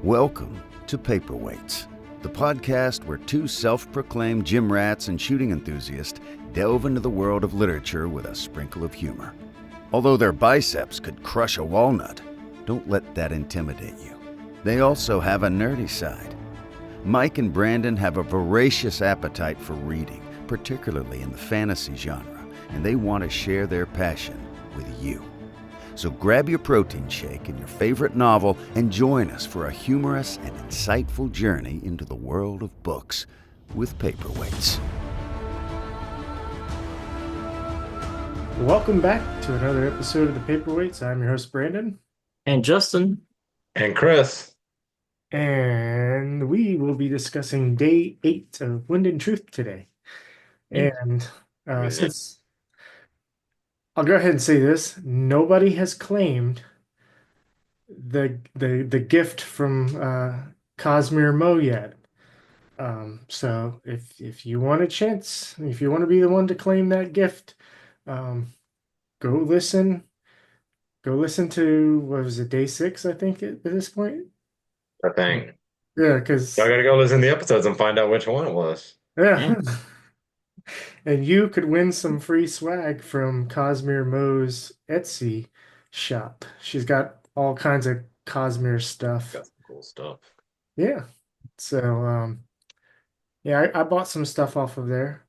Welcome to Paperweights, the podcast where two self-proclaimed gym rats and shooting enthusiasts delve into the world of literature with a sprinkle of humor. Although their biceps could crush a walnut, don't let that intimidate you. They also have a nerdy side. Mike and Brandon have a voracious appetite for reading, particularly in the fantasy genre, and they want to share their passion with you. So grab your protein shake and your favorite novel and join us for a humorous and insightful journey into the world of books with Paperweights. Welcome back to another episode of the Paperweights. I'm your host, Brandon. And Justin. And Chris. And we will be discussing day 8 of Wind and Truth today. And since I'll go ahead and say this, nobody has claimed the gift from Cosmere Mo yet. So if you want a chance, if you want to be the one to claim that gift, go listen to, what was it, day 6, I think, at this point. I think. Yeah, because I gotta go listen to the episodes and find out which one it was. yeah. And you could win some free swag from Cosmere Mo's Etsy shop. She's got all kinds of Cosmere stuff. Got some cool stuff. Yeah. So yeah, I bought some stuff off of there.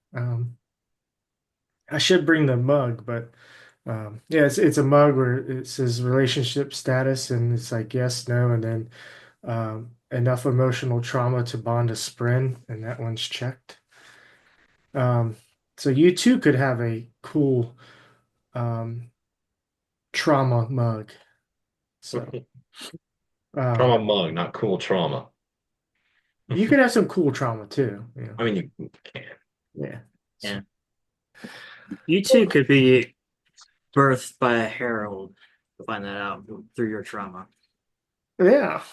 I should bring the mug, but yeah, it's a mug where it says relationship status and it's like yes, no, and then enough emotional trauma to bond a spren, and that one's checked. So you too could have a cool trauma mug. So Trauma mug, not cool trauma. you could have some cool trauma too. Yeah. I mean, you can. Yeah. Yeah. You too could be birthed by a herald to find that out through your trauma. Yeah.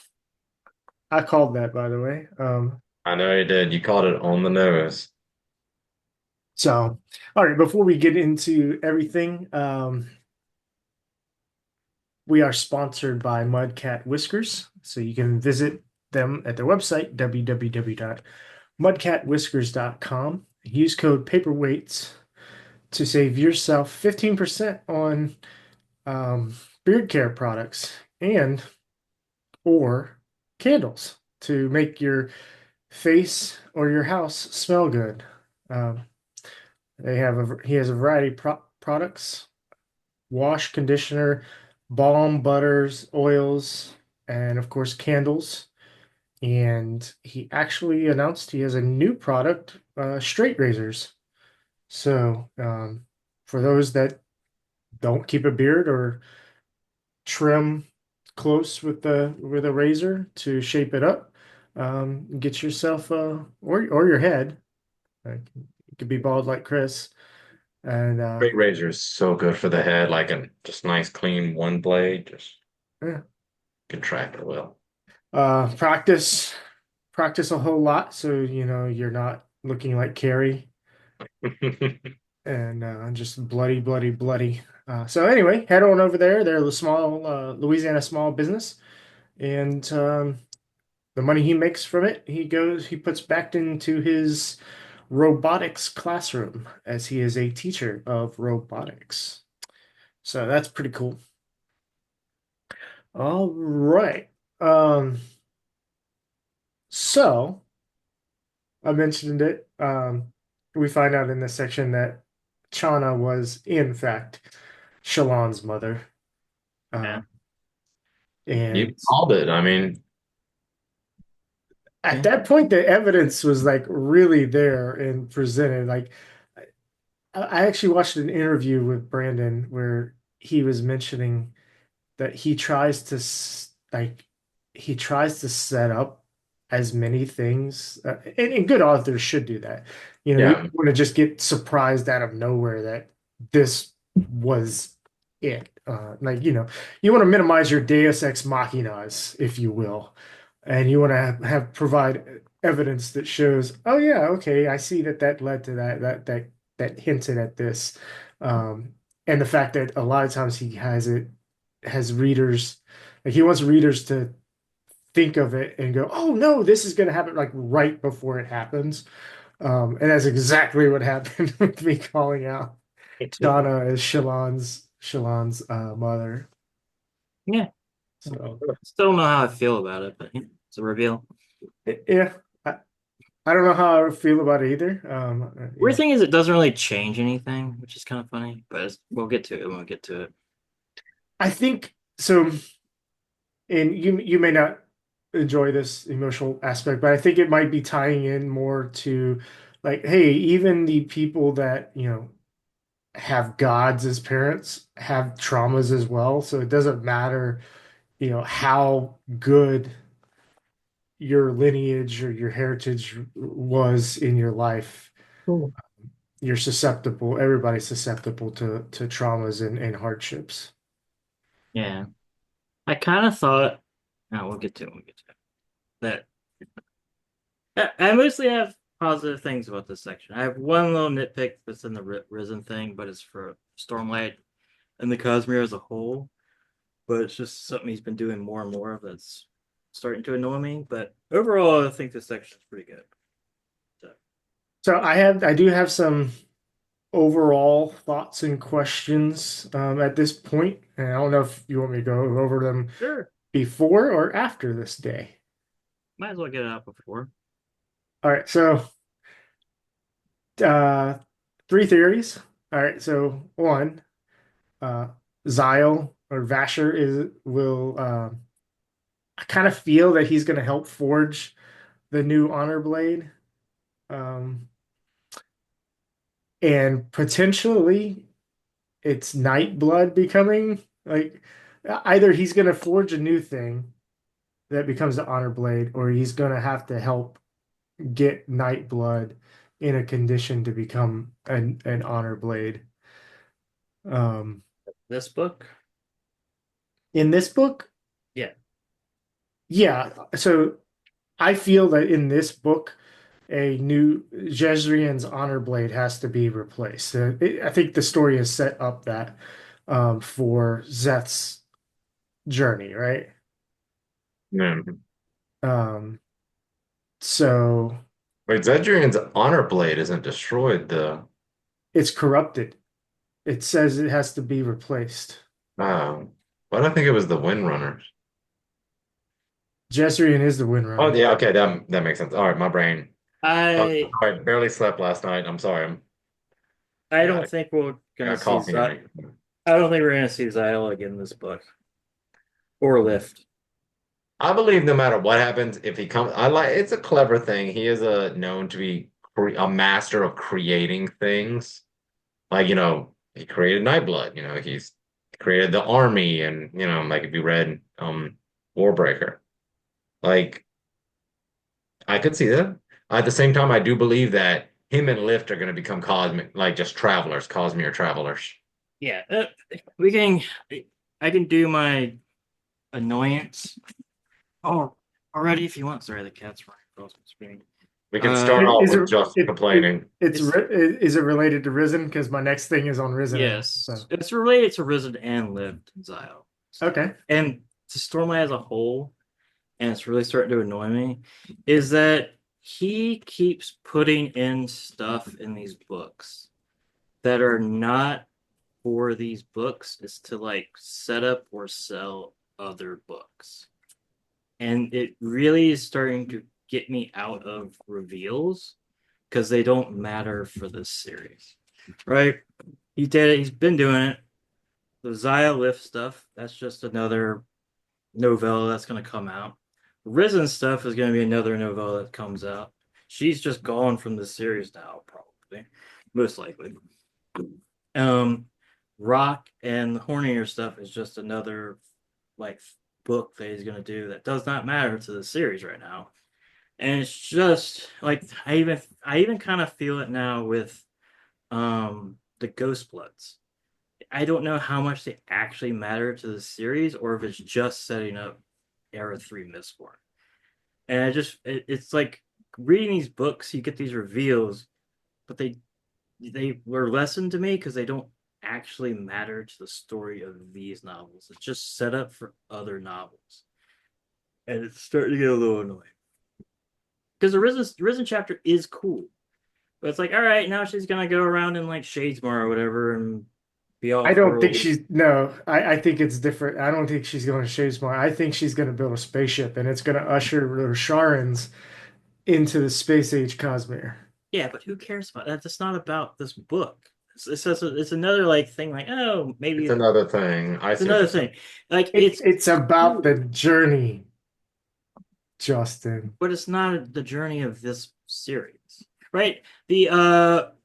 I called that, by the way. I know you did. You called it on the nose. So, all right, before we get into everything, we are sponsored by Mudcat Whiskers. So you can visit them at their website, www.mudcatwhiskers.com. Use code Paperweights to save yourself 15% on beard care products and or candles to make your face or your house smell good. He has a variety of products: wash, conditioner, balm, butters, oils, and of course candles. And he actually announced he has a new product, straight razors. So for those that don't keep a beard or trim close with a razor to shape it up, get yourself or your head. It could be bald like Chris. And Straight razor is so good for the head, like a just nice clean one blade, just yeah. contract it well. Practice a whole lot so you're not looking like Carrie and just bloody. So anyway, head on over there. They're the small Louisiana small business, and the money he makes from it, he puts back into his robotics classroom as he is a teacher of robotics. So that's pretty cool. All right. So I mentioned it. We find out in this section that Chana was, in fact, Shallan's mother. Yeah. And You called it. I mean, at that point, the evidence was like really there and presented. Like, I actually watched an interview with Brandon where he was mentioning that he tries to set up as many things, and good authors should do that. You yeah, don't want to just get surprised out of nowhere that this was it. You want to minimize your Deus ex machinas, if you will, and you want to provide evidence that shows, oh yeah, okay, I see that led to that hinted at this, and the fact that a lot of times he has readers, like he wants readers to think of it and go, "Oh no, this is going to happen," like right before it happens. And that's exactly what happened with me calling out Shauna as Shalon's mother. Yeah. So Still don't know how I feel about it, but it's a reveal. yeah, I don't know how I feel about it either. Weird thing is, it doesn't really change anything, which is kind of funny. But we'll get to it when we get to it. I think so. And you may not enjoy this emotional aspect, but I think it might be tying in more to like, hey, even the people that, have gods as parents have traumas as well. So it doesn't matter, how good your lineage or your heritage was in your life. Cool. You're susceptible, everybody's susceptible to traumas and hardships. Yeah, I kind of thought. No, we'll get to it. We'll get to it. That I mostly have positive things about this section. I have one little nitpick that's in the Risen thing, but it's for Stormlight and the Cosmere as a whole. But it's just something he's been doing more and more of that's starting to annoy me. But overall, I think this section is pretty good. So I do have some overall thoughts and questions at this point, and I don't know if you want me to go over them Sure, before or after this day. might as well get it out before. All right, so uh, three theories. All right, so one, uh, Zyle or Vasher will. I kind of feel that he's going to help forge the new Honor Blade, um, and potentially it's Nightblood becoming like either he's going to forge a new thing that becomes the Honor Blade, or he's going to have to help get Nightblood in a condition to become an Honor Blade. Um, This book, in this book, yeah, yeah. So I feel that in this book, a new Jezrian's Honor Blade has to be replaced. I think the story has set up that for Zeth's journey, right? Yeah. Um, so Wait, Zedrian's honor blade isn't destroyed though. it's corrupted. It says it has to be replaced. Oh, why do I think it was the Windrunners? Jezrien is the Oh Windrunner. yeah, okay, that makes sense. All right, my brain. Oh, I I barely slept last night. I'm sorry. I Yeah, don't think we're I gonna got see coffee in I me. don't think we're gonna see Xylo again in this book or Lift. I believe no matter what happens, if he comes, I like it's a clever thing. He is a known to be a master of creating things. Like, he created Nightblood, he's created the army and, like if you read Warbreaker. Like I could see that. At the same time, I do believe that him and Lift are going to become cosmic, like just travelers, Cosmere travelers. Yeah, we can. I can do my annoyance. Oh, already if you want. Sorry, the cat's running across my screen. We can start off Is with just complaining. is it related to Risen? Because my next thing is on Risen. Yes, So it's related to Risen and Lift and Xylo. okay. And to Stormlight as a whole, and it's really starting to annoy me, is that he keeps putting in stuff in these books that are not for these books. Is to like set up or sell other books. And it really is starting to get me out of reveals because they don't matter for this series. Right? He did it, he's been doing it. The Zaya Lift stuff, that's just another novella that's going to come out. Risen stuff is going to be another novella that comes out. She's just gone from the series now, probably, most likely. Rock and the Hornier stuff is just another like book that he's going to do that does not matter to the series right now. And it's just like I even kind of feel it now with the Ghost Bloods. I don't know how much they actually matter to the series or if it's just setting up Era 3 Mistborn. And it's like reading these books, you get these reveals, but they were lessened to me because they don't actually matter to the story of these novels. It's just set up for other novels. and it's starting to get a little annoying. Because the Risen chapter is cool, but it's like, all right, now she's gonna go around in like Shadesmar or whatever and be I off don't think world. she's no. I think it's different. I don't think she's going to Shadesmar. I think she's going to build a spaceship, and it's going to usher the Sharans into the space age Cosmere. Yeah, but who cares about that? That's not about this book. It's another like thing. Like, oh, maybe It's another thing. I it's see what another you're saying. thing. Like It's about the journey, Justin. but it's not the journey of this series, right? The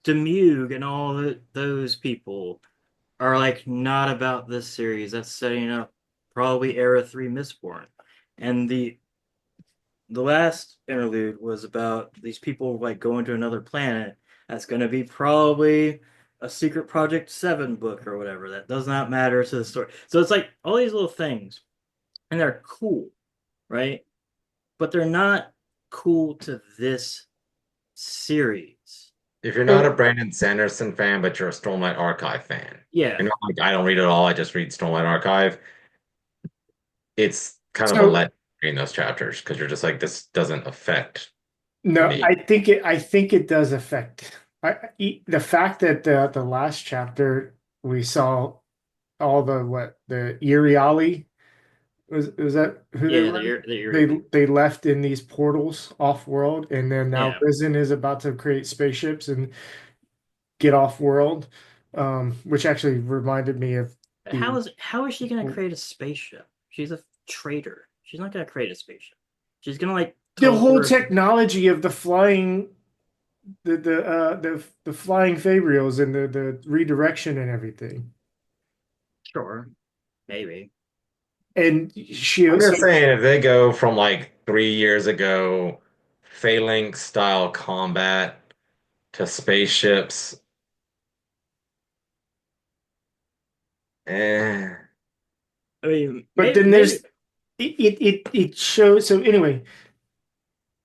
Demug and all those people are like not about this series. That's setting up probably Era 3 Mistborn. And the last interlude was about these people like going to another planet. That's going to be probably a Secret Project 7 book or whatever. That does not matter to the story. So it's like all these little things, and they're cool, right? But they're not cool to this series. If you're not a Brandon Sanderson fan, but you're a Stormlight Archive fan, Yeah. you're not like, I don't read it all, I just read Stormlight Archive. It's kind of a So let in those chapters because you're just like, this doesn't affect no, me. I think it does affect. The fact that the last chapter we saw all the Iriali was that who they Yeah, were? the They left in these portals off world, and then now yeah. Risen is about to create spaceships and get off world, which actually reminded me of the How is she gonna create a spaceship? She's a traitor. She's not gonna create a spaceship. She's gonna like the whole teleport. technology of the flying the flying Fabrials and the redirection and everything. Sure, maybe. And she I'm so just saying, if they go from like 3 years ago, Phalanx style combat to spaceships, eh. I mean, but then there's it shows so anyway,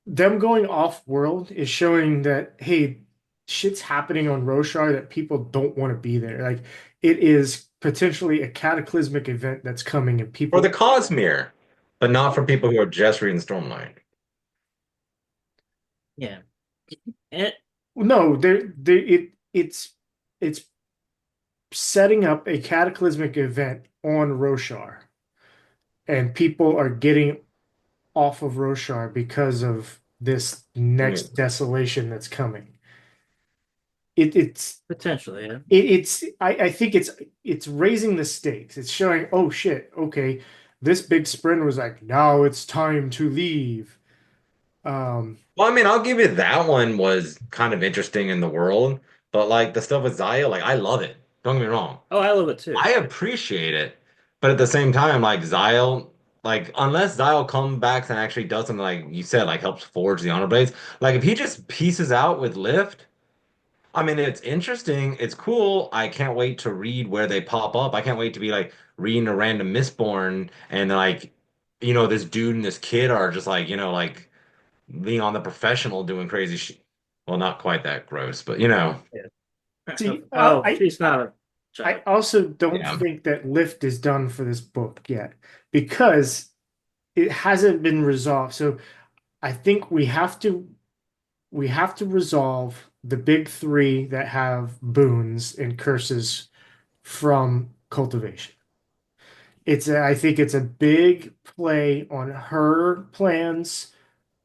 them going off world is showing that hey, shit's happening on Roshar that people don't want to be there. Like it is potentially a cataclysmic event that's coming and For people the Cosmere, but not for people who are just reading Stormlight. yeah. It, no, it's setting up a cataclysmic event on Roshar, and people are getting off of Roshar because of this next desolation that's coming. It's potentially, yeah. I think it's raising the stakes. It's showing, oh shit, okay, this big sprint was like, now it's time to leave. Well, I mean, I'll give you that one was kind of interesting in the world, but like the stuff with Zaya, like I love it. Don't get me wrong. Oh, I love it too. I appreciate it, but at the same time, like Zyle, like unless Zyle comes back and actually does something like you said, like helps forge the honor blades, like if he just pieces out with Lift, I mean, it's interesting, it's cool. I can't wait to read where they pop up. I can't wait to be like reading a random Mistborn and like, this dude and this kid are just like, like Leon the professional doing crazy shit. Well, not quite that gross, but Yeah. see, Oh, she's not a I child. also don't yeah. think that Lift is done for this book yet because it hasn't been resolved. So I think we have to resolve the big three that have boons and curses from cultivation. I think it's a big play on her plans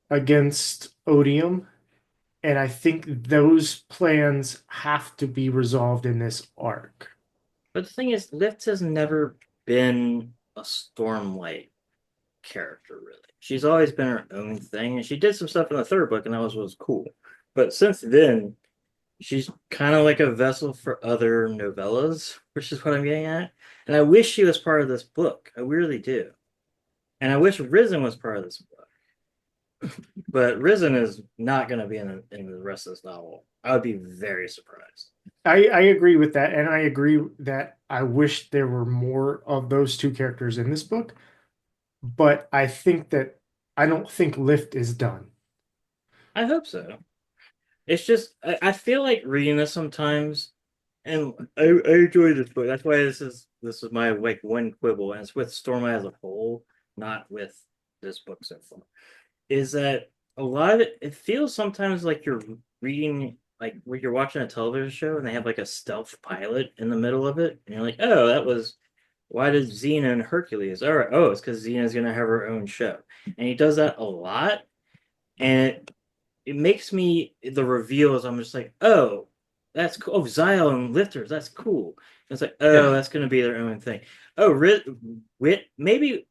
against Odium, and I think those plans have to be resolved in this arc. But the thing is, Lift has never been a Stormlight character, really. She's always been her own thing, and she did some stuff in the third book, and that was cool. But since then, she's kind of like a vessel for other novellas, which is what I'm getting at. And I wish she was part of this book. I really do. And I wish Risen was part of this book. But Risen is not going to be in the rest of this novel. I would be very surprised. I agree with that, and I agree that I wish there were more of those two characters in this book. But I don't think Lift is done. I hope so. It's just I feel like reading this sometimes, and I enjoy this book. That's why this is my like one quibble, and it's with Stormlight as a whole, not with this book so far is that a lot of it feels sometimes like you're reading like when you're watching a television show and they have like a stealth pilot in the middle of it, and you're like, oh, that was why did Xena and Hercules? All right, oh, it's because Xena's gonna have her own show, and he does that a lot, and it makes me the reveals. I'm just like, oh, that's cool. Oh, Zyle and Lifters, that's cool. And it's like, oh, Yeah. that's gonna be their own thing. Oh, Wit, maybe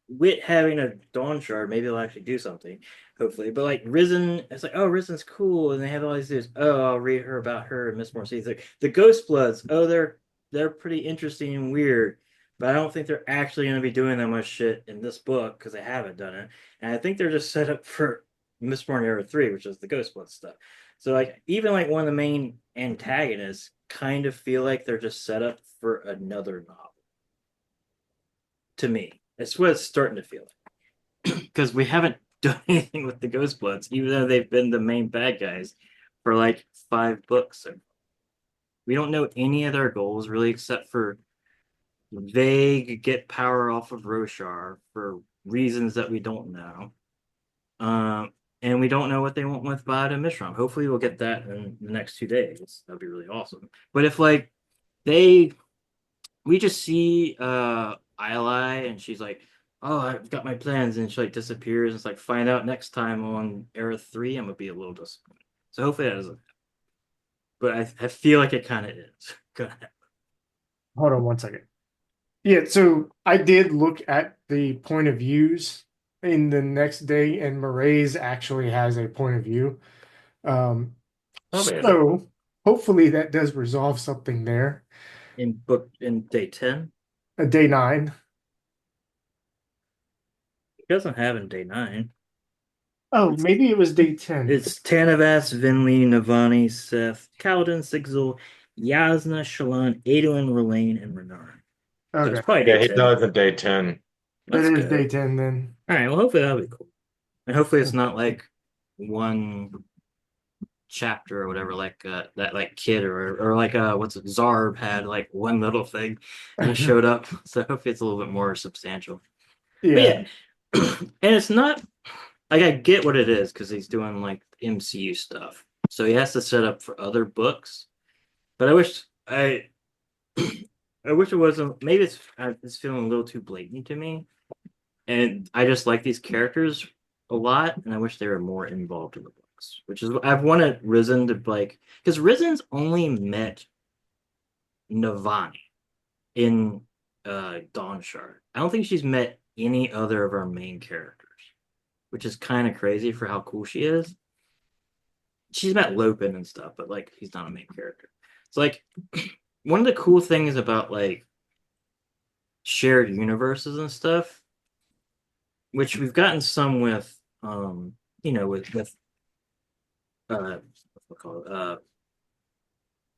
Wit having a Dawn Shard, maybe they'll actually do something, hopefully. But like Risen, it's like, oh, Risen's cool, and they have all these dudes. Oh, I'll read her about her and Miss Morse. Like the Ghost Bloods. Oh, they're pretty interesting and weird, but I don't think they're actually going to be doing that much shit in this book because they haven't done it. And I think they're just set up for Mistborn Era 3, which is the Ghost Blood stuff. So like even like one of the main antagonists kind of feel like they're just set up for another novel. To me, that's what it's starting to feel like. Because we haven't done anything with the Ghost Bloods, even though they've been the main bad guys for like 5 books. So we don't know any of their goals really, except for vague get power off of Roshar for reasons that we don't know. And we don't know what they want with Bada and Mishram. Hopefully we'll get that in the next 2 days. That'd be really awesome. But if like we just see Ili and she's like, oh, I've got my plans, and she like disappears, and it's like find out next time on Era 3, I'm gonna be a little disappointed. So hopefully that doesn't happen. But I feel like it kind of is gonna happen. Hold on one second. Yeah, so I did look at the point of views in the next day, and Maraise actually has a point of view. Um, Oh, man. so hopefully that does resolve something there. In day 10. Day 9. It doesn't have in day 9. Oh, maybe it was day 10. It's Tanavas, Vinley, Navani, Seth, Kaladin, Sigzil, Yasna, Shallan, Adolin, Relaine, and Renar. So Okay, it's probably Yeah, day he 10. does in day 10. that That's is good. day 10 then. All right, well, hopefully that'll be cool. And hopefully it's not like one chapter or whatever, like that like kid or like what's it, Zarb had like one little thing and it showed up. So hopefully it's a little bit more substantial. But Yeah. yeah. And it's not like I get what it is because he's doing like MCU stuff. So he has to set up for other books. But I wish I wish it wasn't, maybe it's feeling a little too blatant to me. And I just like these characters a lot, and I wish they were more involved in the books. Which is I've wanted Risen to like, because Risen's only met Navani in Dawn Shard. I don't think she's met any other of our main characters, which is kind of crazy for how cool she is. She's met Lopin and stuff, but like he's not a main character. It's like one of the cool things about like shared universes and stuff, which we've gotten some with with what's it called?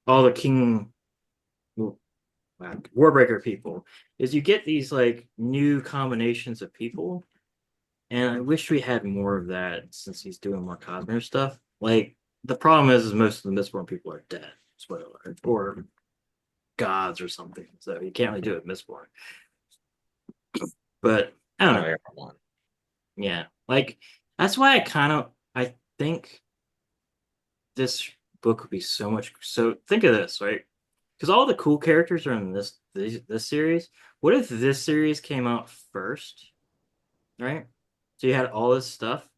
All the King Warbreaker people, is you get these like new combinations of people, and I wish we had more of that since he's doing more Cosmere stuff. Like the problem is most of the Mistborn people are dead, spoiler alert, or gods or something, so you can't really do it Mistborn. But I don't know. Everyone. Yeah, like that's why I think this book would be so much. So think of this, right? Because all the cool characters are in this series. What if this series came out first, right? So you had all this stuff,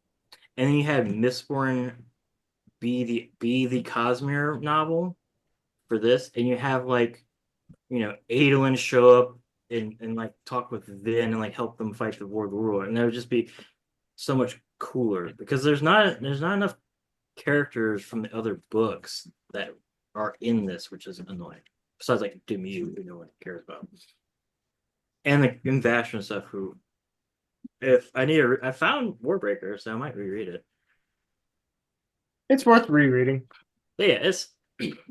and then you had Mistborn be the Cosmere novel for this, and you have like Adolin show up and like talk with Vin and like help them fight the War of the World, and that would just be so much cooler because there's not enough characters from the other books that are in this, which is annoying. Besides like Demu, who no one cares about, and the Vashon stuff. Who, if I need I found Warbreaker, so I might reread it. It's worth rereading. But yeah,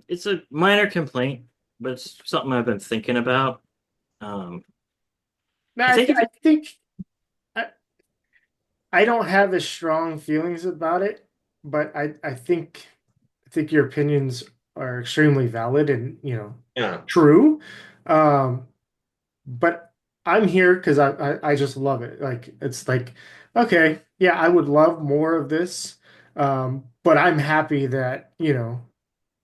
it's a minor complaint, but it's something I've been thinking about. No, I think I think I don't have as strong feelings about it, but I think your opinions are extremely valid and Yeah. true. But I'm here because I just love it. Like it's like Okay, yeah, I would love more of this, but I'm happy that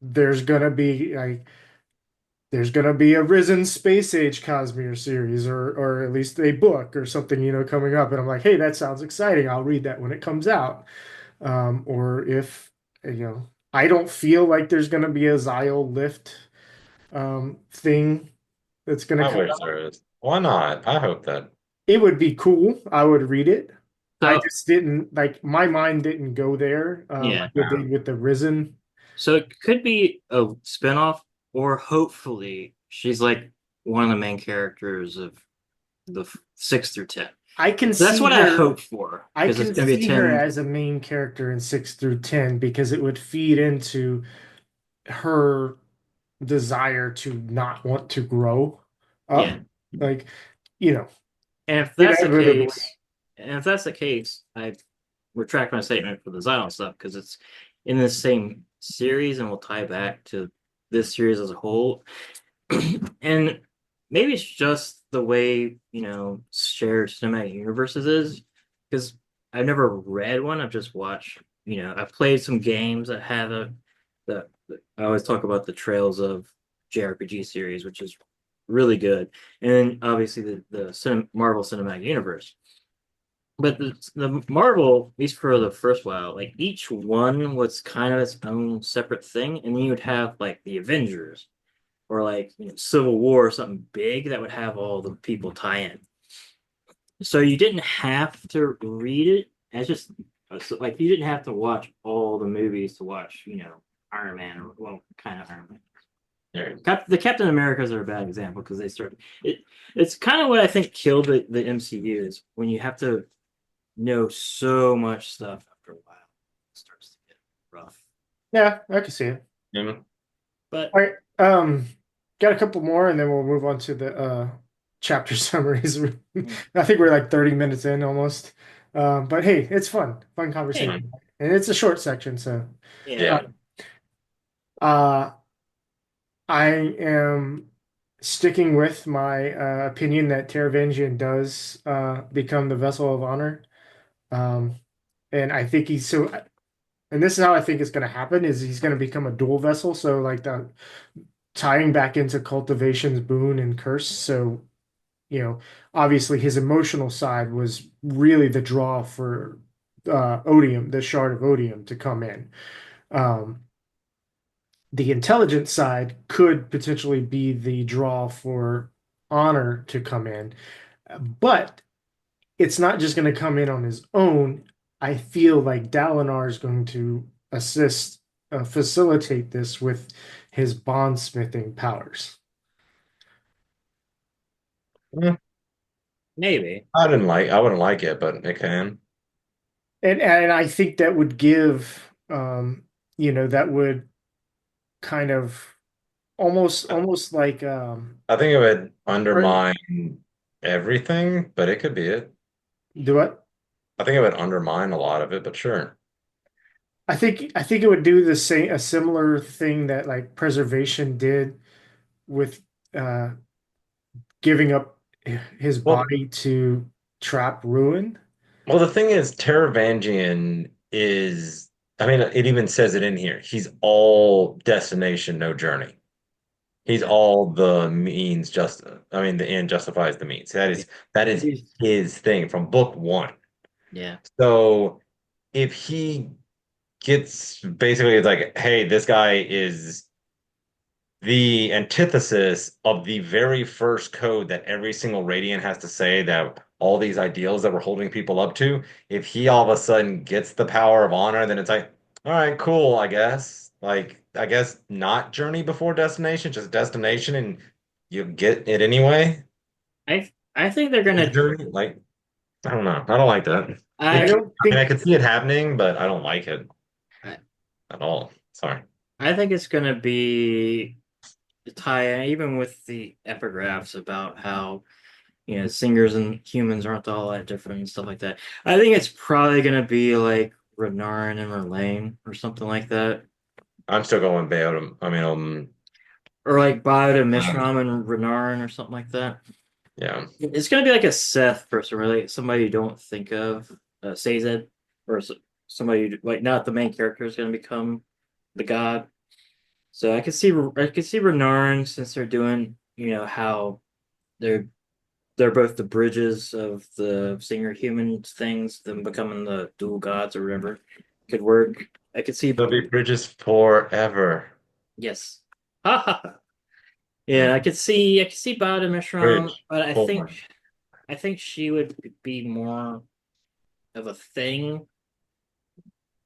there's gonna be like there's gonna be a Risen Space Age Cosmere series, or at least a book or something, coming up, and I'm like, hey, that sounds exciting. I'll read that when it comes out. Or if I don't feel like there's gonna be a Zio Lift thing that's gonna I come wish out. there is. Why not? I hope that. It would be cool. I would read it. I So just didn't like my mind didn't go there yeah, like it did with the Risen. so it could be a spinoff, or hopefully she's like one of the main characters of the 6 through 10. I can That's see what I her. hope for, I because it's can going to be a see her 10. as a main character in 6 through 10 because it would feed into her desire to not want to grow up. Yeah. Like, you know, And if that's the inevitably. case, I retract my statement for the Xylem stuff, because it's in the same series and will tie back to this series as a whole. And maybe it's just the way, shared cinematic universes is, because I've never read one. I've just watched, I've played some games that have I always talk about the Trails of JRPG series, which is really good. And then obviously the Marvel Cinematic Universe. But the Marvel, at least for the first while, like each one was kind of its own separate thing. And then you would have like the Avengers, or like Civil War, or something big that would have all the people tie in. So you didn't have to read it. It's just so, like, you didn't have to watch all the movies to watch, Iron Man, or well, kind of Iron Man. The Captain Americas are a bad example, because they start it. It's kind of what I think killed the MCU, is when you have to know so much stuff after a while. It starts to get rough. Yeah, I can see it. Yeah. But All right. Got a couple more and then we'll move on to the chapter summaries. I think we're like 30 minutes in almost. But hey, it's fun. Fun hey, conversation. And it's a short section, so yeah, uh I am sticking with my opinion that Teravangian does become the vessel of honor. Um and I think he's so and this is how I think it's going to happen is he's going to become a dual vessel, so like the tying back into cultivation's boon and curse. So, obviously his emotional side was really the draw for Odium, the shard of Odium to come in. Um, the intelligent side could potentially be the draw for Honor to come in, but it's not just going to come in on his own. I feel like Dalinar is going to assist, facilitate this with his bondsmithing powers. maybe. I wouldn't like it, but it can. And I think that would give that would kind of almost like I think it would or undermine everything, but it could be it. do what? I think it would undermine a lot of it, but sure. I think it would do a similar thing that like preservation did with uh giving up his Well, body to trap ruin. well, the thing is, Teravangian is, I mean, it even says it in here. He's all destination, no journey. He's all the means just, I mean, the end justifies the means. That is his thing from book one. Yeah. So if he gets basically it's like, hey, this guy is the antithesis of the very first code that every single Radiant has to say that all these ideals that we're holding people up to, if he all of a sudden gets the power of honor, then it's like, all right, cool, I guess. Like, I guess not journey before destination, just destination and you get it anyway. I think they're The gonna. journey, like, I don't know. I don't like that. I I don't I mean, I think could see it happening, but I don't like it I, at all. Sorry. I think it's gonna be tie even with the epigraphs about how singers and humans aren't all that different and stuff like that. I think it's probably gonna be like Renarin and Merlane or something like that, I'm still going Bayotum. I mean, or like Bioda um, Mishram and Renarin or something like that. yeah. It's gonna be like a Seth person, really, somebody you don't think of. Sazed, or somebody like not the main character is going to become the god. So I could see Renarin, since they're doing, how they're they're both the bridges of the singer human things, them becoming the dual gods or whatever could work. I could see, There'll be bridges forever. yes. Ha ha ha. Yeah, I could see Bada Mishram, Bridge but forward. I think she would be more of a thing.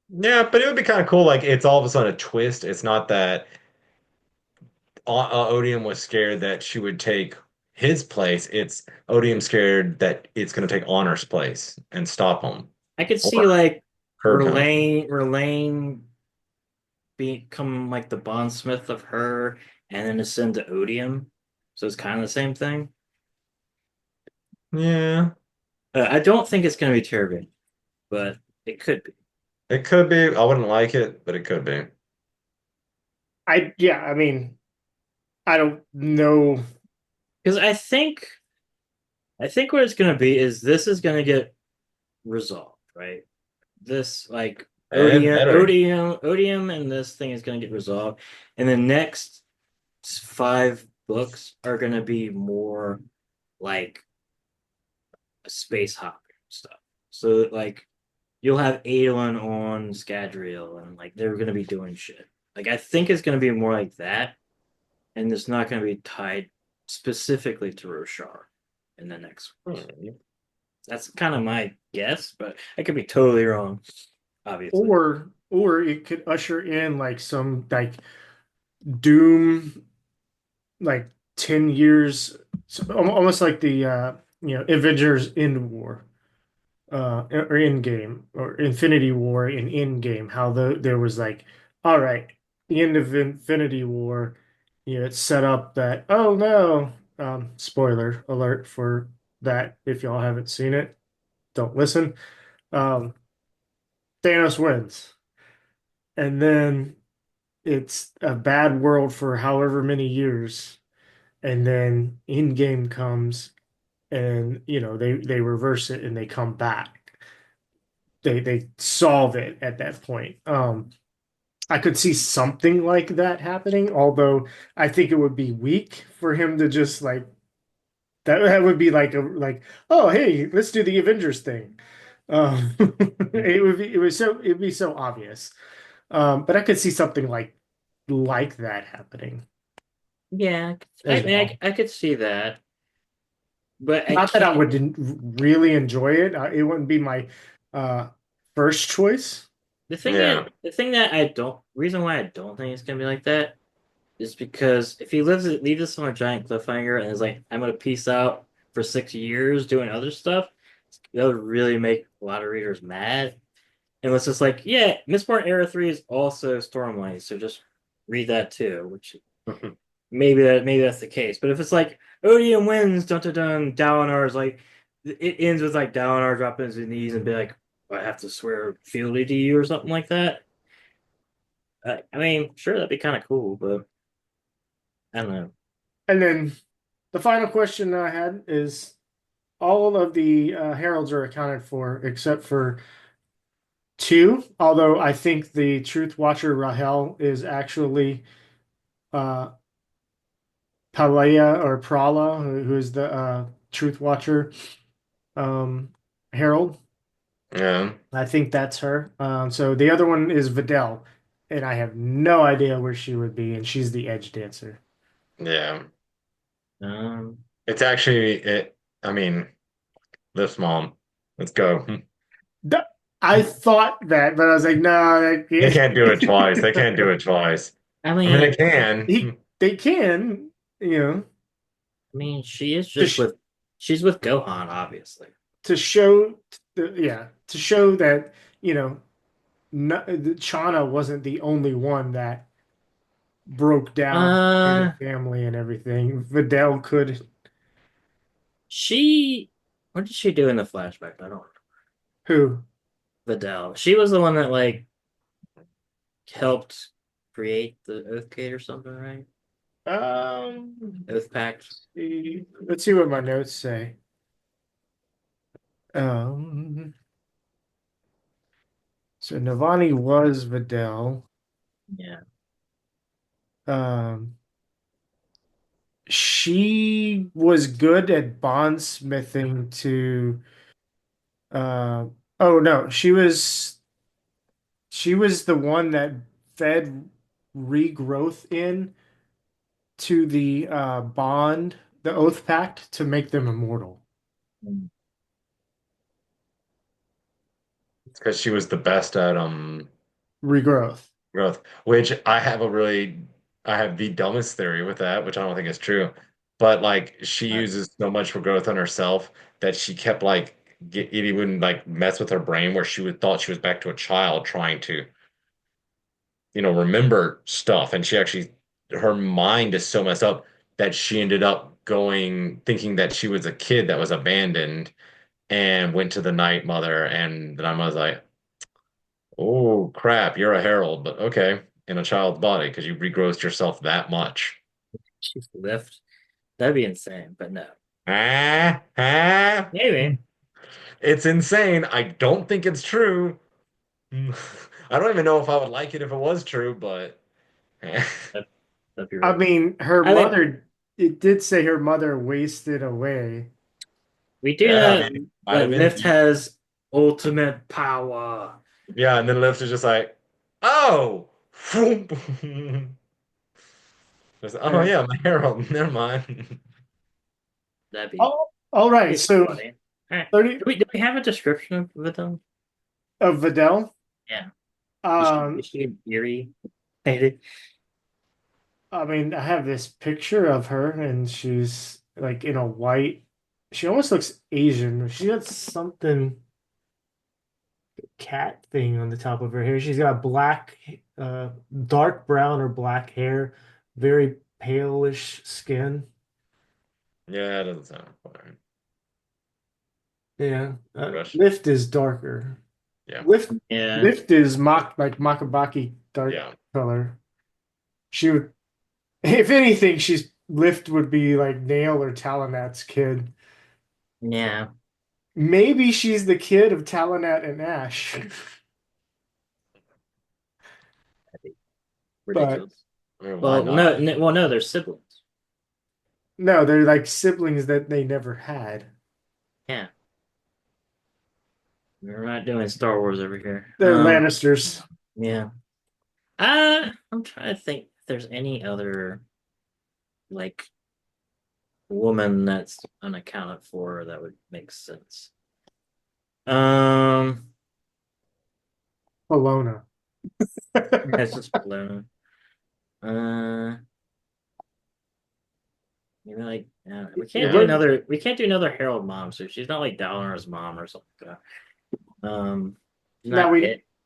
Yeah, but it would be kind of cool. Like it's all of a sudden a twist. It's not that Odium was scared that she would take his place. It's Odium scared that it's going to take Honor's place and stop him I could see or like her coming. Verlaine become like the bondsmith of her and then ascend to Odium. So it's kind of the same thing. Yeah, I don't think it's going to be Terabin, but it could be. it could be. I wouldn't like it, but it could be. Yeah, I mean, I don't know. Because I think what it's going to be is this is going to get resolved, right? This like And better. Odium, and this thing is going to get resolved, and the next 5 books are going to be more like space hopping stuff. So like you'll have Adolin on Scadrial, and like they're going to be doing shit. Like I think it's going to be more like that, and it's not going to be tied specifically to Roshar in the next one. That's kind of my guess, but I could be totally wrong, obviously. Or it could usher in like some like Doom, like 10 years, almost like the Avengers End War, or End Game, or Infinity War in End Game. How there was like, all right, the end of Infinity War, it's set up that, oh no, spoiler alert for that if y'all haven't seen it, don't listen. Um, Thanos wins, and then it's a bad world for however many years, and then Endgame comes, and they reverse it and they come back. They solve it at that point. I could see something like that happening, although I think it would be weak for him to just like that would be like, oh hey, let's do the Avengers thing. It'd be so obvious. But I could see something like that happening Yeah, I as mean, well. I could see that, but I Not that I can't. would really enjoy it. It wouldn't be my uh, first choice. Yeah. The thing that I don't, reason why I don't think it's gonna be like that is because if he leaves us on a giant cliffhanger and is like, I'm gonna peace out for 6 years doing other stuff, that would really make a lot of readers mad. And it's just like, yeah, Mistborn Era 3 is also Stormlight, so just read that too, which maybe that's the case. But if it's like Odium wins, dun dun dun, Dalinar is like, it ends with like Dalinar dropping his knees and be like, I have to swear fealty to you or something like that. I mean, sure, that'd be kind of cool, but I don't know. And then the final question I had is all of the heralds are accounted for except for two, although I think the Truth Watcher Rahel is actually uh, Palea or Prala, who is the Truth Watcher um, herald. Yeah. I think that's her. So the other one is Videl, and I have no idea where she would be, and she's the edge dancer. Yeah. Um, It's actually it. I mean, this mom. Let's go. Th- I thought that, but I was like, no, I They can't do it twice. They can't do can't. it twice. I I mean, they mean, can. They can, you know, she is to just with, she's with Gohan, obviously. to show, to show that you know, Chana wasn't the only one that broke down in the Uh, family and everything. Videl could, she, what did she do in the flashback? I don't know. who, Videl. She was the one that like helped create the Oathgate or something, right? Oath Pact. let's see what my notes say. Um, So Navani was Videl. Yeah. Um, she was good at bondsmithing to uh oh no, she was the one that fed regrowth in to the bond, the Oath Pact to make them immortal. Mm. It's because she was the best at Regrowth. growth, which I have the dumbest theory with that, which I don't think is true. But like she Uh, uses so much for growth on herself that she kept like it even like mess with her brain where she would thought she was back to a child trying to, remember stuff. And she actually her mind is so messed up that she ended up going thinking that she was a kid that was abandoned and went to the Night Mother, and the Night Mother's like, oh crap, you're a herald, but okay, in a child's body because you regrowth yourself that much. she's lift. That'd be insane, but no. Ah, ah. Maybe. It's insane. I don't think it's true. I don't even know if I would like it if it was true, but That, that'd be I really. mean, her I mean, mother, it did say her mother wasted away. we do yeah, I know mean, it might that have been. Lift has ultimate power. Yeah, and then Lift is just like, oh, just, oh Yeah. yeah, my herald. Never mind. That'd be Oh, all right. it's So funny. All right. 30 Do we have a description of them? of Videl. Yeah. Is Um, she eerie? Maybe. I mean, I have this picture of her, and she's like in a white. She almost looks Asian. She got something cat thing on the top of her hair. She's got black, dark brown or black hair, very palish skin. Yeah, it doesn't sound fun. Yeah, Rush. Lift is darker. Yeah, Lift Yeah. Lift is like Makabaki dark yeah. color. She would, if anything, she's Lift would be like Nail or Talonat's kid. Yeah. Maybe she's the kid of Talonat and Ash. But Ridiculous. I mean, why Well, not? no, they're siblings. no, they're like siblings that they never had. Yeah. We're not doing Star Wars over here. They're Lannisters. Yeah. I'm trying to think if there's any other like woman that's unaccounted for that would make sense. Um, Polona. that's just blown. Uh, we can't do Yeah. another. We can't do another Harold mom. So she's not like Dalinar's mom or something like that. Now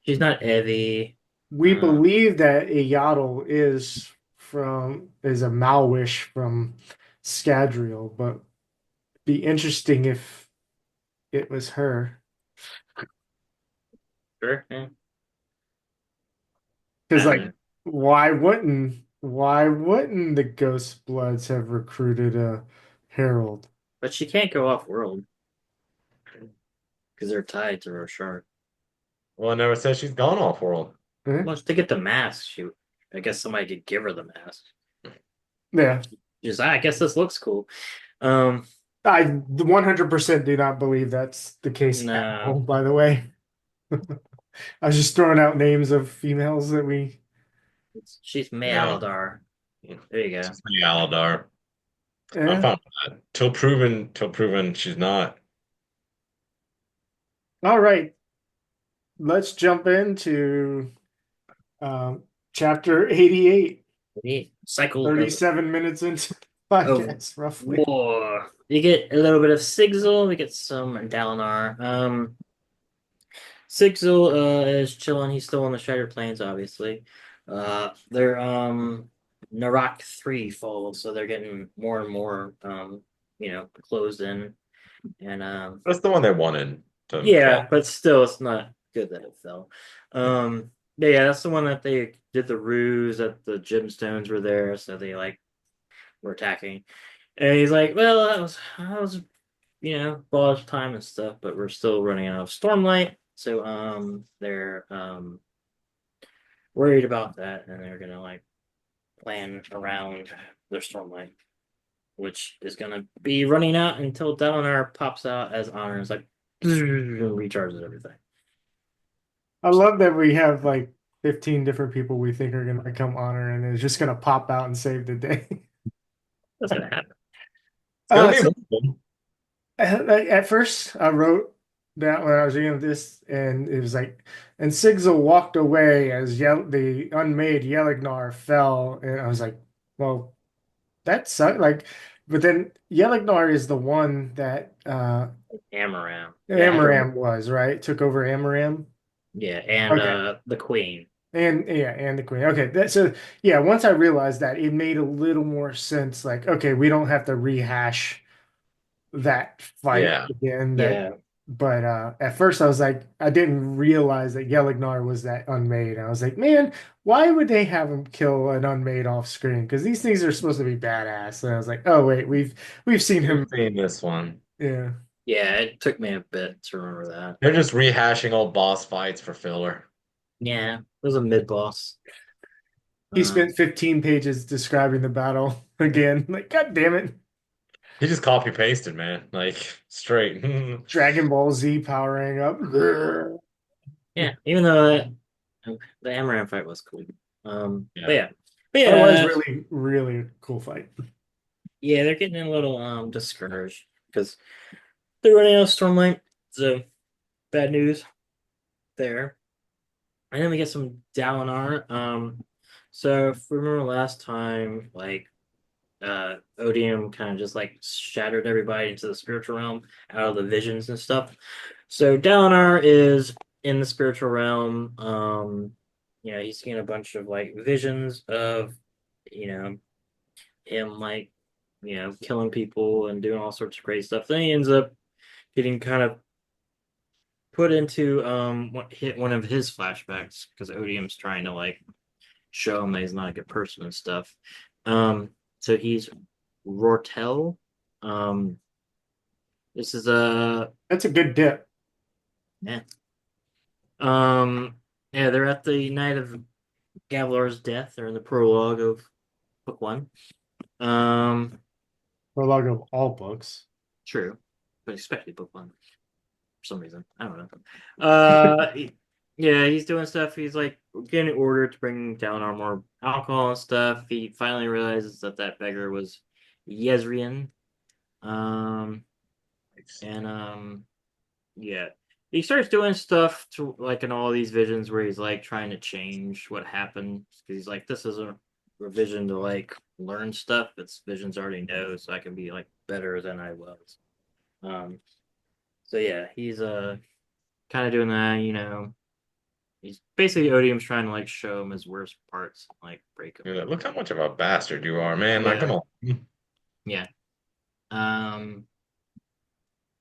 She's not Evie. we believe that Eyadel is a Malwish from Scadrial, but be interesting if it was her. Sure. Yeah. Because I don't like, know. why wouldn't the Ghost Bloods have recruited a Herald? But she can't go off world because they're tied to Roshar. Well, it never says she's gone off world. Eh? Once to get the mask, I guess somebody could give her the mask. Yeah. I guess this looks cool. Um, I 100% do not believe that's the case at all, no, by the way. I was just throwing out names of females that we. she's Yeah. Mealadar. There you go. It's Aladar. I Eh. found that. Till proven she's not. All right. Let's jump into chapter 88, Cycle 37 minutes into the podcast, roughly. war. You get a little bit of Sigzil. We get some Dalinar. Sigzil is chilling. He's still on the Shattered Plains, obviously. They're Narak 3 falls, so they're getting more and more closed in. And That's the one they wanted to yeah, fall. but still it's not good that it fell. Yeah, that's the one that they did the ruse that the gemstones were there, so they like were attacking. And he's like, well, that was ball's time and stuff, but we're still running out of Stormlight. So they're worried about that, and they're gonna like plan around their Stormlight, which is gonna be running out until Dalinar pops out as Honor and is like recharges everything. I love that we have like 15 different people we think are gonna become honor, and it's just gonna pop out and save the day. That's gonna happen. It's gonna So be one. at first, I wrote that when I was reading this, and it was like, and Sigzil walked away as the unmade Yelignar fell, and I was like, well, that sucked. Like, but then Yelignar is the one that Amaram. Yeah, Amaram was, right? Took over Amaram. yeah, and Okay. the Queen. And yeah, and the Queen. Okay, so yeah, once I realized that, it made a little more sense. Like, okay, we don't have to rehash that fight Yeah. again. Yeah. But at first I was like, I didn't realize that Yelignar was that unmade. I was like, man, why would they have him kill an unmade off screen? Because these things are supposed to be badass. And I was like, oh wait, we've seen him. We've seen this one. Yeah, Yeah, it took me a bit to remember that. They're just rehashing old boss fights for filler. Yeah, it was a mid boss. he spent 15 pages describing the battle again. Like, God damn it. He just copy pasted, man. Like straight. Dragon Ball Z powering up. Yeah, even though the Amaran fight was cool. Yeah. But That was yeah, really, really cool fight. yeah, they're getting a little discouraged because they're running out of Stormlight. So bad news there. And then we get some Dalinar. So if we remember last time, like Odium kind of just like shattered everybody into the spiritual realm out of the visions and stuff. So Dalinar is in the spiritual realm. He's seen a bunch of like visions of, him like, killing people and doing all sorts of crazy stuff. Then he ends up getting kind of put into one of his flashbacks because Odium's trying to like show him that he's not a good person and stuff. So he's Rortel. This is That's a good dip. yeah. Yeah, they're at the night of Gavilar's death. They're in the prologue of book one. Prologue of all books. True, but especially book one for some reason. I don't know. Yeah, he's doing stuff. He's like getting ordered to bring down our more alcohol and stuff. He finally realizes that beggar was Yezrian. Yeah, he starts doing stuff to like in all these visions where he's like trying to change what happened because he's like, this isn't a vision to like learn stuff. It's visions I already know, so I can be like better than I was. So yeah, he's kind of doing that. He's basically Odium's trying to like show him his worst parts, like break him. You're like, look how much of a bastard you are, man. Like, Yeah. come on. Yeah.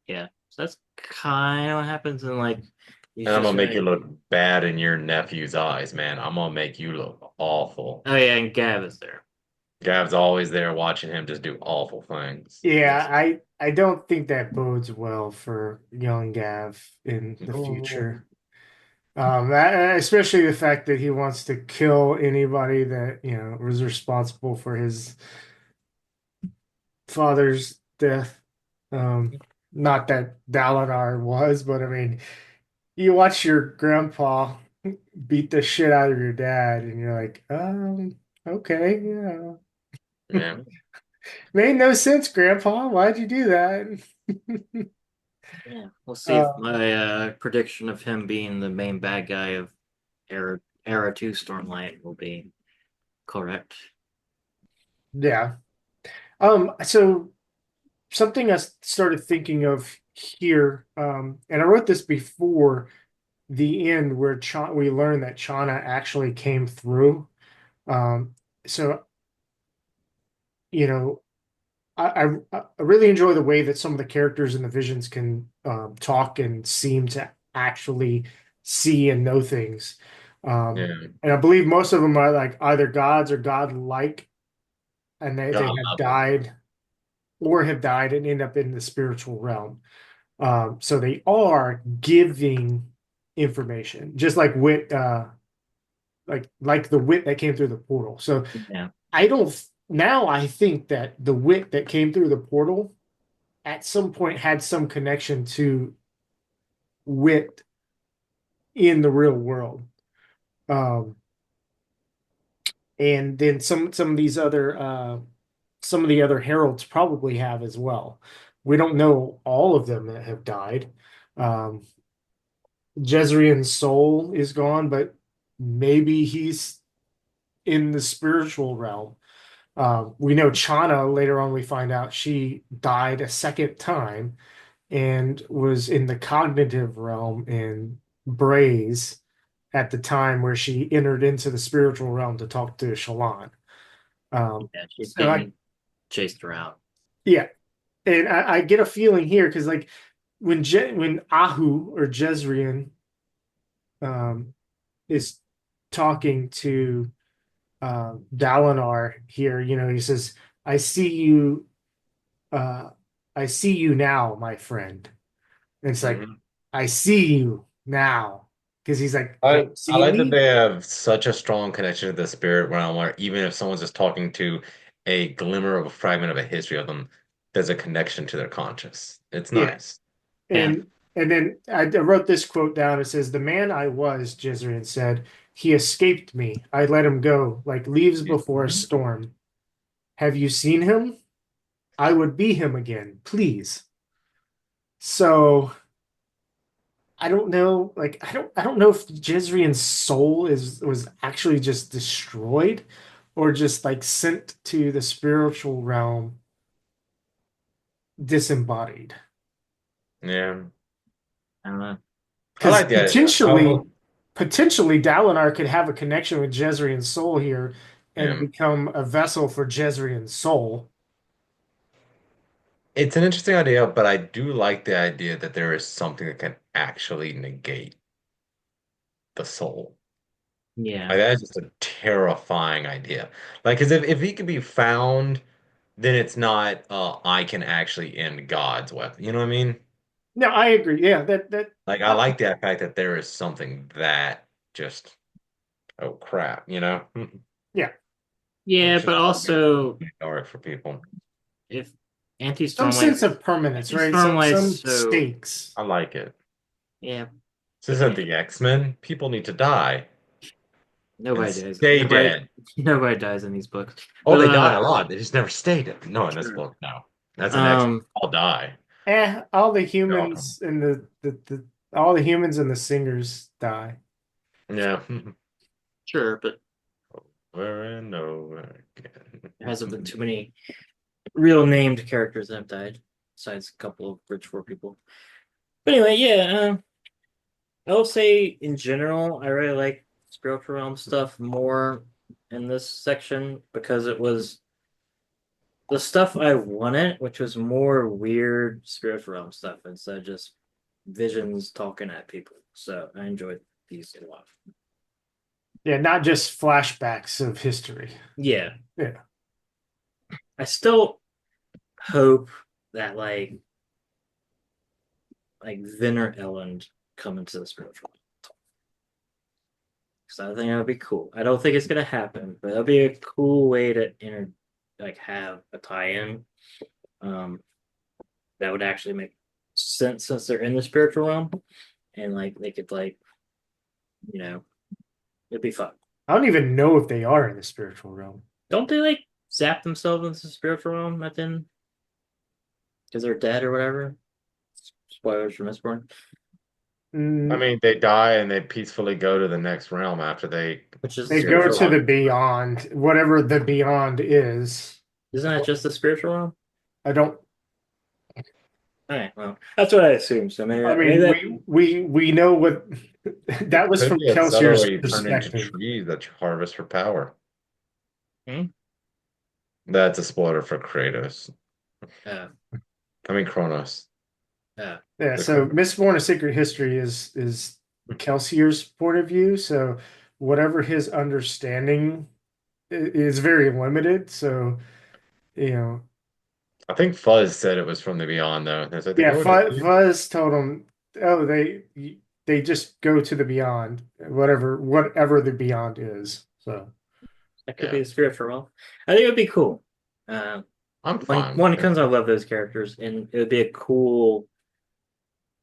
Yeah. So that's kind of what happens in like. And I'm gonna make you look bad in your nephew's eyes, man. I'm gonna make you look awful. Oh yeah, and Gav is there. Gav's always there watching him just do awful things. Yeah, I don't think that bodes well for young Gav in the future. Especially the fact that he wants to kill anybody that, was responsible for his father's death. Not that Dalinar was, but I mean, you watch your grandpa beat the shit out of your dad, and you're like, okay, yeah. Yeah. Made no sense, Grandpa. Why'd you do that? Yeah, we'll see if my prediction of him being the main bad guy of Era 2 Stormlight will be correct. Yeah. So something I started thinking of here, and I wrote this before the end where we learned that Chana actually came through. So, I really enjoy the way that some of the characters in the visions can talk and seem to actually see and know things. Yeah. And I believe most of them are like either gods or godlike, and they God have level. died or have died and end up in the spiritual realm. So they are giving information, just like wit, like the wit that came through the portal. So Yeah. I think that the wit that came through the portal at some point had some connection to wit in the real world. Um, and then some of these other some of the other heralds probably have as well. We don't know all of them that have died. Um, Jezreel's soul is gone, but maybe he's in the spiritual realm. We know Chana later on, we find out she died a second time and was in the cognitive realm in Braze at the time where she entered into the spiritual realm to talk to Shallan. Yeah, she's So getting chased around. yeah, and I get a feeling here because like when Ahu or Jezrien um, is talking to Dalinar here, he says, "I see you, uh, I see you now, my friend." And it's like, Mhm. "I see you now," because he's like, "Have you I seen like that me?" they have such a strong connection to the spirit realm where even if someone's just talking to a glimmer of a fragment of a history of them, there's a connection to their conscious. It's Yeah, nice. Yeah. and then I wrote this quote down. It says, "The man I was," Jezrien said, "he escaped me. I let him go like leaves before a storm. Have you seen him? I would be him again, please." So I don't know, like I don't know if Jezreel's soul is was actually just destroyed or just like sent to the spiritual realm disembodied. Yeah. I don't know. I Because like the idea. I potentially Dalinar could have a connection with Jezreel's soul here and yeah. become a vessel for Jezreel's soul. It's an interesting idea, but I do like the idea that there is something that can actually negate the soul. Yeah. Like that is just a terrifying idea. Like, because if he can be found, then it's not I can actually end God's weapon. You know what I mean? No, I agree. Yeah, Like I like that fact that there is something that just oh crap, you know? yeah, Yeah, Which is but also dark for people. if some anti-stormlight sense of permanence, right? Some anti-stormlight's so stakes. I like it. yeah, This but isn't the X-Men. People need to die and nobody dies. stay Nobody dead. nobody dies in these books. Oh, But they die a lot. They just never stayed it. No, in this sure. book, no. That's an X-Men. Um All die. All the Welcome. humans and the all the humans and the singers die. Yeah. sure, but Over and over again. there hasn't been too many real named characters that have died, besides a couple of Bridge 4 people. But anyway, yeah, I will say in general, I really like spiritual realm stuff more in this section because it was the stuff I wanted, which was more weird spiritual realm stuff instead of just visions talking at people. So I enjoyed these a lot. Yeah, not just flashbacks of history. Yeah, Yeah. I still hope that like Vin or Elend come into the spiritual realm. Because I think that would be cool. I don't think it's gonna happen, but that'd be a cool way to have a tie-in. Um, that would actually make sense since they're in the spiritual realm, and like they could you know, it'd be fun. I don't even know if they are in the spiritual realm. Don't they like zap themselves into the spiritual realm at the end because they're dead or whatever? Spoilers for Mistborn, I Mm, mean, they die and they peacefully go to the next realm after they which is the they go spiritual to realm. the beyond, whatever the beyond is. Isn't that just the spiritual realm? I don't. Okay, well, that's what I assumed. So maybe I maybe mean, that. we know what that was could from be a subtle Kelsier's where you turn into perspective. trees that you harvest for power. Hmm? That's a spoiler for Kratos. Uh, I mean Kronos. Yeah, The so Kronos. Mistborn: A Secret History is Kelsier's point of view. So whatever his understanding is very limited. So you know, I think Fuzz said it was from the beyond though. They said they yeah, go to Fuzz told him, "Oh, they just go to the beyond, whatever the beyond is. So That could be Yeah, the spiritual realm. I think it would be cool. Uh, I'm when fine when it with it. comes, I love those characters, and it would be a cool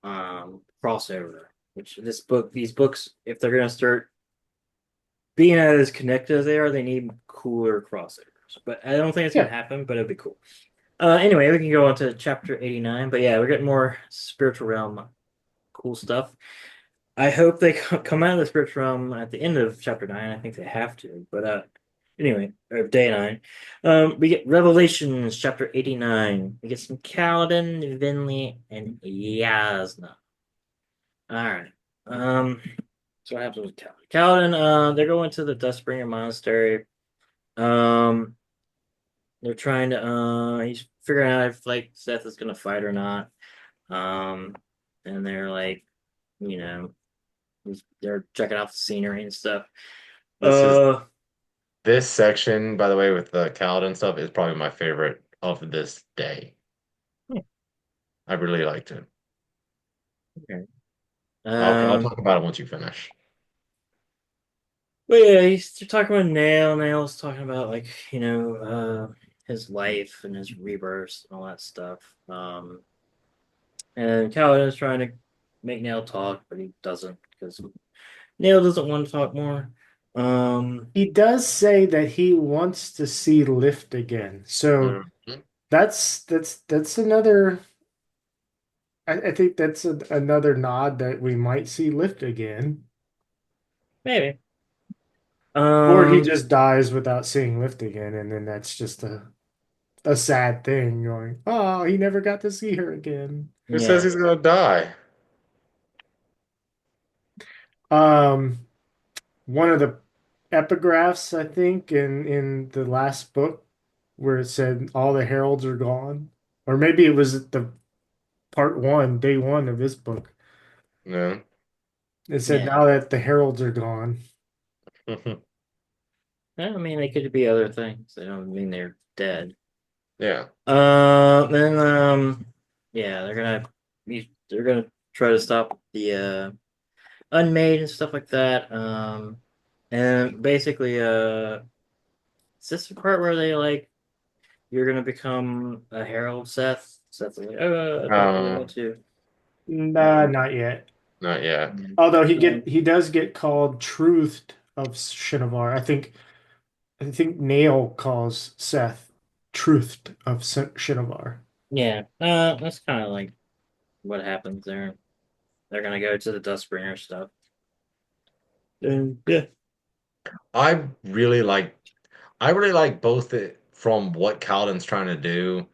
crossover. Which these books, if they're gonna start being as connected as they are, they need cooler crossovers. But I don't think it's gonna yeah, happen. But it'd be cool. Anyway, we can go on to chapter 89. But yeah, we're getting more spiritual realm cool stuff. I hope they come out of the spiritual realm at the end of chapter 9. I think they have to. But anyway, or day 9. We get Revelations chapter 89. We get some Kaladin, Vinley, and Yasna. All right. So what happens with Kaladin? Kaladin, they're going to the Dustbringer Monastery. Um, they're trying to he's figuring out if like Seth is gonna fight or not. Um, and they're like, you know, they're checking out the scenery and stuff. This is Uh, this section, by the way, with the Kaladin stuff, is probably my favorite of this day. I really liked it. okay. I'll talk about it once you finish. But yeah, he's talking about Nail. Nail's talking about like, his life and his rebirth and all that stuff. And Kaladin's trying to make Nail talk, but he doesn't because Nail doesn't want to talk more. Um, he does say that he wants to see Lift again. So Mhm. that's another. I think that's another nod that we might see Lift again, maybe. or he Um, just dies without seeing Lift again, and then that's just a sad thing. Going, oh, he never got to see her again. Who says yeah. he's gonna die? Um, one of the epigraphs, I think, in the last book, where it said all the heralds are gone, or maybe it was the part one, day one of this book. No. It said Yeah. now that the heralds are gone. I mean, they could be other things. They don't mean they're dead. Yeah. Then yeah, they're gonna try to stop the unmade and stuff like that. And basically, is this the part where they like you're gonna become a herald, Seth? Seth's like, I don't really Uh, want to. Nah, And not yet. not yet. Although um, he does get called Truthed of Shinovar. I think Nail calls Seth Truthed of Shinovar. yeah, that's kind of like what happens there. They're gonna go to the Dustbringer stuff. And yeah, I really like I really like both it from what Kaladin's trying to do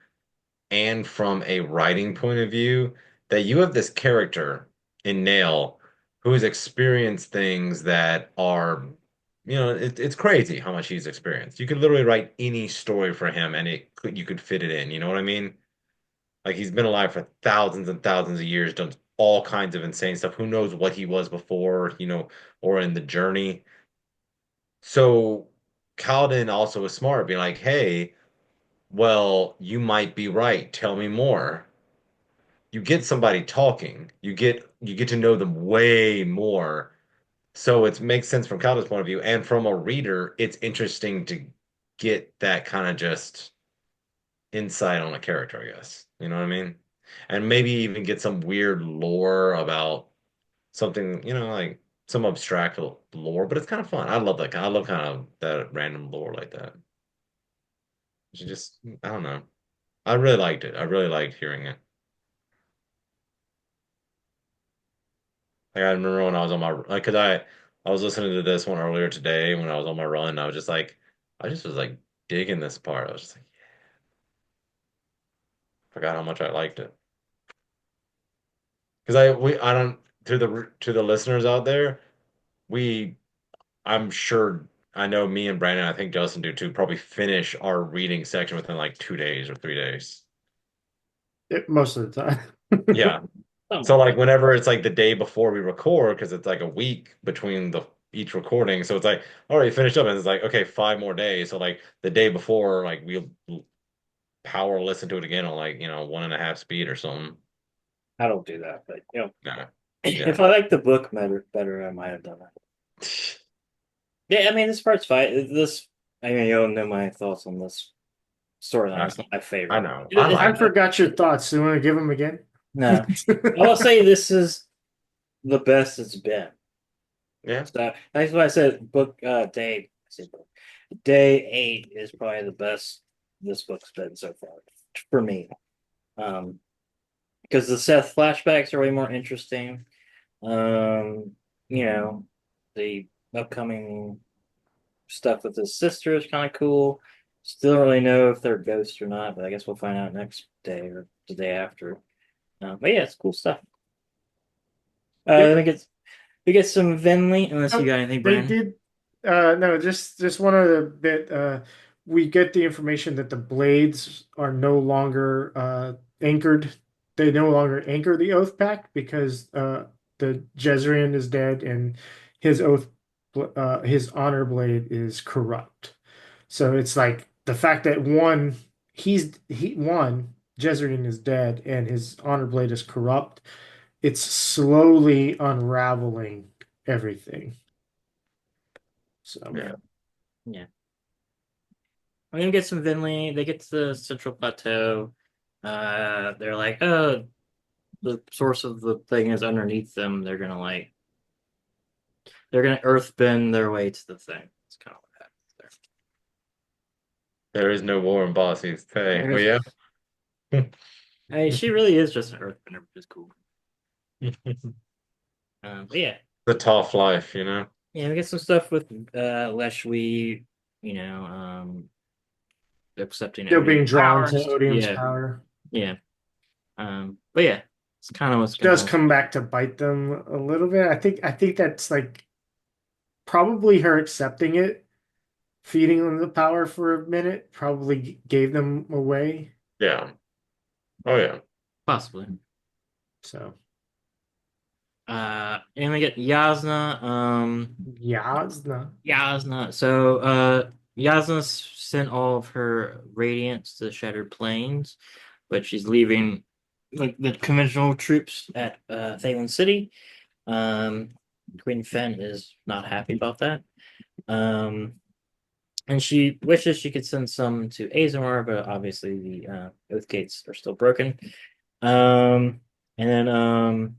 and from a writing point of view that you have this character in Nail who has experienced things that are, it's crazy how much he's experienced. You could literally write any story for him and you could fit it in. You know what I mean? Like he's been alive for thousands and thousands of years, done all kinds of insane stuff. Who knows what he was before, or in the journey. So Kaladin also was smart, being like, hey, well, you might be right. Tell me more. You get somebody talking, you get to know them way more. So it makes sense from Calvin's point of view, and from a reader, it's interesting to get that kind of just insight on a character, I guess. You know what I mean? And maybe even get some weird lore about something, like some abstract lore, but it's kind of fun. I love that. I love kind of that random lore like that. You just, I don't know. I really liked it. I really liked hearing it. Like I remember when I was on my like, cause I was listening to this one earlier today when I was on my run. And I was just like, I just was like digging this part. I was just like, forgot how much I liked it. Because I don't to the listeners out there, we I'm sure I know me and Brandon, I think Justin do too, probably finish our reading section within like 2 days or 3 days. Most of the time. Yeah. something So like like that. whenever it's like the day before we record, because it's like a week between the each recording, so it's like all right, finished up, and it's like okay, 5 more days. So like the day before, like we'll power listen to it again on like 1.5 speed or something. I don't do that, but Yeah. If I liked the book better, I might have done that. Yeah, I mean, this part's fine. I mean, you all know my thoughts on this storyline. It's not my I favorite. know. I I like it. forgot your thoughts. Do you want to give them again? No, I will say this is the best it's been. Yeah. So that's why I said day. I said book. Day 8 is probably the best this book's been so far for me. Because the Seth flashbacks are way more interesting. Um, you know, the upcoming stuff with his sister is kind of cool. Still don't really know if they're ghosts or not, but I guess we'll find out next day or the day after. But yeah, it's cool stuff. Yep. We get some Venli, unless you Oh, got anything, they Brandon. did. No, just one other bit. We get the information that the blades are no longer anchored. They no longer anchor the Oath Pact because the Jezrien is dead and his his honor blade is corrupt. So it's like the fact that one Jezrien is dead and his honor blade is corrupt. It's slowly unraveling everything. So Yeah. Yeah. I'm gonna get some Vinley. They get to the Central Plateau. They're like, oh, the source of the thing is underneath them. They're gonna earthbend their way to the thing. It's kind of what happens There is no war in Bossy's pay. there. Oh yeah. Hey, she really is just an earthbender, which is cool. But yeah, The tough life, you know. yeah, we get some stuff with Leshwi, you know, accepting still being Odium's drawn to powers. Odium's Yeah, power. yeah. But yeah, it's kind of what's going Does on. come back to bite them a little bit. I think that's like probably her accepting it, feeding them the power for a minute, probably gave them away. Yeah. Oh yeah. Possibly. So And we get Yasna. yeah, it's not. Yasna. So Yasna sent all of her radiance to the Shattered Plains, but she's leaving like the conventional troops at Thaylen City. Queen Fen is not happy about that. And she wishes she could send some to Azamar, but obviously the Oath Gates are still broken. And then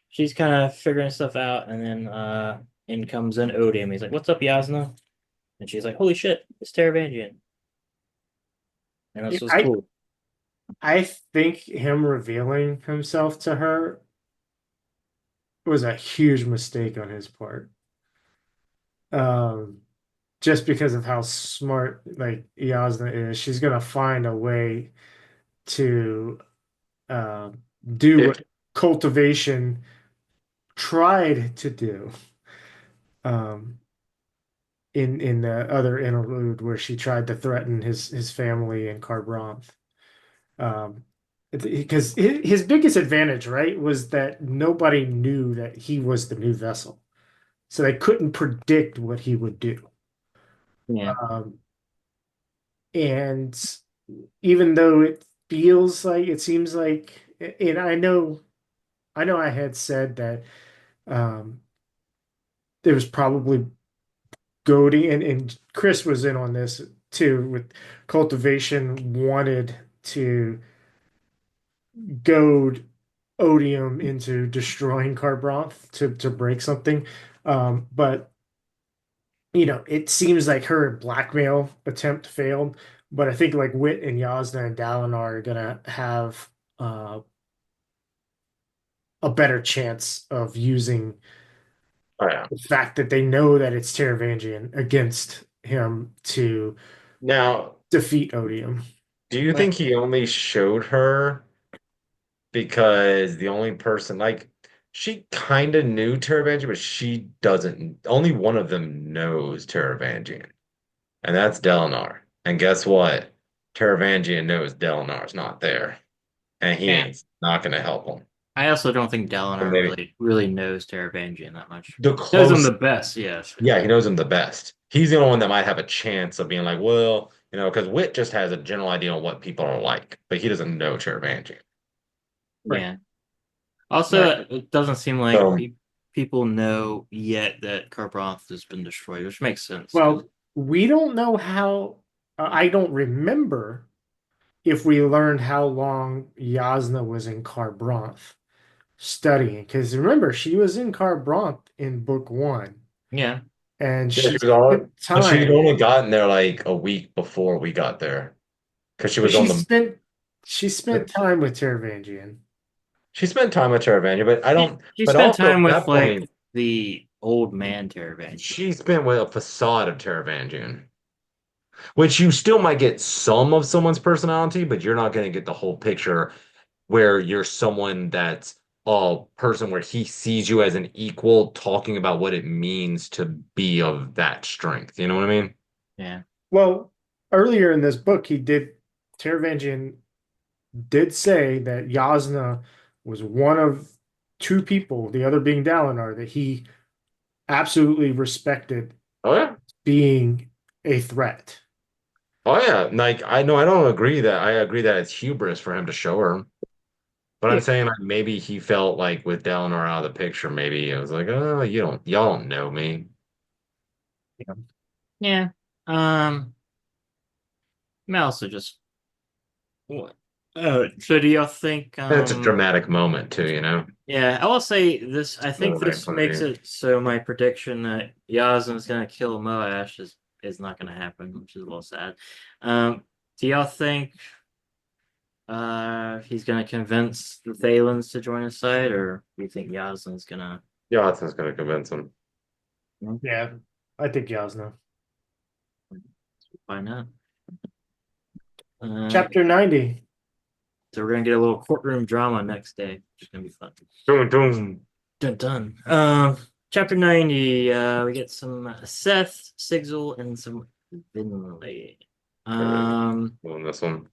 she's kind of figuring stuff out, and then in comes in Odium. He's like, "What's up, Yasna?" And she's like, "Holy shit, it's Taravangian." And this was I cool. I think him revealing himself to her was a huge mistake on his part. Um, just because of how smart like Yasna is, she's gonna find a way to uh, do If what cultivation tried to do um, in the other interlude where she tried to threaten his family and Kharbranth. Um, because his biggest advantage, right, was that nobody knew that he was the new vessel, so they couldn't predict what he would do. Yeah, Um, and even though it seems like, and I know I had said that um, there was probably goading, and Chris was in on this too, with cultivation wanted to goad Odium into destroying Kharbranth to break something. But it seems like her blackmail attempt failed. But I think like Wit and Yasna and Dalinar are gonna have a better chance of using oh yeah. the fact that they know that it's Taravangian against him to Now, defeat Odium. do you think he only showed her because the only person like she kind of knew Taravangian, but she doesn't. Only one of them knows Taravangian, and that's Delinar. And guess what? Taravangian knows Delinar's not there, and he yeah. ain't not gonna help him. I also don't think Or Dalinar maybe really knows Taravangian that much. the Knows him close, the best, yes. yeah, he knows him the best. He's the only one that might have a chance of being like, well, because Wit just has a general idea on what people are like, but he doesn't know Taravangian. Right. Yeah. Also, Right. it doesn't seem like So, people know yet that Karbranth has been destroyed, which makes sense. Well, we don't know how. I don't remember if we learned how long Yasna was in Kharbranth studying. Because remember, she was in Kharbranth in book one, Yeah. and yeah, she she was on, spent but she'd time. only gotten there like a week before we got there because she But was on she spent time with Taravangian. she spent time with Terravania, but I don't, She but spent also at time with that like point, the old man Teravain. she spent with a facade of Terravangian, which you still might get some of someone's personality, but you're not going to get the whole picture where you're someone that's a person where he sees you as an equal, talking about what it means to be of that strength. You know what I mean? Yeah. Well, earlier in this book, Taravangian did say that Yasna was one of two people, the other being Dalinar, that he absolutely respected Oh yeah. being a threat. Oh yeah. Like I know I don't agree that I agree that it's hubris for him to show her. But I'm Yeah. saying like maybe he felt like with Dalinar out of the picture, maybe it was like, oh, y'all don't know me. Yeah. I also just what? So do y'all think And it's a dramatic moment too, you know? yeah, I will say this. I think Cinematic this point of makes view. it so my prediction that Yasna is gonna kill Moash is not gonna happen, which is a little sad. Do y'all think he's gonna convince the Thalens to join his side, or do you think Yasna's gonna Johnson's gonna convince him. Yeah, I think Yasna. find out? Uh, Chapter 90. so we're gonna get a little courtroom drama next day, which is gonna be fun. Dun, dun. Dun dun. Chapter 90. We get some Seth, Sigil, and some Vinley. On this one.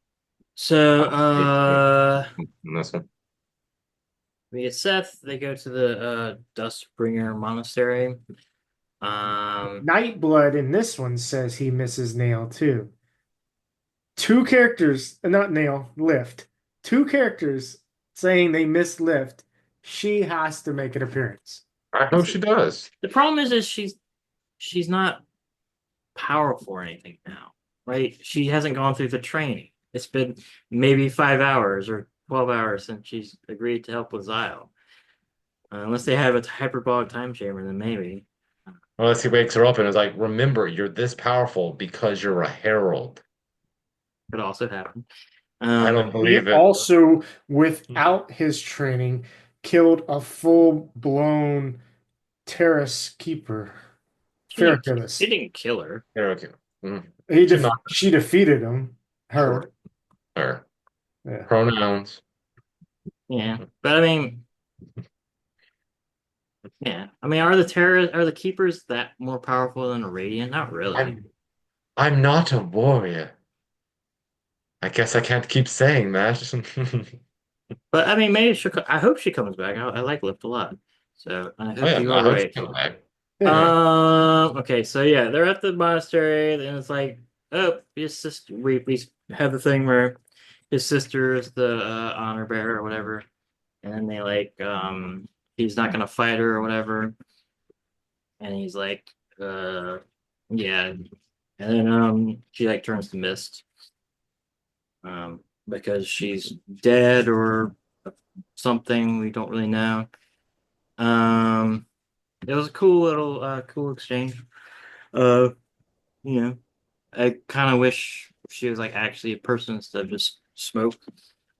So On this one. we get Seth. They go to the Dustbringer Monastery. Nightblood in this one says he misses Nail too. Two characters, not Nail, Lift. Two characters saying they miss Lift. She has to make an appearance. I hope she does. The problem is she's not powerful or anything now, right? She hasn't gone through the training. It's been maybe 5 hours or 12 hours since she's agreed to help with Zyle. Unless they have a hyperbolic time chamber, then maybe. Unless he wakes her up and is like, remember, you're this powerful because you're a herald. Could also happen. I don't He believe it. also, without his training, killed a full-blown Terrace keeper, He didn't, Ferroculus. he didn't kill her. Here, okay. Mhm. She defeated him. Her. Sure. Her. Yeah. Pronouns. Yeah, but I mean, yeah. I mean, are the keepers that more powerful than a radiant? Not really. I'm not a warrior. I guess I can't keep saying that. But I mean, maybe I hope she comes back. I like Lift a lot, so I Oh hope yeah, you I are hope she right. comes back. Yeah. Okay, so yeah, they're at the monastery, and it's like, oh, his sister. We have the thing where his sister is the honor bearer or whatever, and then they like he's not gonna fight her or whatever, and he's like yeah, and then she like turns to mist because she's dead or something we don't really know. It was a cool little cool exchange. Uh, you know, I kind of wish she was like actually a person instead of just smoke.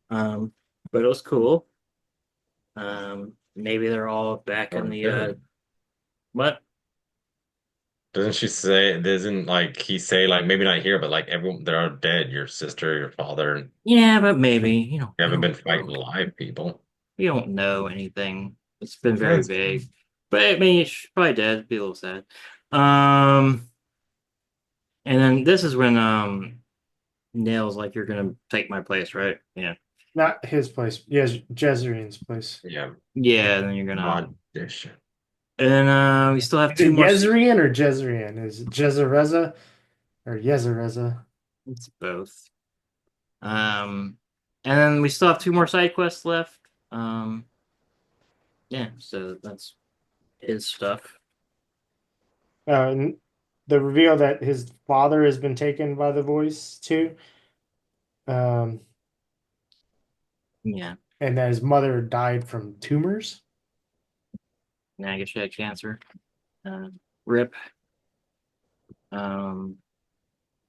Um, but it was cool. Maybe they're all back in the what? Doesn't she say, doesn't like he say like maybe not here, but like everyone they're all dead, your sister, your father, and Yeah, but maybe you we haven't don't been fighting know. live people. We don't know anything. It's been very That's vague. But I mean, she's probably dead. It'd be a little sad. Um, and then this is when Nail's like, "You're gonna take my place, right?" Yeah, Not his place. Yes, Jezreel's place. yeah, yeah. And then you're gonna, audition. and then we still have Is two it more. Jezreen or Jezreen? Is it Jezereza or Yezereza? It's both. And then we still have two more side quests left. Yeah, so that's his stuff. And the reveal that his father has been taken by the voice too, um, Yeah. and that his mother died from tumors. Yeah, I guess she had cancer. Uh, Rip. Um,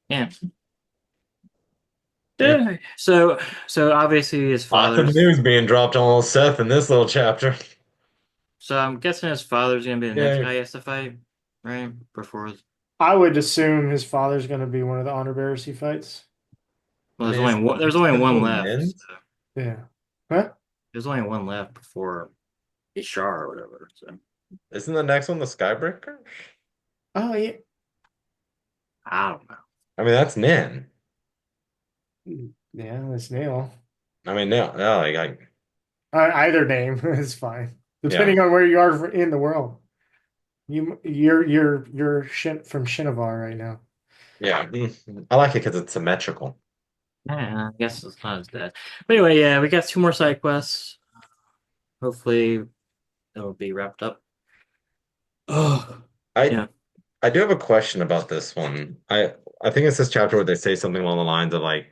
yeah. Rip. So obviously his Lots of father's. news being dropped on old Seth in this little chapter. So I'm guessing his father's gonna be the next Yeah. guy he has to fight, right? I would assume his father's going to be one of the honor bearers he fights. Well, I there's mean, only isn't one. the There's next only one one left. Nin? So Yeah. Huh? there's only one left before Ishar or whatever. So Isn't the next one the Skybreaker? Oh yeah. I don't know. I mean, that's Nin. Yeah, that's Neil. I mean, no, no, Either name is fine, yeah, depending on where you are in the world. You're from Shinovar right now. yeah. I like it because it's symmetrical. Yeah, I guess it's not as bad. But anyway, yeah, we got two more side quests. Hopefully, it'll be wrapped up. Oh, I yeah. I do have a question about this one. I think it's this chapter where they say something along the lines of like,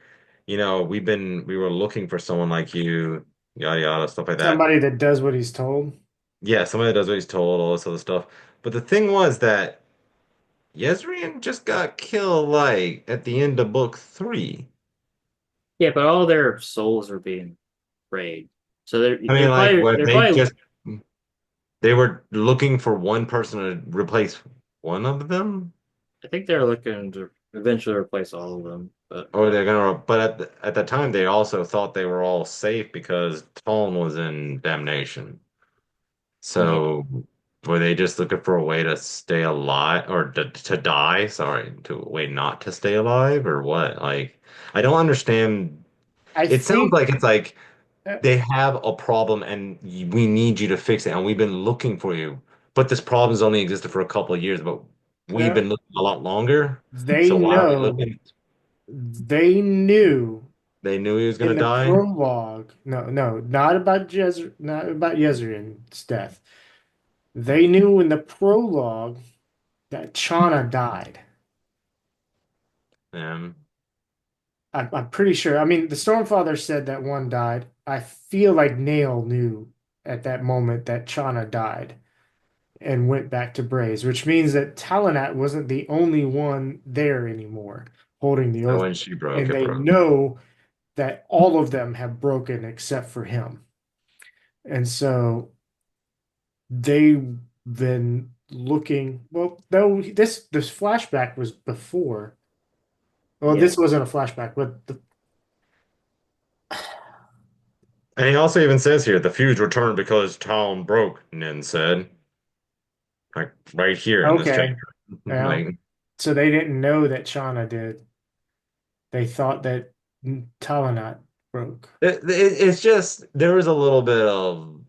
we were looking for someone like you, yada yada, stuff like that. Somebody that does what he's told. Yeah, somebody that does what he's told, all this other stuff. But the thing was that Yezreen just got killed like at the end of book 3. Yeah, but all their souls are being prayed. So they're I mean, they're like, probably where they're they probably just they were looking for one person to replace one of them, I think they're looking to eventually replace all of them. But or they're gonna. But at the time, they also thought they were all safe because Tone was in damnation. yeah. So were they just looking for a way to stay alive or to die? Sorry, to wait not to stay alive or what? Like, I don't understand. I It sounds think like it's like uh, they have a problem and we need you to fix it, and we've been looking for you. But this problem's only existed for a couple of years, but we've uh, been looking a lot longer. they So why are we know looking? they knew They knew he was gonna in the die. prologue. No, not about Jezreen's death. They knew in the prologue that Chana died. Um, I'm pretty sure. I mean, the Stormfather said that one died. I feel like Nail knew at that moment that Chana died and went back to Braze, which means that Talonat wasn't the only one there anymore holding the so oath. when she broke, And it they broke. know that all of them have broken except for him. And so they've been looking, well, though this flashback was before. Well, Yeah. this wasn't a flashback, but And he also even says here, the fuse returned because town broke, Nin said. Like right here in this chapter. okay. Well, Like so they didn't know that Shauna did. They thought that Talonat broke. it's just there was a little bit of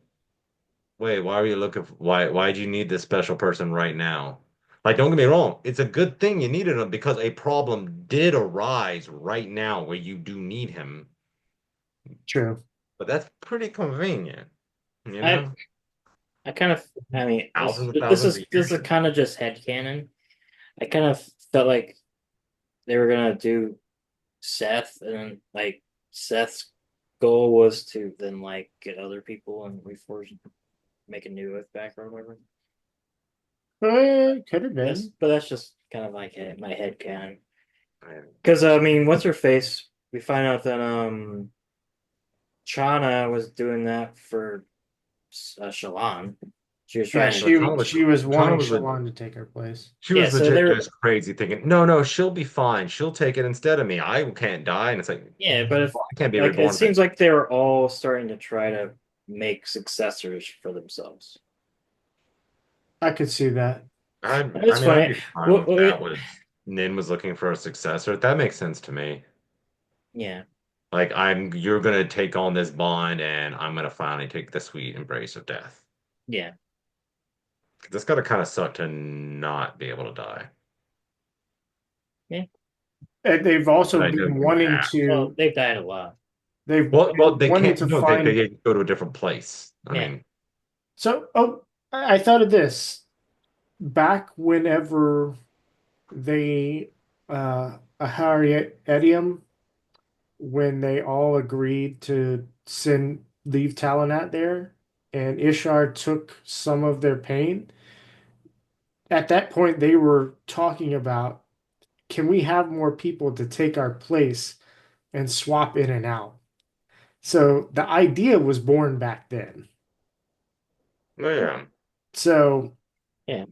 wait, why are you looking for why do you need this special person right now? Like, don't get me wrong, it's a good thing you needed him because a problem did arise right now where you do need him. True. But that's pretty convenient, you I know? I kind of I mean Thousands of this thousands of is this years. is kind of just headcanon. I kind of felt like they were gonna do Seth and then like Seth's goal was to then like get other people and reforge make a new Earth back or whatever. Could have been. But that's just kind of like my head canon. Because I mean, what's her face? We find out that Chana was doing that for Shallan. She was Yeah, trying to. she was Tana wanting was Shallan to take her place. she Yeah, was so legit they're just crazy thinking, no, no, she'll be fine. She'll take it instead of me. I can't die. And it's like, yeah, but if well, I can't be like it reborn. seems like they were all starting to try to make successors for themselves. I could see that. It's I'd funny. be fine Well, with that. Was Nin was looking for a successor? That makes sense to me. yeah, Like you're gonna take on this bond, and I'm gonna finally take the sweet embrace of death. yeah, This gotta kind of suck to not be able to die. yeah. And they've But also I know been you wanting have. Well, to. they've died a lot. They've Well, been they wanting can't. to No, find. they go to a different place. I Yeah. mean, So, I thought of this back whenever they Aharietium, when they all agreed to leave Talonat there, and Ishar took some of their pain. At that point, they were talking about, can we have more people to take our place and swap in and out? So the idea was born back then. Yeah. So Yeah.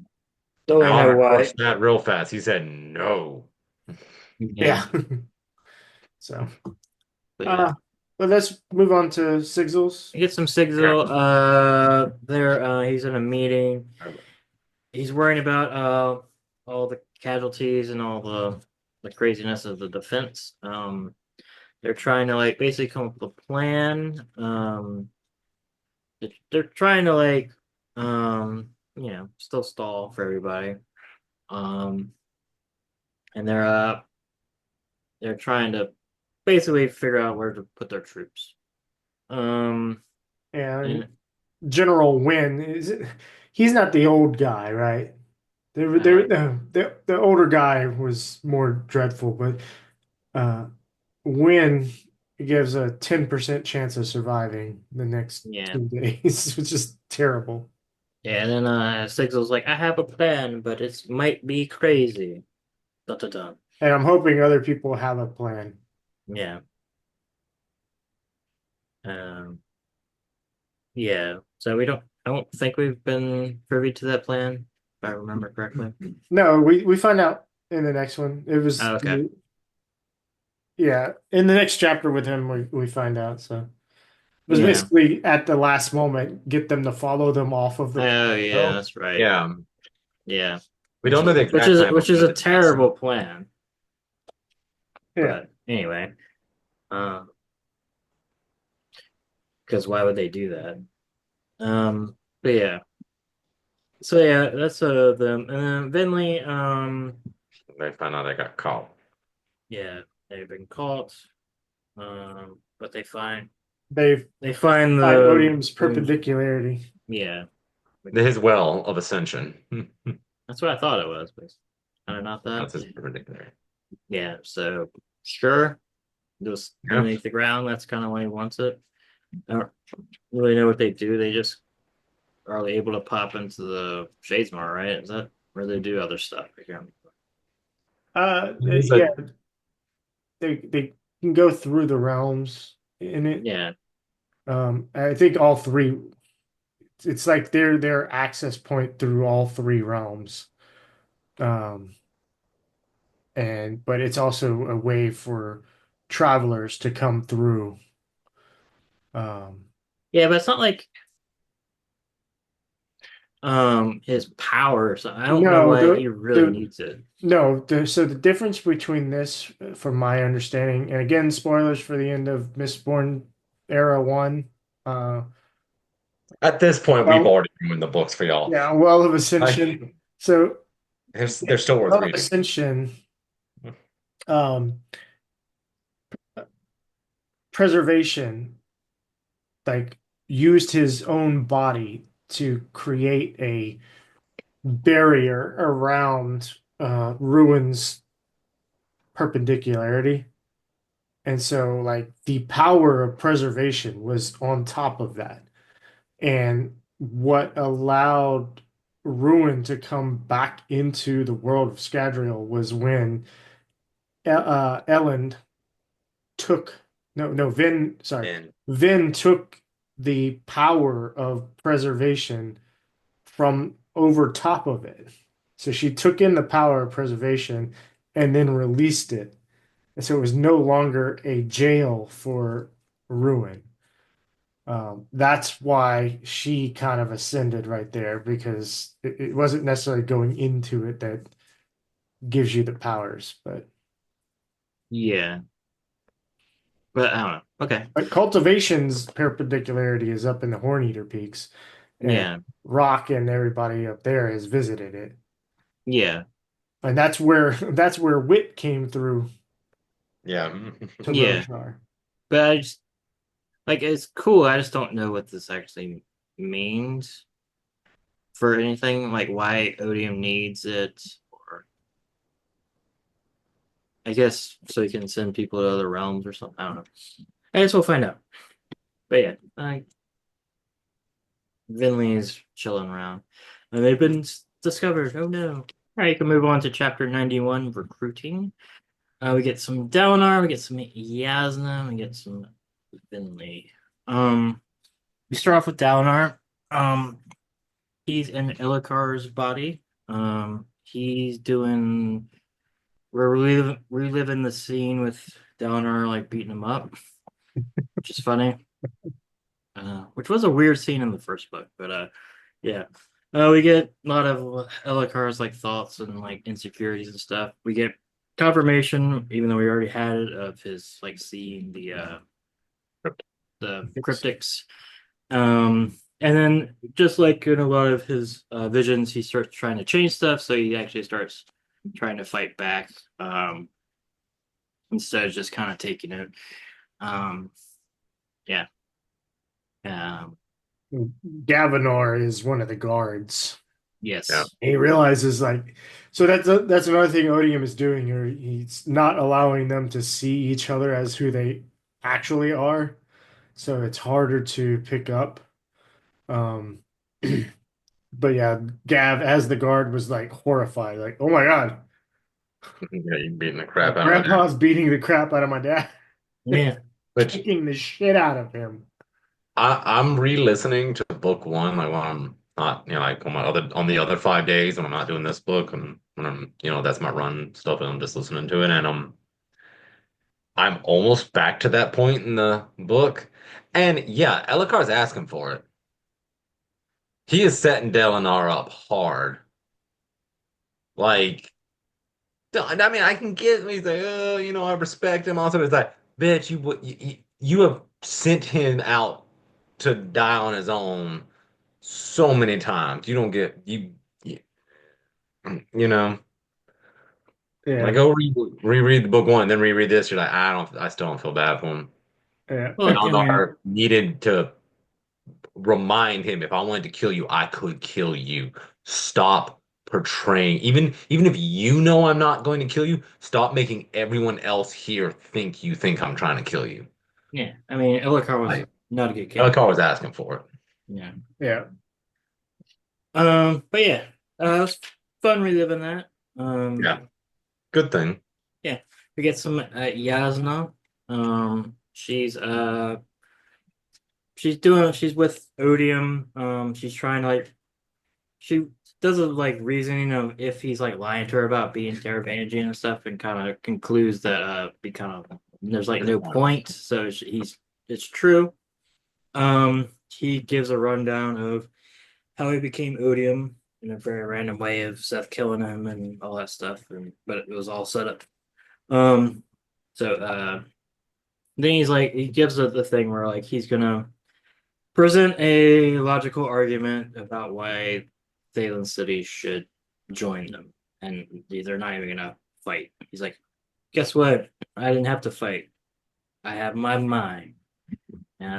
Don't we know Alan why? crushed that real fast. He said no. Yeah. yeah. So But yeah. uh but let's move on to Sigils. Get some signal. There. He's in a meeting. He's worrying about all the casualties and all the craziness of the defense. They're trying to like basically come up with a plan. They're trying to like still stall for everybody. Um, and they're trying to basically figure out where to put their troops. Um, And and General Wynn he's not the old guy, right? uh, The older guy was more dreadful, but uh Wynn gives a 10% chance of surviving the next yeah, 2 days, which is terrible. yeah. And then Signal's like, I have a plan, but it might be crazy. Dun, dun, dun. And I'm hoping other people have a plan. Yeah. Um, yeah. So I don't think we've been privy to that plan, if I remember correctly. No, we find out in the next one. It was Oh, okay. yeah, in the next chapter with him we find out. So it was Yeah. basically at the last moment get them to follow them off of the Oh, yeah, Oh, that's right. yeah. Yeah. We don't know the exact time, Which but we is know a the chance. terrible plan. yeah. But anyway, um, because why would they do that? But yeah. So yeah, that's them. And then Vinley, They found out they got caught. yeah, they've been caught. But They they find find the Odium's perpendicularity. yeah. His well of ascension. That's what I thought it was, but kind of not That's that. his perpendicular. Yeah, so sure. Just Yeah. underneath the ground, that's kind of when he wants it. I don't really know what they do. They just are able to pop into the Shadesmar, right? Is that where they do other stuff? He's Yeah, a- they can go through the realms in it. Yeah, I think all three. It's like their access point through all three realms. Um, and but it's also a way for travelers to come through. Um, yeah, but it's not like his power. So I don't know no, why he really needs it. so the difference between this, from my understanding, and again, spoilers for the end of Mistborn Era 1. Uh, at this point, we've well, already ruined the books for y'all. yeah, Well of Ascension. So They're still worth Well of reading. Ascension, um, preservation, like used his own body to create a barrier around Ruin's perpendicularity. And so, like, the power of preservation was on top of that. And what allowed Ruin to come back into the world of Scadrial was when Elend took, no, Vin, sorry, And Vin took the power of preservation from over top of it. So she took in the power of preservation and then released it. And so it was no longer a jail for Ruin. That's why she kind of ascended right there, because it wasn't necessarily going into it that gives you the powers, but Yeah, but I don't know. Okay. Cultivation's perpendicularity is up in the Horneater Peaks, and Yeah. Rock and everybody up there has visited it. Yeah. And that's where Wit came through yeah. to Yeah. Roshar. But I just like it's cool. I just don't know what this actually means. for anything, like why Odium needs it, or I guess so he can send people to other realms or something. I don't know. I guess we'll find out. But yeah, Vinley's chilling around. And they've been discovered. Oh no. All right, you can move on to chapter 91, recruiting. We get some Dalinar, we get some Yasna, we get some Vinley. We start off with Dalinar. He's in Illikar's body. He's doing. We're reliving the scene with Dalinar like beating him up, which is funny. Which was a weird scene in the first book, but yeah. We get a lot of Ellikar's like thoughts and like insecurities and stuff. We get confirmation, even though we already had it, of his like seeing the cryptics. And then just like in a lot of his visions, he starts trying to change stuff. So he actually starts trying to fight back instead of just kind of taking it. Yeah. Gavinar is one of the guards. Yes. Yeah. He realizes so that's another thing Odium is doing here. He's not allowing them to see each other as who they actually are. So it's harder to pick up. But yeah, Gav as the guard was like horrified, like, oh my God, Yeah, you beating the crap out of Grandpa's beating the crap out of my dad, Yeah. Which kicking the shit out of him. I'm re-listening to book one, like when I'm not, like on the other 5 days when I'm not doing this book, and when I'm, that's my run stuff, and I'm just listening to it, and I'm almost back to that point in the book, and yeah, Ellikar's asking for it. He is setting Dalinar up hard. Like, I mean, I can get. He's like, oh, I respect him. Also, it's like, bitch, you have sent him out to die on his own so many times. You don't get you, you know like Yeah, go reread the book one, then reread this. You're like, I still don't feel bad for him. yeah, Look, I mean, Eldar needed to remind him, if I wanted to kill you, I could kill you. Stop portraying, even if you know I'm not going to kill you, stop making everyone else here think I'm trying to kill you. yeah. I mean, Ellikar was Like, not a good king. Ellicar was asking for it. Yeah. yeah. But yeah, it was fun reliving that. Yeah, good thing. Yeah. We get some Yasna. She's with Odium. She's trying to like she does a like reasoning of if he's like lying to her about being Taravangian and stuff, and kind of concludes that be kind of there's like no point. So it's true. He gives a rundown of how he became Odium in a very random way of Seth killing him and all that stuff, but it was all set up. Um, so then he gives the thing where like he's gonna present a logical argument about why Thaylen City should join them, and they're not even gonna fight. He's like, guess what? I didn't have to fight. I have my mind.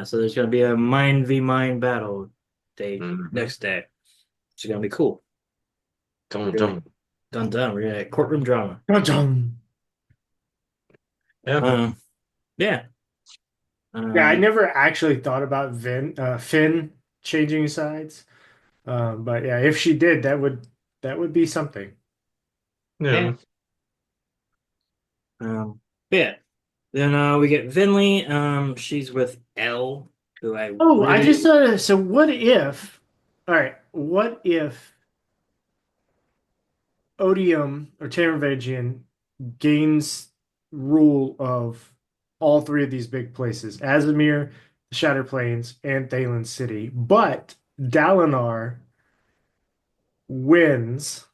So there's gonna be a mind v mind battle next day. It's gonna be cool. Don't. Dun dun. We're gonna courtroom drama. Dun-dun. Yeah. Yeah. Yeah, I never actually thought about Finn changing sides. But yeah, if she did, that would be something. Yeah. Yeah. Then we get Vinley. She's with Elle, who I Oh, I really- just thought. So what if? All right, what if Odium or Taravangian gains rule of all three of these big places: Azamir, the Shattered Plains, and Thaylen City, but Dalinar wins.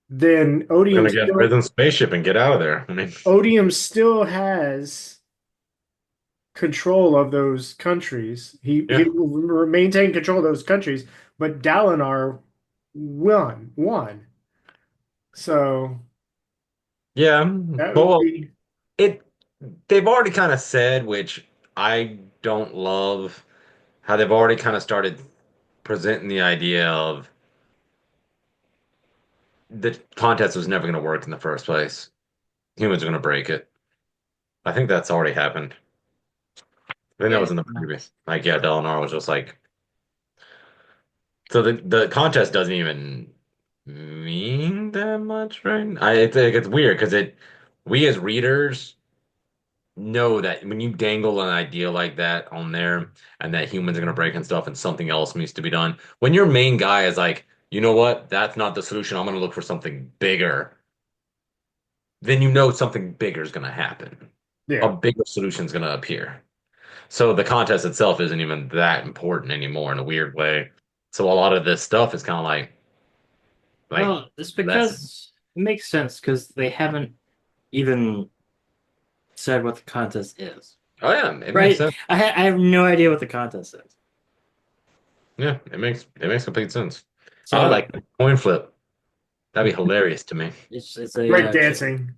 Then Gonna get Rhythm spaceship and get out of there. I mean, Odium still has control of those countries. He will maintain control of those countries, but Dalinar won. So yeah. that Well, would be they've already kind of said, which I don't love, how they've already kind of started presenting the idea of the contest was never going to work in the first place. Humans are going to break it. I think that's already happened. I think that Yeah. was in the previous. Like, yeah, Delanar was just like, so the contest doesn't even mean that much, right? I think it's weird because we as readers know that when you dangle an idea like that on there and that humans are gonna break and stuff and something else needs to be done, when your main guy is like, you know what, that's not the solution, I'm gonna look for something bigger, then you know something bigger is gonna happen. A Yeah. bigger solution is gonna appear. So the contest itself isn't even that important anymore in a weird way. So a lot of this stuff is kind of like Well, it's less. because it makes sense because they haven't even said what the contest is, Oh yeah, it makes right? sense. I have no idea what the contest is. Yeah, it makes complete sense. I would So like a coin flip. That'd be hilarious to me. it's a Break dancing.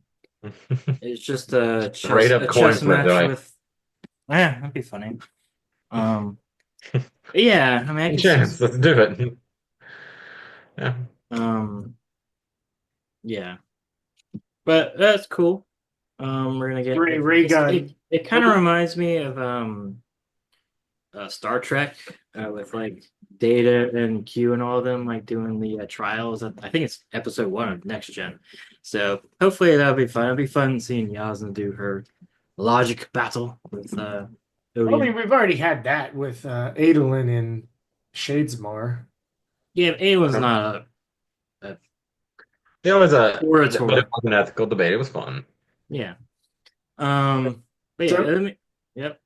it's just a Straight up coin chess flip. They're match like, with yeah, that'd be funny. Um, yeah, I mean, I "Good can see chance, let's do it. Yeah. um, yeah, but that's cool. We're gonna get Ray gun. it kind of reminds me of Star Trek with like Data and Q and all of them like doing the trials. I think it's episode 1 of Next Gen. So hopefully that'll be fun. It'll be fun seeing Yasna do her logic battle with I Odium. mean, we've already had that with Adolin in Shadesmar. Yeah, Aeon's not a It was but orator. it was an ethical debate. It was fun. Yeah. But yeah, So, yep.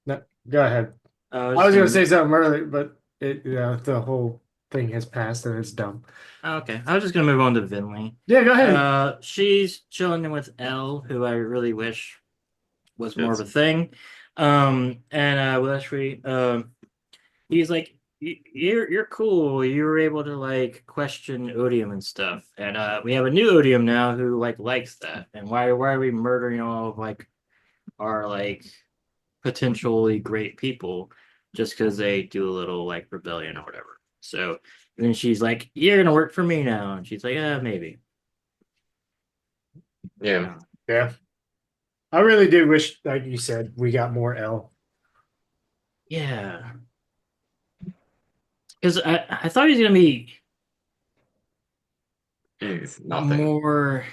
no, go ahead. I I was was just going to gonna say something earlier, but the whole thing has passed and it's dumb. okay. I was just gonna move on to Vinley. Yeah, go ahead. She's chilling with Elle, who I really wish was more of Yes. a thing. And Wesley, he's like, You're cool. You were able to like question Odium and stuff, and we have a new Odium now who like likes that. And why are we murdering all of like our like potentially great people just because they do a little like rebellion or whatever? So then she's like, "You're gonna work for me now," and she's like, maybe." Yeah. Yeah. I really did wish, like you said, we got more L. Yeah, because I thought he was gonna be It's nothing. more.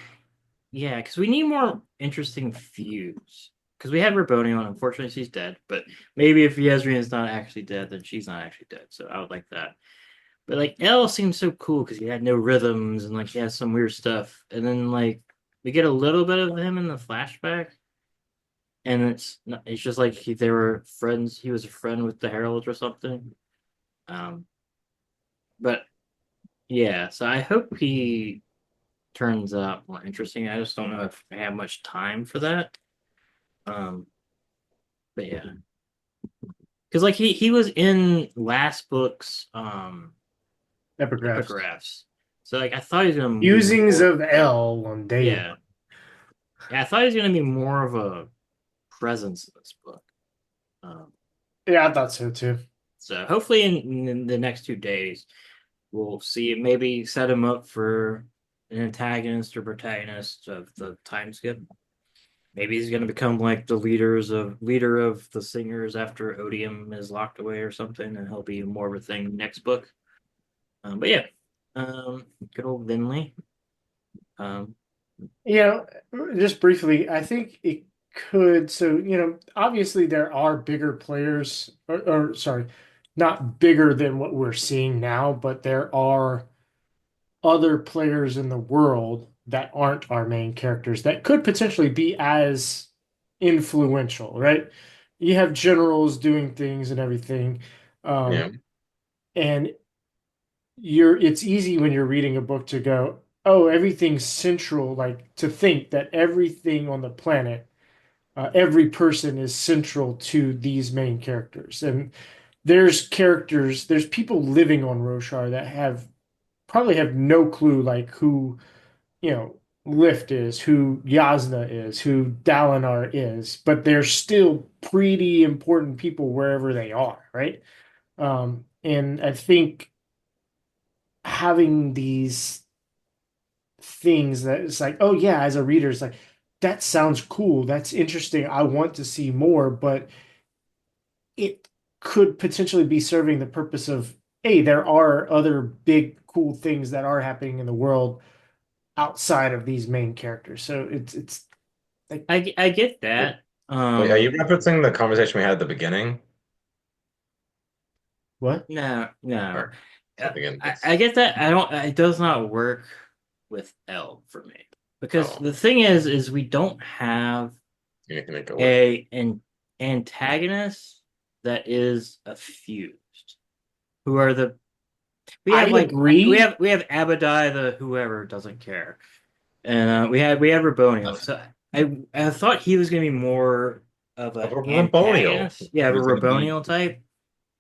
Yeah, because we need more interesting feuds. Because we had Rabonion, unfortunately she's dead, but maybe if Yezrian's not actually dead, then she's not actually dead. So I would like that. But like L seems so cool because he had no rhythms and like he has some weird stuff. And then like we get a little bit of him in the flashback, and it's just like they were friends. He was a friend with the Herald or something. Um, but yeah, so I hope he turns out more interesting. I just don't know if I have much time for that. Um, but yeah, because like he was in last book's Epigraphs. epigraphs, so like I thought he was gonna be Musings more, of L on day yeah, one. yeah, I thought he was gonna be more of a presence in this book. Um, Yeah, I thought so too. so hopefully in the next 2 days we'll see it. Maybe set him up for an antagonist or protagonist of the time skip. Maybe he's gonna become like the leader of the singers after Odium is locked away or something, and he'll be more of a thing next book. But yeah, good old Vinley. Um, You know, just briefly, I think it could. So, obviously there are bigger players, or sorry, not bigger than what we're seeing now, but there are other players in the world that aren't our main characters that could potentially be as influential, right? You have generals doing things and everything. Yeah. And it's easy when you're reading a book to go, oh, everything's central, like to think that everything on the planet, every person is central to these main characters. And there's people living on Roshar that probably have no clue like who, Lift is, who Yasna is, who Dalinar is, but they're still pretty important people wherever they are, right? And I think having these things that it's like, oh yeah, as a reader, it's like that sounds cool, that's interesting, I want to see more, but it could potentially be serving the purpose of, hey, there are other big cool things that are happening in the world outside of these main characters. So it's like I get that. Wait, are you referencing the conversation we had at the beginning? what? No, no. Or something in this? I get that. I don't. It does not work with L for me because Oh, the thing is we don't have you can make it work. an antagonist that is a fused. Who are the we I have like agree. we have Abadai the whoever doesn't care, and we have Rabonio. So I thought he was gonna be more of Of an a Rabonio. antagonist. Yeah, of a He was gonna be Rabonio type.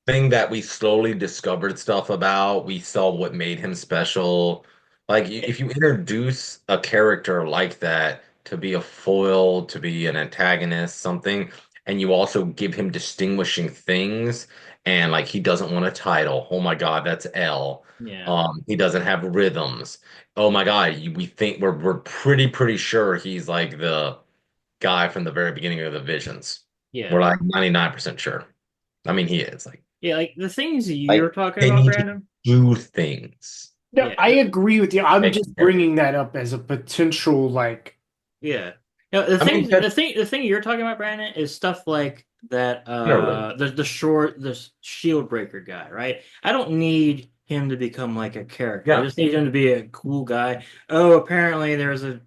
thing that we slowly discovered stuff about. We saw what made him special. Like, if you introduce a character like that to be a foil, to be an antagonist, something, and you also give him distinguishing things, and like he doesn't want a title. Oh my God, that's L. Yeah, He doesn't have rhythms. Oh my God, we think we're pretty sure he's like the guy from the very beginning of the Visions. We're yeah. like 99% sure. I mean, he is like. Yeah, like the things you're Like talking they about, need to Brandon. do things. No, Yeah, I agree with you. I'm Make just character. bringing that up as a potential like yeah. No, the I mean, thing, the thing you're talking about, Brandon, is stuff like that. really. The shield breaker guy, right? I don't need him to become like a character. I Yeah, just need him to be a cool guy. Oh, apparently there's a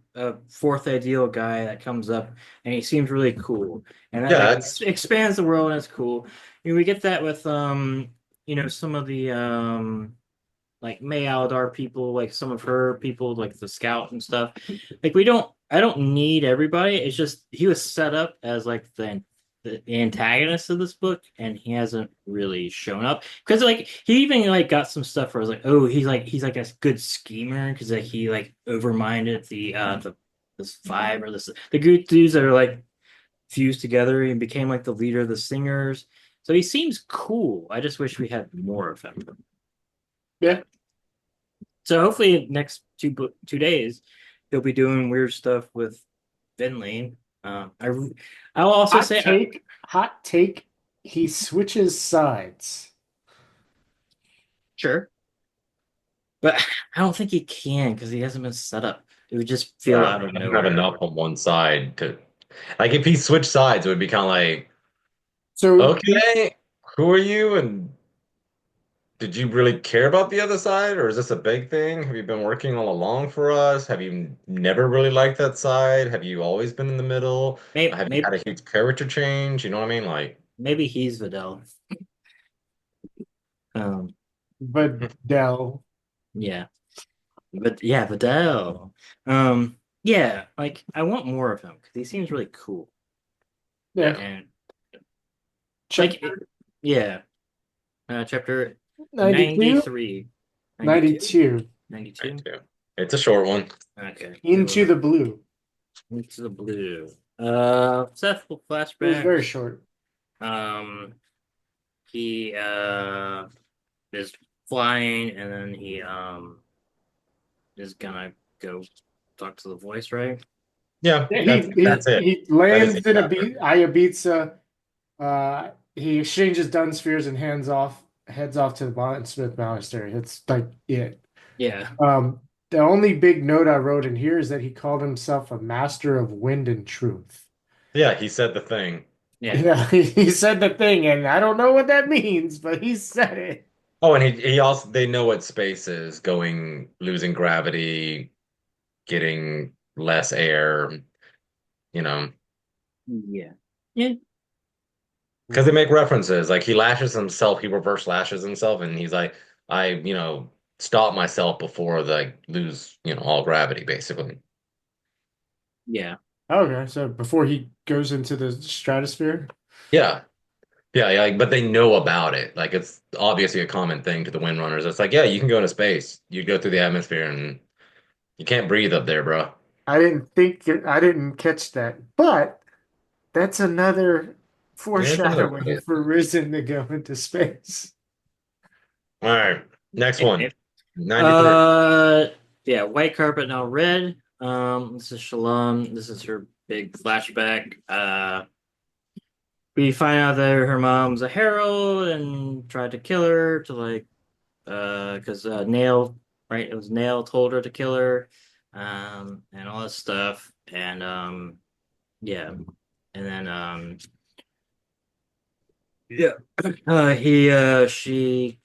fourth ideal guy that comes up, and he seems really cool, and that yeah. like That's expands the world, and it's cool. We get that with some of the like May Aladar people, like some of her people, like the scout and stuff. Like I don't need everybody. It's just he was set up as like the antagonist of this book, and he hasn't really shown up because like he even like got some stuff where I was like, oh, he's like a good schemer because like he like overminded the this five or this the good dudes that are like fused together and became like the leader of the singers. So he seems cool. I just wish we had more of him. yeah. So hopefully next 2 days he'll be doing weird stuff with Finley. I'll also say Hot take, he switches sides. sure, but I don't think he can because he hasn't been set up. It would just feel yeah. out of I don't have nowhere. enough on one side to like if he switched sides, it would be kind of like, So okay, who are you? And did you really care about the other side, or is this a big thing? Have you been working all along for us? Have you never really liked that side? Have you always been in the middle? Have you Maybe had a huge character change? You know what I mean? Like, maybe he's Videl. Um, but Dell. yeah, but yeah, Videl. Yeah, like I want more of him because he seems really cool Yeah. and like Chapter yeah. Chapter 92? 93. 92. 92? it's a short one. Okay. Into the blue. Into the blue. Seth It was flashback. very short. He is flying and then he is gonna go talk to the voice, right? Yeah, Yeah, that's it. he That is lands the in chapter. Ibiza. He exchanges Dun spheres and heads off to the Smith Monastery. It's like it. Yeah. The only big note I wrote in here is that he called himself a master of wind and truth. Yeah, he said the thing. Yeah. Yeah, he said the thing, and I don't know what that means, but he said it. Oh, and he also they know what space is going, losing gravity, getting less air, you know, Yeah. Yeah. because they make references. Like he lashes himself, he reverse lashes himself, and he's like, I, stop myself before they lose, all gravity, basically. Yeah. Okay, so before he goes into the stratosphere. Yeah. Yeah, yeah, but they know about it. Like it's obviously a common thing to the Windrunners. It's like, yeah, you can go into space. You go through the atmosphere and you can't breathe up there, bro. I didn't catch that, but that's another Yeah, it's another foreshadowing bit. for Risen to go into space. All right, next one. Anyway, 93. yeah, white carpet now red. This is Shalon. This is her big flashback. We find out that her mom's a herald and tried to kill her to like because Nail, right? It was Nail told her to kill her, and all this stuff, and yeah, and then yeah, she,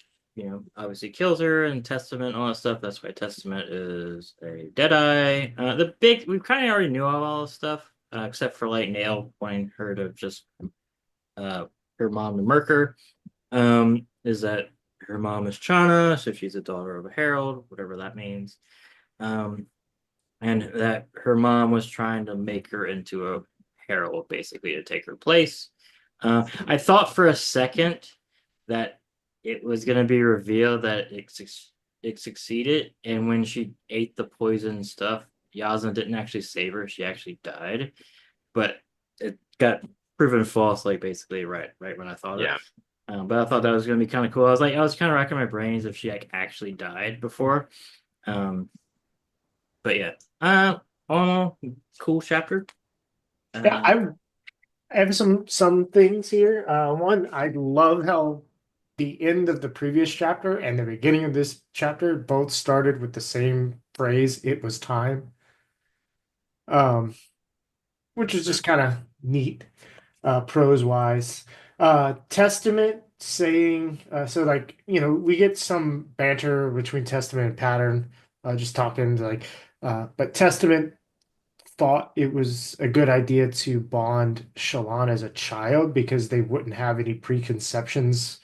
obviously kills her and Testament, all that stuff. That's why Testament is a Deadeye. We kind of already knew all this stuff, except for like Nail wanting her to just uh her mom to murk her. Is that her mom is Chana, so she's a daughter of a herald, whatever that means. Um, and that her mom was trying to make her into a herald, basically to take her place. I thought for a second that it was going to be revealed that it succeeded, and when she ate the poison stuff, Yasna didn't actually save her; she actually died. But it got proven false, like basically right when I thought it. Yeah. But I thought that was going to be kind of cool. I was kind of racking my brains if she like actually died before. Um, but yeah, all in all, cool chapter. Yeah, I have some things here. One, I love how the end of the previous chapter and the beginning of this chapter both started with the same phrase, "It was time," um, which is just kind of neat, prose wise. Testament saying, so like, we get some banter between Testament and Pattern, just talking like, but Testament thought it was a good idea to bond Shallan as a child because they wouldn't have any preconceptions,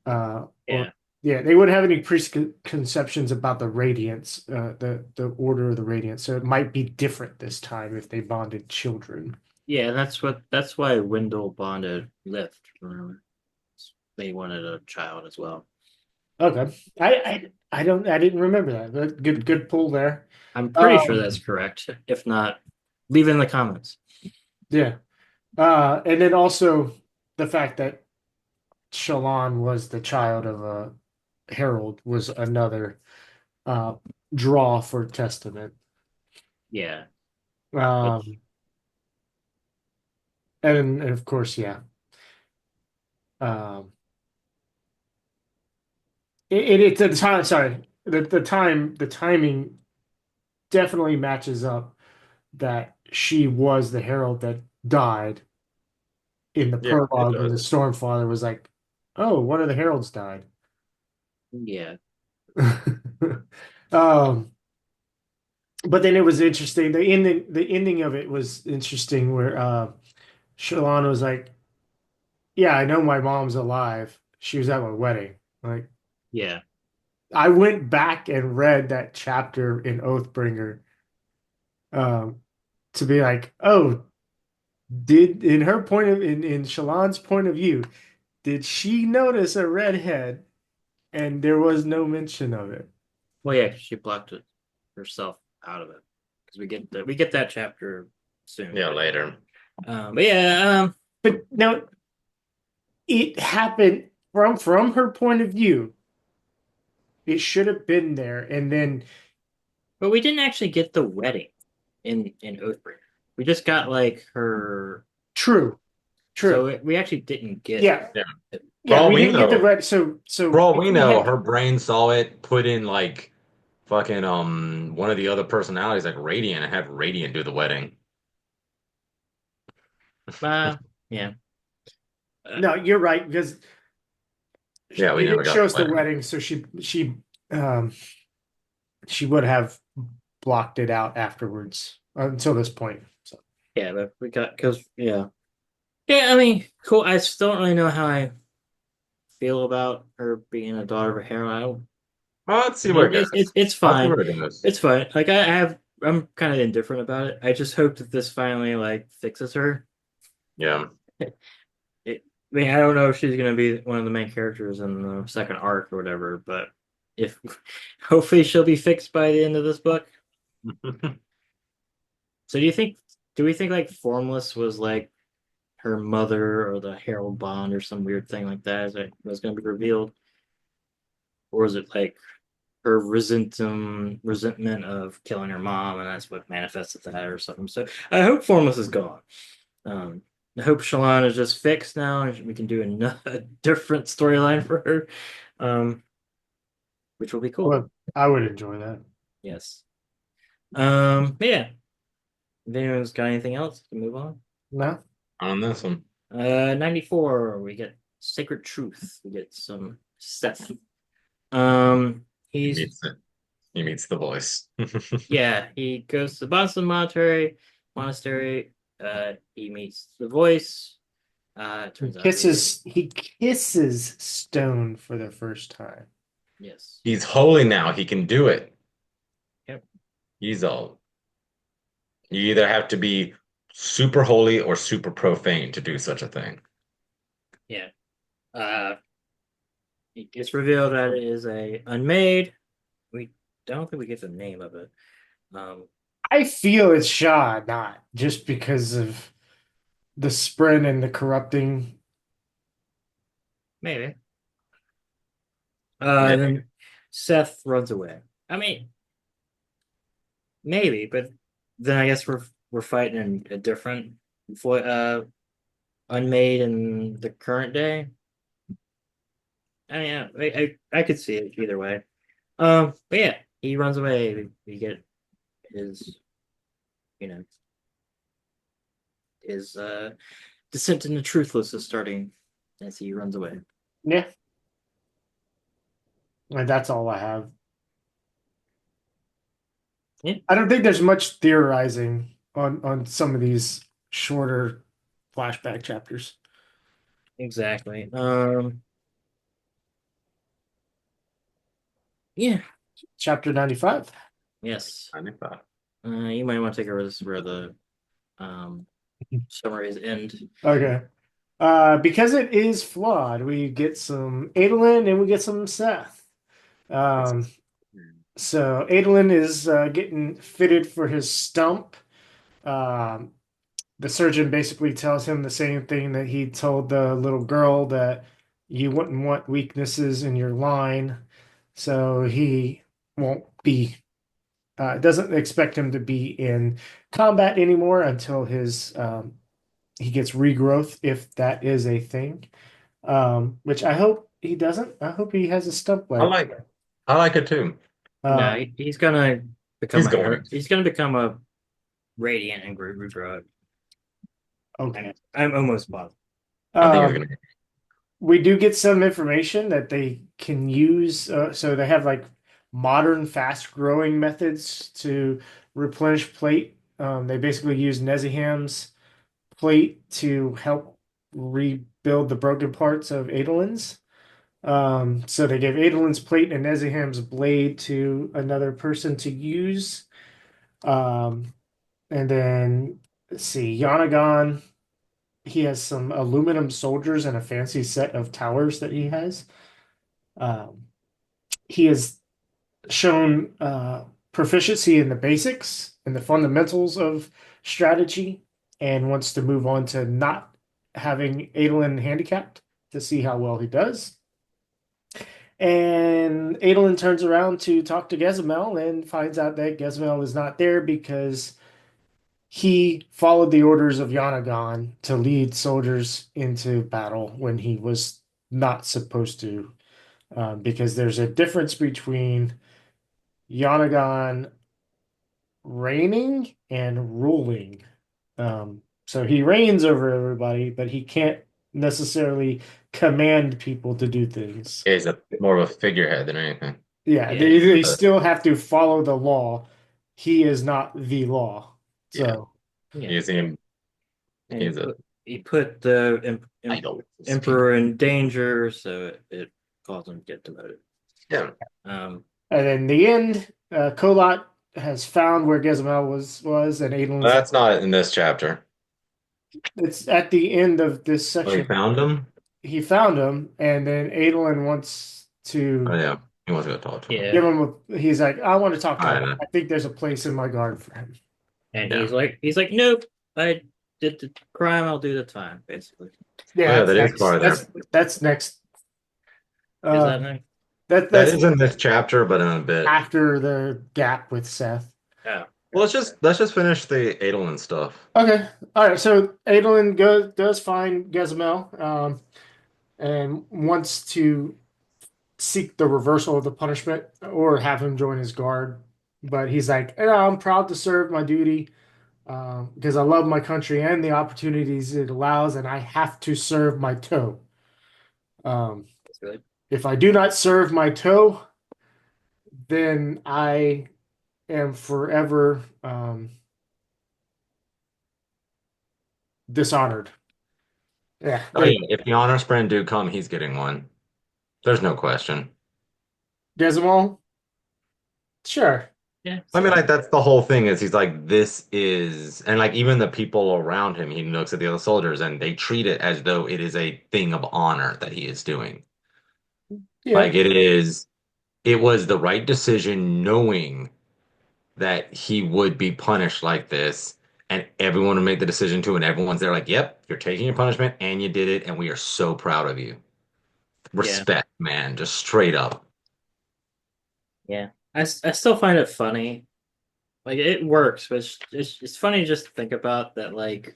or Yeah, yeah, they wouldn't have any preconceptions about the Radiance, the order of the Radiance. So it might be different this time if they bonded children. yeah, that's why Wendell bonded Lift. Remember, they wanted a child as well. Okay, I didn't remember that, but good pull there. I'm pretty sure that's correct. If not, leave it in the comments. Yeah, and then also the fact that Shallan was the child of a herald was another uh, draw for Testament. Yeah, which Um, and of course, yeah. Um, it's the time. Sorry, the timing definitely matches up. That she was the herald that died in the Yeah, it prologue when the does. Stormfather was like, "Oh, one of the heralds died." yeah, Um, but then it was interesting. The ending of it was interesting, where Shallan was like, "Yeah, I know my mom's alive. She was at my wedding." Like, yeah, I went back and read that chapter in Oathbringer, um, to be like, "Oh, did in her point of in Shallan's point of view, did she notice a redhead?" And there was no mention of it. well, yeah, 'cause she blocked it herself out of it because we get that chapter soon. Yeah, later. But yeah, But now it happened from her point of view. It should have been there, and then but we didn't actually get the wedding in Oathbringer. We just got like her. true, true. We actually didn't get. Yeah, Yeah. For yeah. all We we didn't get the know, red. So for all if we we know, had her brain saw it, put in like fucking one of the other personalities, like Radiant, and had Radiant do the wedding. Yeah. no, you're right because Yeah, we they never didn't got show the us the wedding. wedding, so um she would have blocked it out afterwards until this point. So Yeah, but we got because yeah. I mean, cool. I still don't really know how I feel about her being a daughter of a hero. Well, let's see where it goes. It's I'll see fine. where it goes. It's fine. Like I'm kind of indifferent about it. I just hope that this finally like fixes her. Yeah. I mean, I don't know if she's gonna be one of the main characters in the second arc or whatever, but if hopefully she'll be fixed by the end of this book. So do we think like Formless was like her mother or the Herald Bond or some weird thing like that as it was gonna be revealed? or is it like her resentment of killing her mom, and that's what manifested that or something. So I hope Formless is gone. I hope Shalon is just fixed now, and we can do a different storyline for her, which will be cool. Well, I would enjoy that. Yes. Yeah. If anyone's got anything else to move on. No? On this one. 94, we get Sacred Truth. We get some Seth. He He's meets it. He meets the voice. yeah, he goes to the Boston Monastery. He meets the voice. Turns out He kisses Stone for the first time. yes. He's holy now. He can do it. Yep. He's all. You either have to be super holy or super profane to do such a thing. Yeah. It's revealed that it is a unmade. We don't think we get the name of it. I feel it's Shaw, not just because of the sprint and the corrupting. Maybe. Yeah. And then Seth runs away. I mean, maybe, but then I guess we're fighting a different unmade in the current day. I mean, I could see it either way. But yeah, he runs away. We get his, you know, his descent into truthless is starting as he runs away. Yeah. And that's all I have. Yeah. I don't think there's much theorizing on some of these shorter flashback chapters. Exactly. Yeah. Chapter 95. Yes. 95. You might want to take over this where the summaries end. Okay. Because it is flawed, we get some Adolin and we get some Seth. So Adolin is getting fitted for his stump. The surgeon basically tells him the same thing that he told the little girl, that you wouldn't want weaknesses in your line. So he won't be, doesn't expect him to be in combat anymore until he gets regrowth, if that is a thing. Which I hope he doesn't. I hope he has a stump leg. I like it too. No, he's gonna become He's gonna become a radiant and regrow it. Okay. I'm almost positive. I think it's gonna. We do get some information that they can use. So they have like modern fast growing methods to replenish plate. They basically use Neziham's plate to help rebuild the broken parts of Adolin's. So they gave Adolin's plate and Neziham's blade to another person to use. And then let's see, Yanagon, he has some aluminum soldiers and a fancy set of towers that he has. He has shown proficiency in the basics and the fundamentals of strategy, and wants to move on to not having Adolin handicapped to see how well he does. And Adolin turns around to talk to Gezamel and finds out that Gezamel is not there because he followed the orders of Yanagon to lead soldiers into battle when he was not supposed to. Because there's a difference between Yanagon reigning and ruling. So he reigns over everybody, but he can't necessarily command people to do things. He's more of a figurehead than anything. Yeah, Yeah. they still have to follow the law. He is not the law. So Yeah. You see him. And He's he put the idol. emperor in danger, so it caused him to get demoted. Yeah. and in the end, Kolat has found where Gezamel was, and Adolin's. That's not in this chapter. It's at the end of this Oh, he section. found him? He found him, and then Adolin wants to Oh, yeah. He wants to go talk to him. Yeah. give him he's like, I want to talk to I him. know. I think there's a place in my guard for him. And Yeah. he's like, nope, I did the crime, I'll do the time, basically. Yeah, Yeah, that is part of that's next. Is that nice? That that's is in this chapter, but in a bit. after the gap with Seth. Yeah. Well, let's just finish the Adolin stuff. Okay. All right. So Adolin does find Gezamel, and wants to seek the reversal of the punishment or have him join his guard. But he's like, I'm proud to serve my duty because I love my country and the opportunities it allows, and I have to serve my toe. Um, That's good. if I do not serve my toe, then I am forever dishonored. Yeah. Oh yeah, if the honor sprint do come, he's getting one. There's no question. Gizmo? Sure. Yeah. I mean, like that's the whole thing is he's like, this is, and like even the people around him, he looks at the other soldiers and they treat it as though it is a thing of honor that he is doing. Yeah. Like it was the right decision knowing that he would be punished like this, and everyone would make the decision too, and everyone's there like, yep, you're taking your punishment and you did it, and we are so proud of you. Yeah. Respect, man, just straight up. Yeah. I still find it funny. Like it works, but it's funny just to think about that like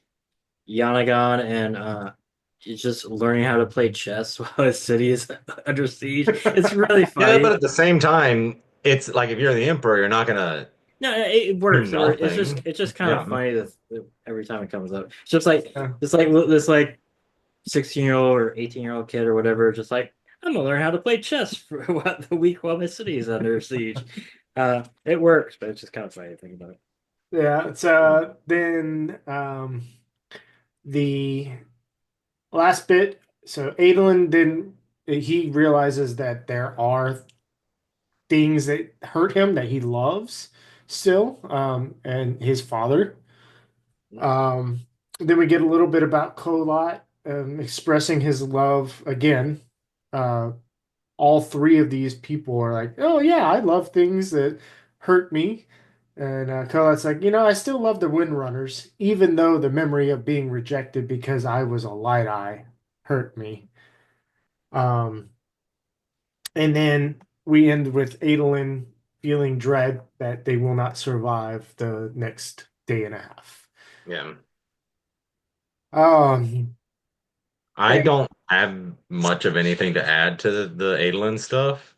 Yanagon and he's just learning how to play chess while his city is under siege. It's really Yeah, funny. but at the same time, it's like if you're the emperor, you're not gonna No, it do works. nothing. It's just kind Yeah. of funny that every time it comes up. It's just like Yeah. this like 16-year-old or 18-year-old kid or whatever, just like I'm gonna learn how to play chess for the week while my city is under siege. It works, but it's just kind of funny to think about it. Yeah. Then the last bit. So Adolin then he realizes that there are things that hurt him that he loves still, and his father. Um, then we get a little bit about Kolot expressing his love again. Uh, all three of these people are like, "Oh yeah, I love things that hurt me." And Kolot's like, I still love the Windrunners, even though the memory of being rejected because I was a light eye hurt me. Um, and then we end with Adolin feeling dread that they will not survive the next day and a half. Yeah. Um, I don't have much of anything to add to the Adolin stuff.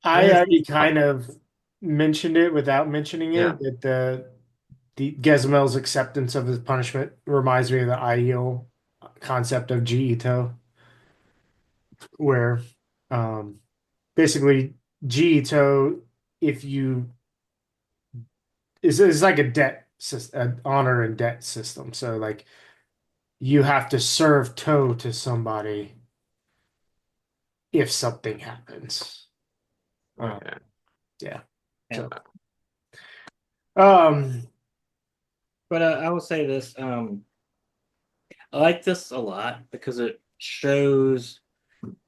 I already kind of mentioned it without mentioning Yeah. it that the Gezamel's acceptance of his punishment reminds me of the ideal concept of Jiito, where um, basically Jiito, if you is like a debt an honor and debt system. So like you have to serve toe to somebody if something happens. Okay. Yeah. Yeah. So, But I will say this: I like this a lot because it shows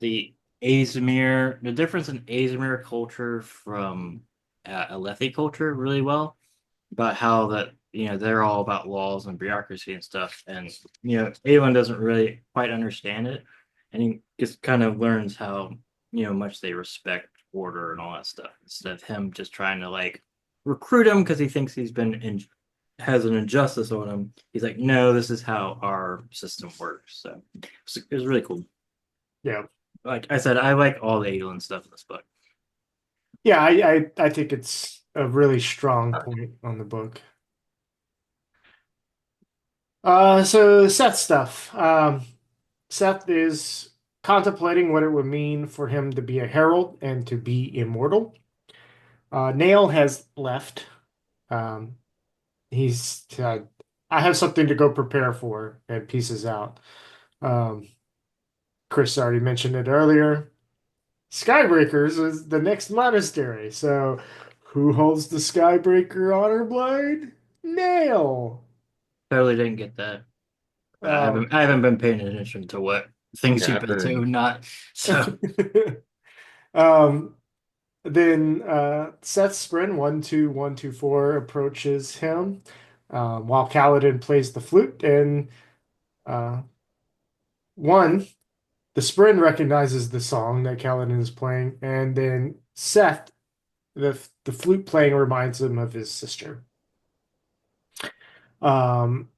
the the difference in Azmir culture from Alethi culture really well. About how that they're all about laws and bureaucracy and stuff, and Aelin doesn't really quite understand it, and he just kind of learns how much they respect order and all that stuff instead of him just trying to like recruit him because he thinks has an injustice on him. He's like, no, this is how our system works. So it was really cool. yeah. Like I said, I like all the Aelin stuff in this book. Yeah, I think it's a really strong point on the book. So Seth stuff. Seth is contemplating what it would mean for him to be a herald and to be immortal. Nail has left. Um, he's I have something to go prepare for, and pieces out. Um, Chris already mentioned it earlier. Skybreakers is the next monastery. So, who holds the Skybreaker honor blade? Nail. Totally didn't get that. I haven't been paying attention to what things Yeah, you've been to, not so. um, then Seth Sprin 12124 approaches him while Kaladin plays the flute, and one The Spren recognizes the song that Kaladin is playing, and then Seth, the flute playing, reminds him of his sister. Um,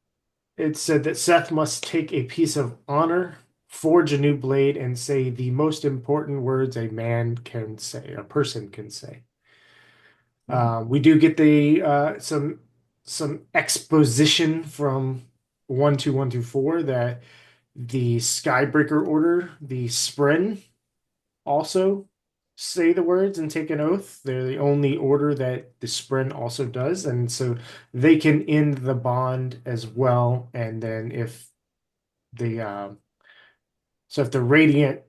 it said that Seth must take a piece of honor, forge a new blade, and say the most important words a man can say, a person can say. We do get the some exposition from 12124 that the Skybreaker Order, the Spren, also say the words and take an oath. They're the only order that the Spren also does, and so they can end the bond as well. And then if the if the Radiant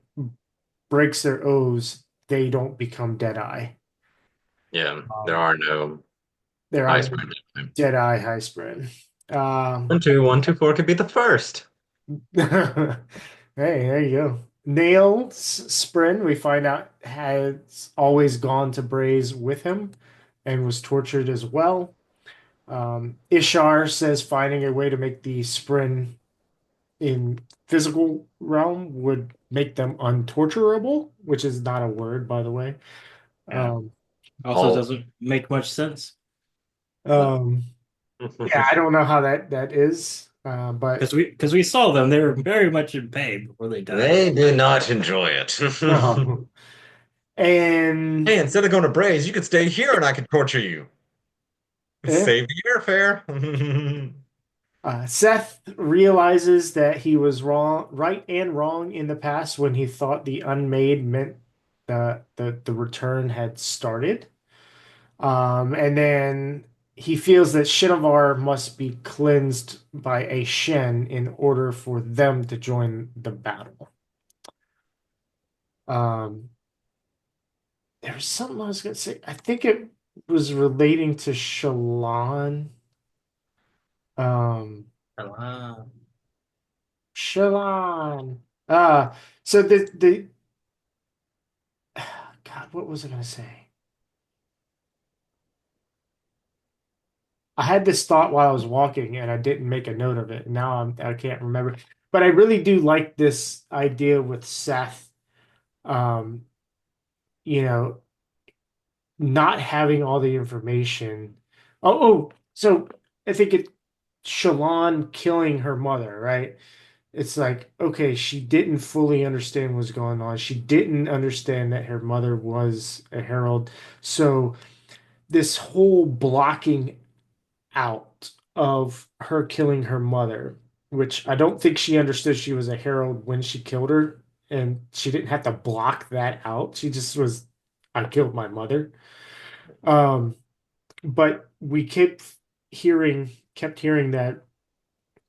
breaks their oaths, they don't become Deadeye. Yeah, there are no There are high no spread. Deadeye High Spren. 12124 could be the first. Hey, there you go. Nail's Spren, we find out, has always gone to Braze with him and was tortured as well. Ishar says finding a way to make the Spren in physical realm would make them untorturable, which is not a word, by the way. Yeah. Um, Also Oh. doesn't make much sense yeah, I don't know how that is, but because we saw them. They were very much in pain before they died. They do not enjoy it. and Hey, instead of going to Braze, you could stay here and I could torture you. eh, Save the airfare. Seth realizes that he was wrong, right and wrong in the past when he thought the unmade meant the return had started. And then he feels that Shinovar must be cleansed by a Shen in order for them to join the battle. Um, there was something I was gonna say. I think it was relating to Shallan. Um, Ah. Shallan. So the God, what was I gonna say? I had this thought while I was walking and I didn't make a note of it. Now I can't remember. But I really do like this idea with Seth, um, you know, not having all the information. So I think it Shallan killing her mother, right? It's like, okay, she didn't fully understand what was going on. She didn't understand that her mother was a herald. So this whole blocking out of her killing her mother, which I don't think she understood she was a herald when she killed her, and she didn't have to block that out. She just was, I killed my mother. Um, but we kept hearing that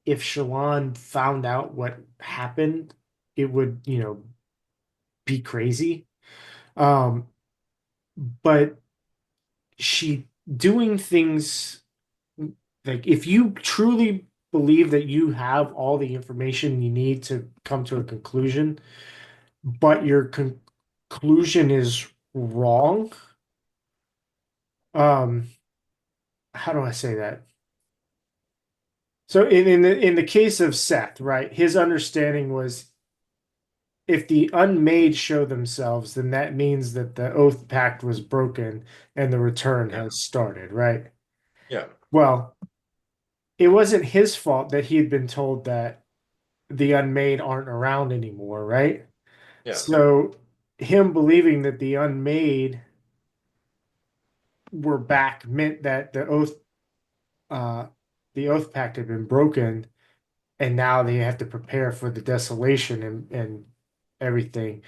if Shallan found out what happened, it would, be crazy. Um, but she doing things like if you truly believe that you have all the information you need to come to a conclusion, but your conclusion is wrong. Um, how do I say that? So in the case of Seth, right, his understanding was if the unmade show themselves, then that means that the oath pact was broken and the return Yeah. has started, right? Yeah. Well, it wasn't his fault that he had been told that the unmade aren't around anymore, right? Yeah. So him believing that the unmade were back meant that uh the oath pact had been broken and now they have to prepare for the desolation and everything.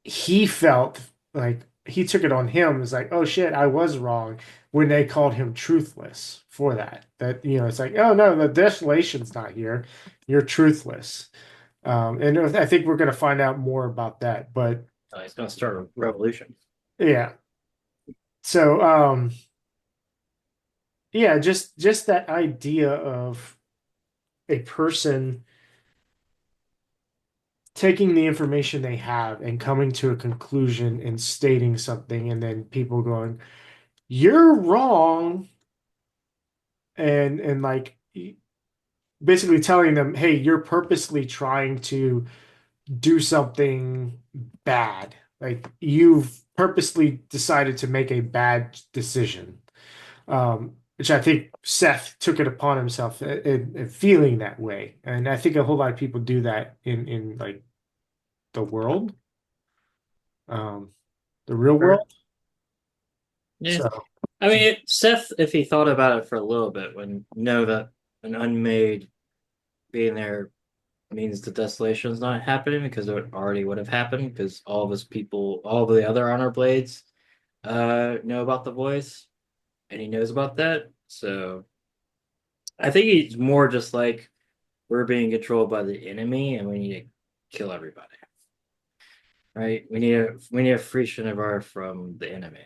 He felt like he took it on him. It's like, oh shit, I was wrong when they called him truthless for that. That, it's like, oh no, the desolation's not here. You're truthless. And I think we're going to find out more about that. But He's going to start a revolution. yeah. So, yeah, just that idea of a person taking the information they have and coming to a conclusion and stating something, and then people going, "You're wrong," and like basically telling them, "Hey, you're purposely trying to do something bad. Like you've purposely decided to make a bad decision. Which I think Seth took it upon himself in feeling that way. And I think a whole lot of people do that in like the world, um, the real Sure. world. Yeah. So I mean, Seth, if he thought about it for a little bit, would know that an unmade being there means the desolation is not happening because it already would have happened because all of his people, all of the other honor blades, know about the voice, and he knows about that. So I think he's more just like we're being controlled by the enemy, and we need to kill everybody. Right? We need a free Shinovar from the enemy.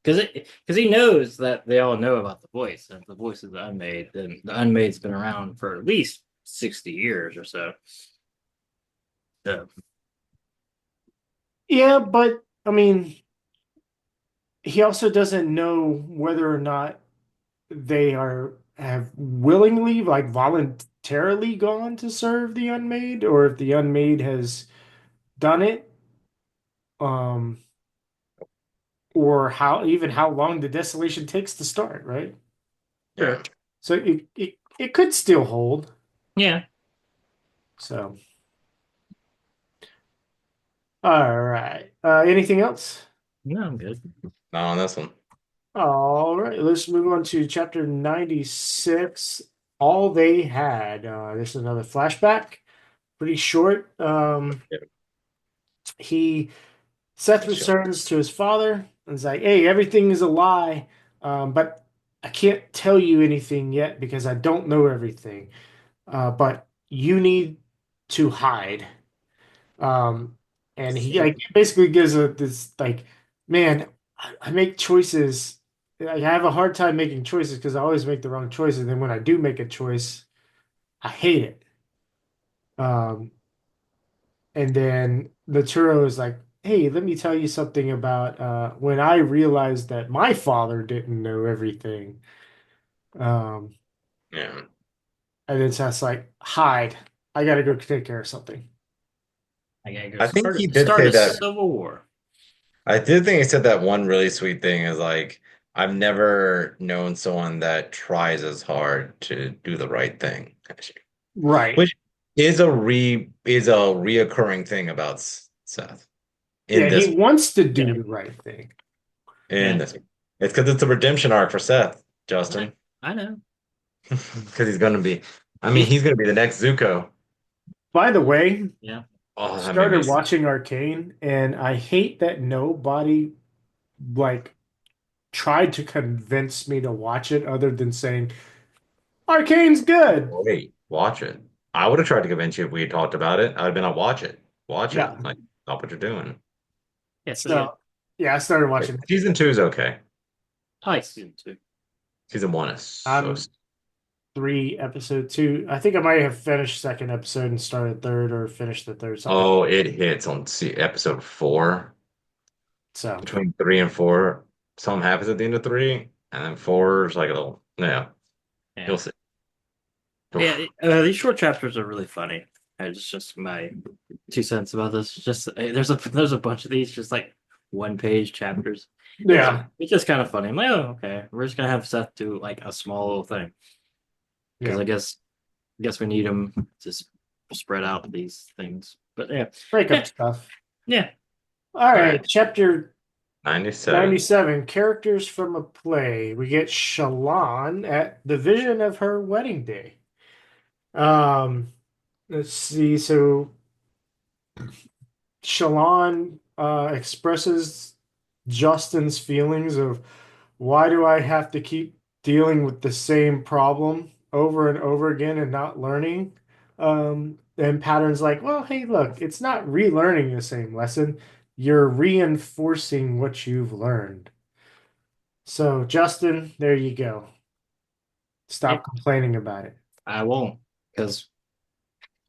Because he knows that they all know about the voice, and if the voice is the unmade, then the unmade's been around for at least 60 years or so. So yeah, but I mean, he also doesn't know whether or not they are have willingly, like voluntarily gone to serve the unmade, or if the unmade has done it, um, or how long the desolation takes to start, right? Yeah. So it could still hold. yeah. So all right. Anything else? No, I'm good. Not on this one. All right, let's move on to chapter 96. All they had. This is another flashback. Pretty short. Yeah. He Seth Sure. returns to his father and is like, "Hey, everything is a lie, but I can't tell you anything yet because I don't know everything. But you need to hide." Um, and he like basically gives this like, man, I make choices. Like, I have a hard time making choices because I always make the wrong choices. And then when I do make a choice, I hate it. Um, and then Naturo is like, hey, let me tell you something about when I realized that my father didn't know everything. Um, Yeah. and then Seth's like, hide. I gotta go take care of something. I gotta go I think he did start say a that. civil war. I did think he said that one really sweet thing is like, I've never known someone that tries as hard to do the right thing, actually. Right. Which is a reoccurring thing about Seth in Yeah, he this wants to do Yeah. the right thing. in Yeah. this. It's because it's a redemption arc for Seth, I, Justin. I know. Because he's gonna be, I mean, he's gonna be the next Zuko. By the way, Yeah. Oh, that made me. started watching Arcane, and I hate that nobody like tried to convince me to watch it other than saying Arcane's good. Wait, watch it. I would have tried to convince you if we had talked about it. I'd have been like, watch it. Watch Yeah. it. Like, stop what you're doing. Yeah, it's pretty good. So yeah, I started watching. Season two is okay. I like season 2. Season one is so. I'm 3 episode 2. I think I might have finished second episode and started third, or finished the third, something. Oh, it hits on episode four. So Between three and four, something happens at the end of three, and then four is like a little. Yeah, Yeah. you'll see. Yeah, these short chapters are really funny. It's just my 2 cents about this. Just there's a bunch of these just like 1 page chapters. yeah, It's just kind of funny. I'm like, oh, okay. We're just gonna have Seth do like a small little thing because yeah, I guess we need him to spread out these things. But yeah, break yeah, up stuff. yeah. All right, right. chapter 97. 97, characters from a play. We get Shallan at the vision of her wedding day. Let's see. So Shallan expresses Justin's feelings of why do I have to keep dealing with the same problem over and over again and not learning? And Pattern's like, well, hey, look, it's not relearning the same lesson. You're reinforcing what you've learned. So, Justin, there you go. Yeah, Stop complaining about it. I won't because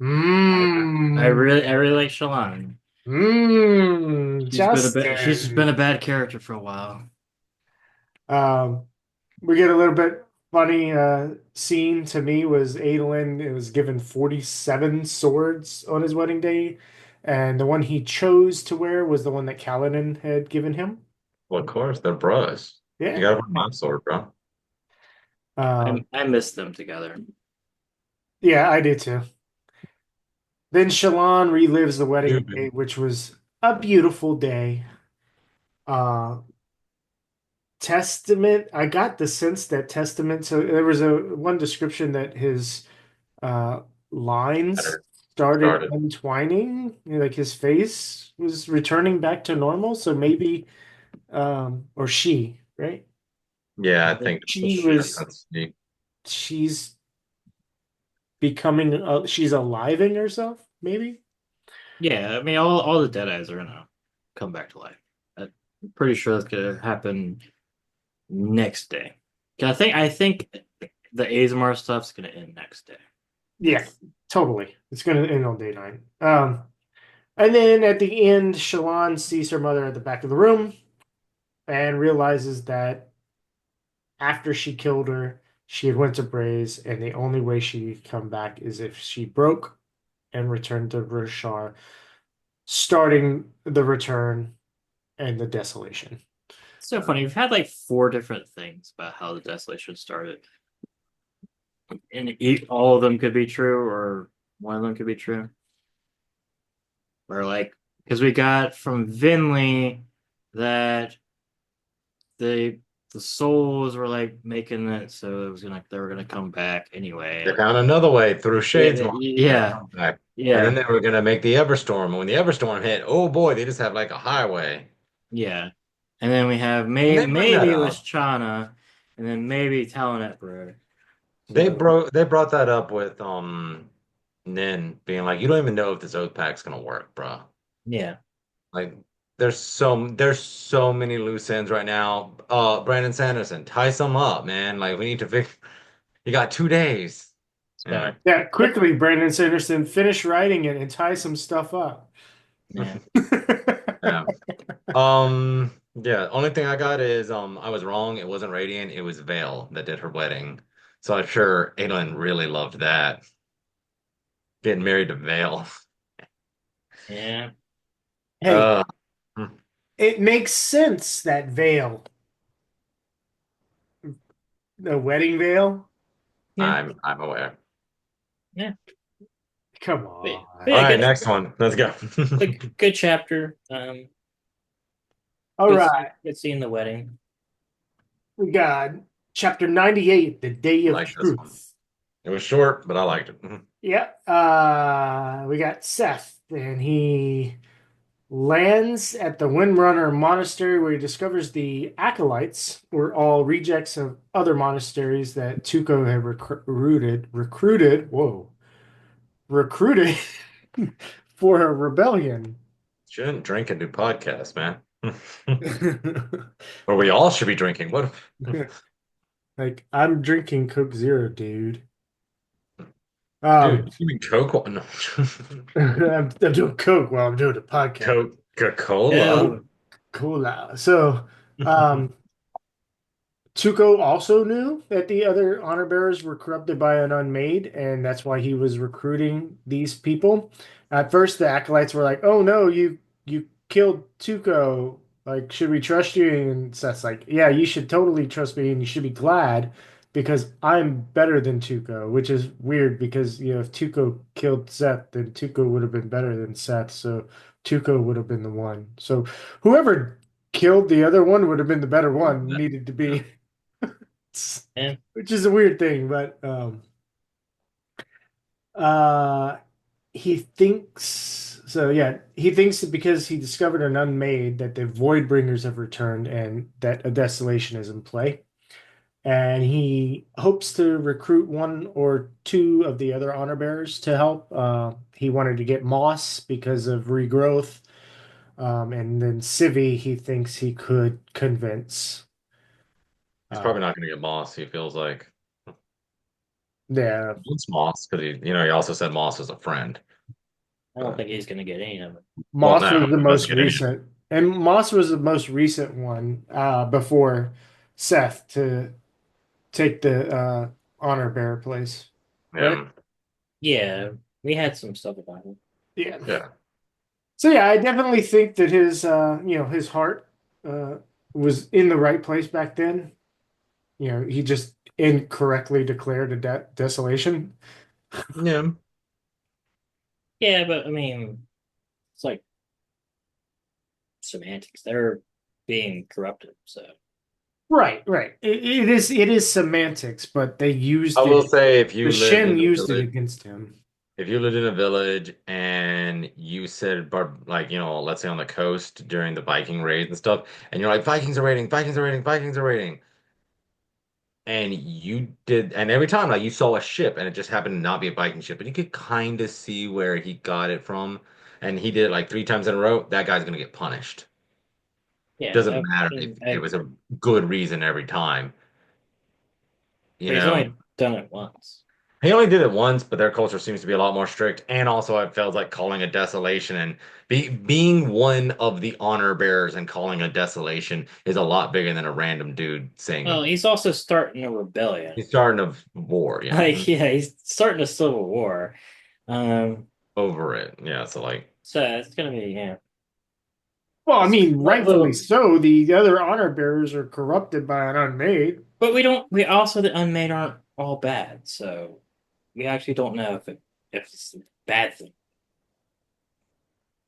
Mmm. I really like Shalon. Justin. She's just been a bad character for a while. Um, we get a little bit funny scene to me was Adolin. It was given 47 swords on his wedding day. and the one he chose to wear was the one that Kaladin had given him. Well, of course, they're bros. You Yeah. gotta wear my sword, bro. I miss them together. Yeah, I did too. Then Shallan relives the wedding day, Stupid. which was a beautiful day. Uh, Testament, I got the sense that Testament, so there was a one description that his uh lines Better started started. untwining, like his face was returning back to normal, so maybe or she, right? Yeah, I think She was that's neat. she's becoming she's aliving herself, maybe? Yeah, I mean, all the Dead Eyes are gonna come back to life. I'm pretty sure that's gonna happen next day. 'Cause I think the Azamar stuff's gonna end next day. Yeah, totally. It's gonna end on day nine. And then at the end, Shallan sees her mother at the back of the room and realizes that after she killed her, she had went to Braze, and the only way she could come back is if she broke and returned to Roshar, starting the return and the desolation. It's so funny. We've had like four different things about how the Desolation started, and all of them could be true, or one of them could be true. Or like, because we got from Vinley that the the souls were like making it so they were gonna come back They anyway. found another way through Yeah, Shadesmar. yeah, Back. And then yeah, they were gonna make the Everstorm. And when the Everstorm hit, oh boy, they just have like a highway. yeah. And then we have And they bring that maybe it was up. Chana, and then maybe Talon Bro. They So brought that up with Nin being like, you don't even know if this oath pack's gonna work, bro. yeah, Like there's so many loose ends right now. Brandon Sanderson, tie some up, man. Like we need to fix. You got 2 days. Anyway, so Yeah, quickly, Brandon Sanderson, finish writing it and tie some stuff up. yeah. yeah. Yeah. Only thing I got is I was wrong. It wasn't Radiant. It was Vale that did her wedding. So I'm sure Aelin really loved that. Getting married to Vale. Yeah. Hey, Uh, it makes sense that veil, the wedding veil. Yeah. I'm aware. Yeah. Come But All on. yeah, right, good, next one. Let's go. good chapter. All right, Good seeing the wedding. we got chapter 98, the Day I of like this one. Truth. It was short, but I liked it. Yeah, we got Seth, and he lands at the Windrunner Monastery where he discovers the acolytes were all rejects of other monasteries that Tuco had recruited for a rebellion. Shouldn't drink and do podcasts, man. Or we all should be drinking. What? Like, I'm drinking Coke Zero, dude. Dude, you mean Coke? No. I'm doing Coke while I'm doing a podcast. Coca-Cola? Oh, Cola. So, um, Tuco also knew that the other honor bearers were corrupted by an unmade, and that's why he was recruiting these people. At first, the acolytes were like, "Oh no, you killed Tuco. Like, should we trust you?" And Seth's like, "Yeah, you should totally trust me, and you should be glad because I'm better than Tuco." Which is weird because if Tuco killed Seth, then Tuco would have been better than Seth, so Tuco would have been the one. So whoever killed the other one would have been the better one. Needed to Yeah. be. yeah. Which is a weird thing, but uh he thinks so yeah, he thinks that because he discovered an unmade that the Voidbringers have returned and that a desolation is in play. And he hopes to recruit one or two of the other honor bearers to help. He wanted to get Moss because of regrowth. And then Civi, he thinks he could convince. He's Uh, probably not going to get Moss. He feels like yeah, it's Moss because he also said Moss is a friend. I don't think he's gonna get any of it. Well, Moss no, was the he doesn't most get any. recent, and Moss was the most recent one before Seth to take the honor bearer place, right? Yeah, Yeah, we had some stuff about him. Yeah. yeah. So yeah, I definitely think that his his heart uh was in the right place back then. He just incorrectly declared a desolation. Yeah. Yeah, but I mean, it's like semantics. They're being corrupted. So Right, right. It is semantics, but they I used will it. say if The you lived Shen in a used it village, against him. if you lived in a village and you said, like, let's say on the coast during the Viking raids and stuff, and you're like, Vikings are raiding, Vikings are raiding, Vikings are raiding. And you did, and every time, like, you saw a ship and it just happened to not be a Viking ship, and you could kind of see where he got it from. And he did it like 3 times in a row, that guy's gonna get punished. yeah, Doesn't matter if it was a good reason every time, you but he's know? only done it once. He only did it once, but their culture seems to be a lot more strict. And also, it feels like calling a desolation and being one of the honor bearers and calling a desolation is a lot bigger than a random dude Well, saying he's also starting a rebellion. he's starting a war. Yeah, Like, yeah, he's starting a civil war. Um, over it. Yeah, so like, so it's gonna be yeah. Well, I It's mean, a rightfully little, so. The other honor bearers are corrupted by an unmade. but we don't. We also the unmade aren't all bad, so we actually don't know if it's a bad thing.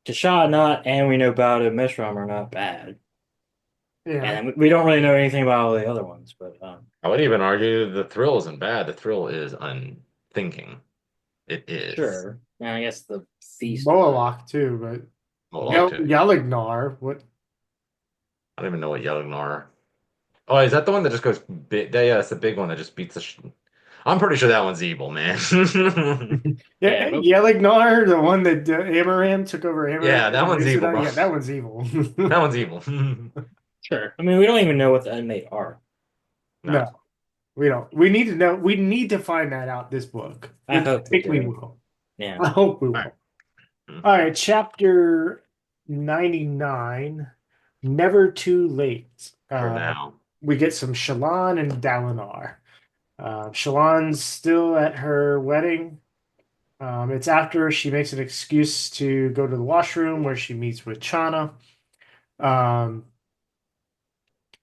Tasha not, and we know Bao and Mishram are not bad, and Yeah. then we don't really know anything about all the other ones. But I would even argue the thrill isn't bad. The thrill is unthinking. It is. sure, and I guess the feast was. Moalock too, but Well, like to. Yalignar, what? I don't even know what Yelgnar. Oh, is that the one that just goes big? Yeah, it's the big one that just beats the. I'm pretty sure that one's evil, man. Yeah, Yeah, but Yalignar, the one that Amaram took over Amaram Yeah, that and one's evil, Aesida. bro. Yeah, that one's evil. That one's evil. sure. I mean, we don't even know what the unmade are. No. No, we don't. We need to know. We need to find that out this book. I I hope we think we do. will. Yeah. I hope we All right. will. All right, chapter 99, Never Too Late. For now. We get some Shallan and Dalinar. Shallan's still at her wedding. It's after she makes an excuse to go to the washroom where she meets with Chana. Um,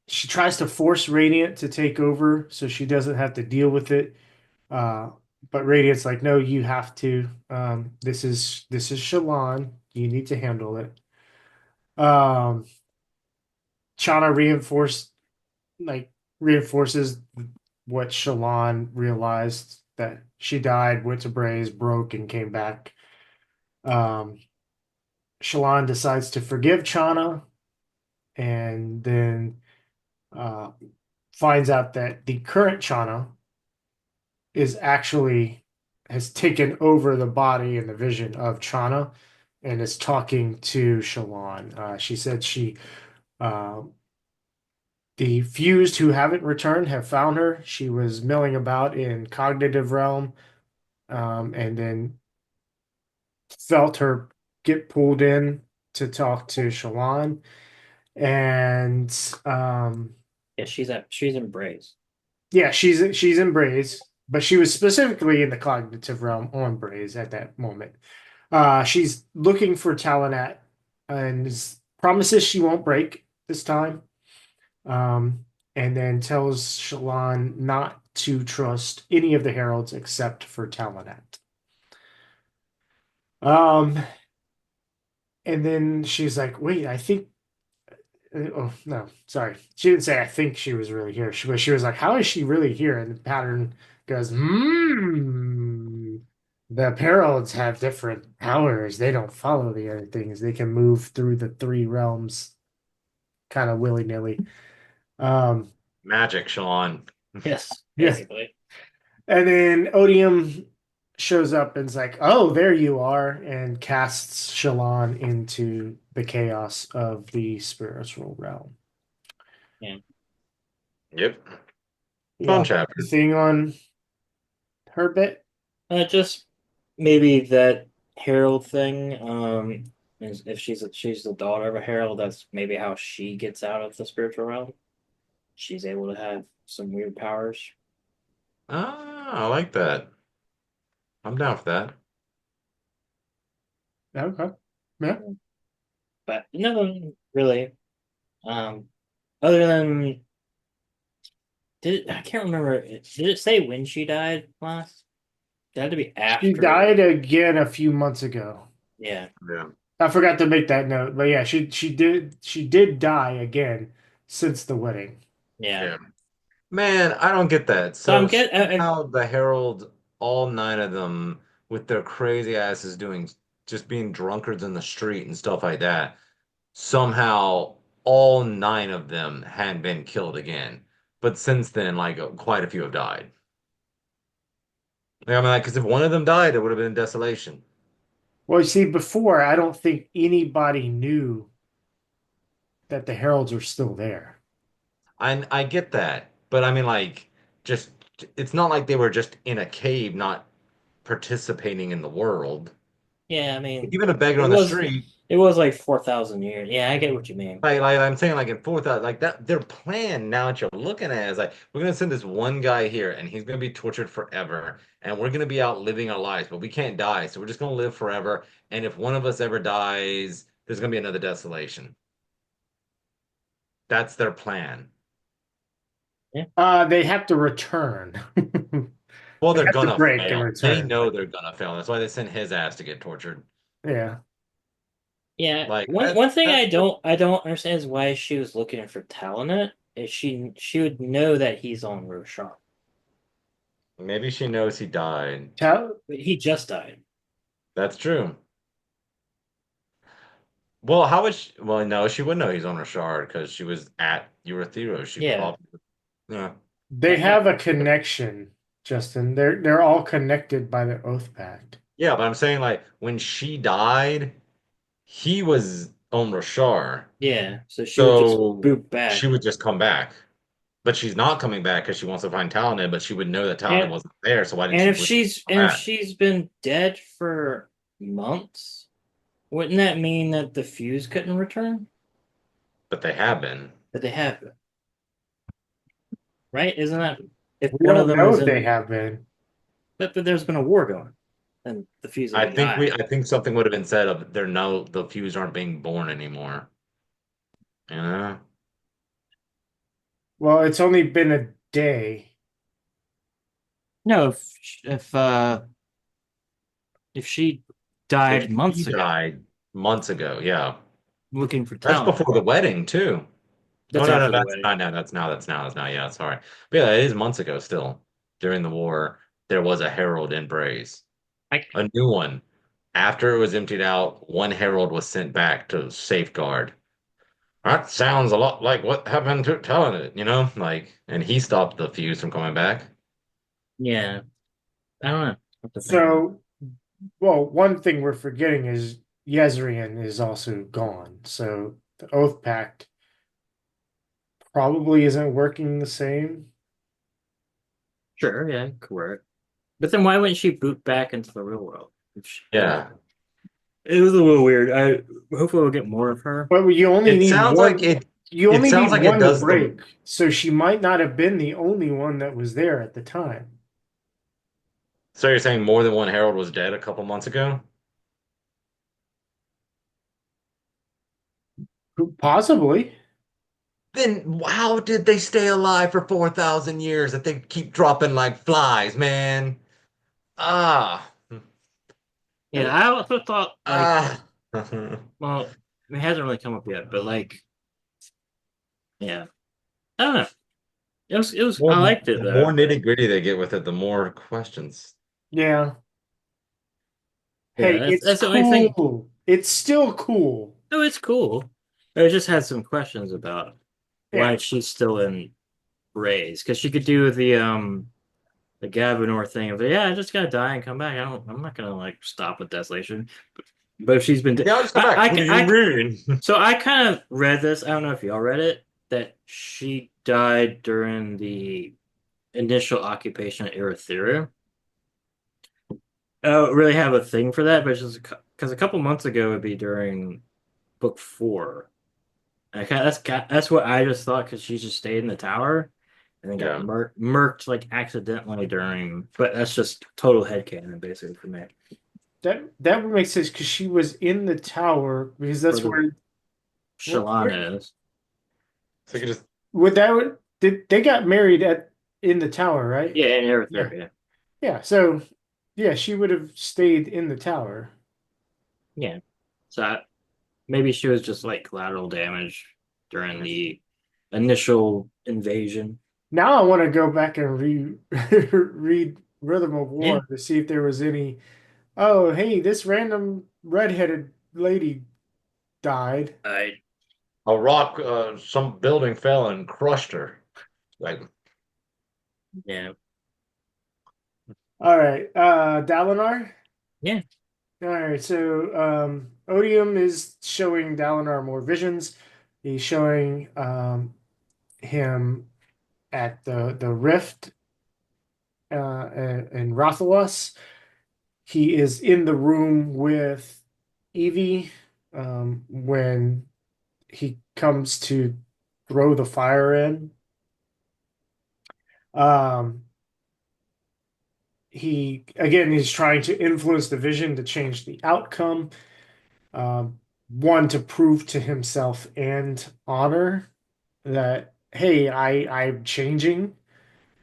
she tries to force Radiant to take over so she doesn't have to deal with it. Uh, but Radiant's like, no, you have to. This is Shallan. You need to handle it. Um, Chana reinforces what Shallan realized that she died, went to Braze, broke, and came back. Um, Shallan decides to forgive Chana and then uh, finds out that the current Chana is actually has taken over the body and the vision of Chana and is talking to Shallan. She said uh, the fused who haven't returned have found her. She was milling about in cognitive realm, and then felt her get pulled in to talk to Shallan. And Yeah, she's in Braze. yeah, she's in Braze, but she was specifically in the cognitive realm on Braze at that moment. She's looking for Talonat and promises she won't break this time. Um, and then tells Shallan not to trust any of the heralds except for Talonat. Um, and then she's like, "Wait, I think." Oh no, sorry. She didn't say I think she was really here. She was like, "How is she really here?" And the pattern goes, "Hmm. The heralds have different powers. They don't follow the other things. They can move through the three realms kind of willy-nilly." Um, Magic, Sean. Yes, yeah. basically. And then Odium shows up and's like, "Oh, there you are," and casts Shallan into the chaos of the spiritual realm. Yeah. Yep. Fun Yeah. chapter. Thing on her bit. Just maybe that Harold thing. Is if she's the daughter of a Herald, that's maybe how she gets out of the spiritual realm. She's able to have some weird powers. Ah, I like that. I'm down for that. Okay. Yeah. but no, really. Um, other than I can't remember. Did it say when she died last? It had to be She after. died again a few months ago. Yeah, Yeah. I forgot to make that note, but yeah, she did die again since the wedding. yeah. Yeah. Man, I don't get that. So I'm So get. somehow the Herald, all nine of them, with their crazy asses doing just being drunkards in the street and stuff like that, somehow all nine of them had been killed again. But since then, like quite a few have died. Like, I mean, like, because if one of them died, it would have been desolation. Well, you see, before I don't think anybody knew that the heralds are still there. I get that, but I mean, like, just it's not like they were just in a cave, not participating in the world. Yeah, I Like, mean, even a beggar it on the was street. it was like 4,000 years. Yeah, I get what you mean. Like I'm saying, like in fourth, like that, their plan now that you're looking at it is like we're gonna send this one guy here, and he's gonna be tortured forever, and we're gonna be out living our lives, but we can't die, so we're just gonna live forever. And if one of us ever dies, there's gonna be another desolation. That's their plan. Yeah, They have to return. Well, They they're have to gonna break and fail. They return. know they're gonna fail. That's why they sent his ass to get tortured. Yeah. yeah. Like One thing that's I don't understand is why she was looking for Talanet. Is she would know that he's on Roshar. maybe she knows he died. But he just died. That's true. Well, how would she, well, no, she would know he's on Rashard because she was at Eurythero. She Yeah, probably, yeah. They yeah. have a connection, Justin. They're all connected by the Oath Pact. Yeah, but I'm saying like when she died, he was on Rashar. Yeah, so she would just So boot she back. would just come back. But she's not coming back because she wants to find Talonid, but she would know that Talonid And wasn't there, so why didn't and she if wish to she's come and if back? she's been dead for months, wouldn't that mean that the fuse couldn't return? But they have been. That they have, right? Isn't that if We one of don't them know is if they in have been. but there's been a war going, and the fuse I hasn't think died. I think something would have been said of there no the fuse aren't being born anymore. You know? Well, it's only been a day. No, if she If died he months ago, died months ago, yeah. looking for That's talent, before the wedding too. Oh that's no, no, after the that's wedding. not now. That's now. Yeah, sorry. But yeah, it is months ago still. During the war, there was a herald in Braze. I A new one. After it was emptied out, one herald was sent back to safeguard. That sounds a lot like what happened to Talon, you know? Like, and he stopped the fuse from coming back. yeah, I don't know what to think about. So, well, one thing we're forgetting is Yezrian is also gone. So the Oath Pact probably isn't working the same. Sure, yeah, correct. But then why wouldn't she boot back into the real world? Yeah. It was a little weird. I hopefully we'll get more of her. But you only It need sounds like one. it You it only sounds need like it one to does break. So she might not have been the only one that was there at the time. so you're saying more than one herald was dead a couple months ago? Possibly. Then how did they stay alive for 4,000 years that they keep dropping like flies, man? Ah, Yeah, I also thought like, ah. well, it hasn't really come up yet, but like, yeah, I don't know. It was. Well, I liked it the more though. nitty-gritty they get with it, the more questions. Yeah. Yeah, Hey, that's it's that's the only thing. cool. It's still cool. No, it's cool. I just had some questions about Yeah. why she's still in Rays because she could do the Gavinor thing of yeah, I just gotta die and come back. I'm not gonna like stop with Desolation. But if she's been, Yeah, I'll just come back. What do you mean? so I kind of read this. I don't know if y'all read it. That she died during the initial occupation of Erythrea. I don't really have a thing for that, but it's just because a couple months ago would be during book 4. And that's what I just thought because she just stayed in the tower and then got Yeah. murked like accidentally during. But that's just total headcanon basically for me. That would make sense because she was in the tower because that's For the where Well, Shalana is. So you could just would did they got married at in the tower, right? Yeah, and Yeah. Erythra, yeah. Yeah. So yeah, she would have stayed in the tower. Yeah. So maybe she was just like collateral damage during the initial invasion. Now I want to go back and read Rhythm of Yeah. War to see if there was any. Oh, hey, this random redheaded lady died. I a rock, some building fell and crushed her. Like, yeah. All right, Dalinar. Yeah. All right, so Odium is showing Dalinar more visions. He's showing him at the rift in Rathalos. He is in the room with Evie when he comes to throw the fire in. Um, he again he's trying to influence the vision to change the outcome. One to prove to himself and Honor that hey, I'm changing.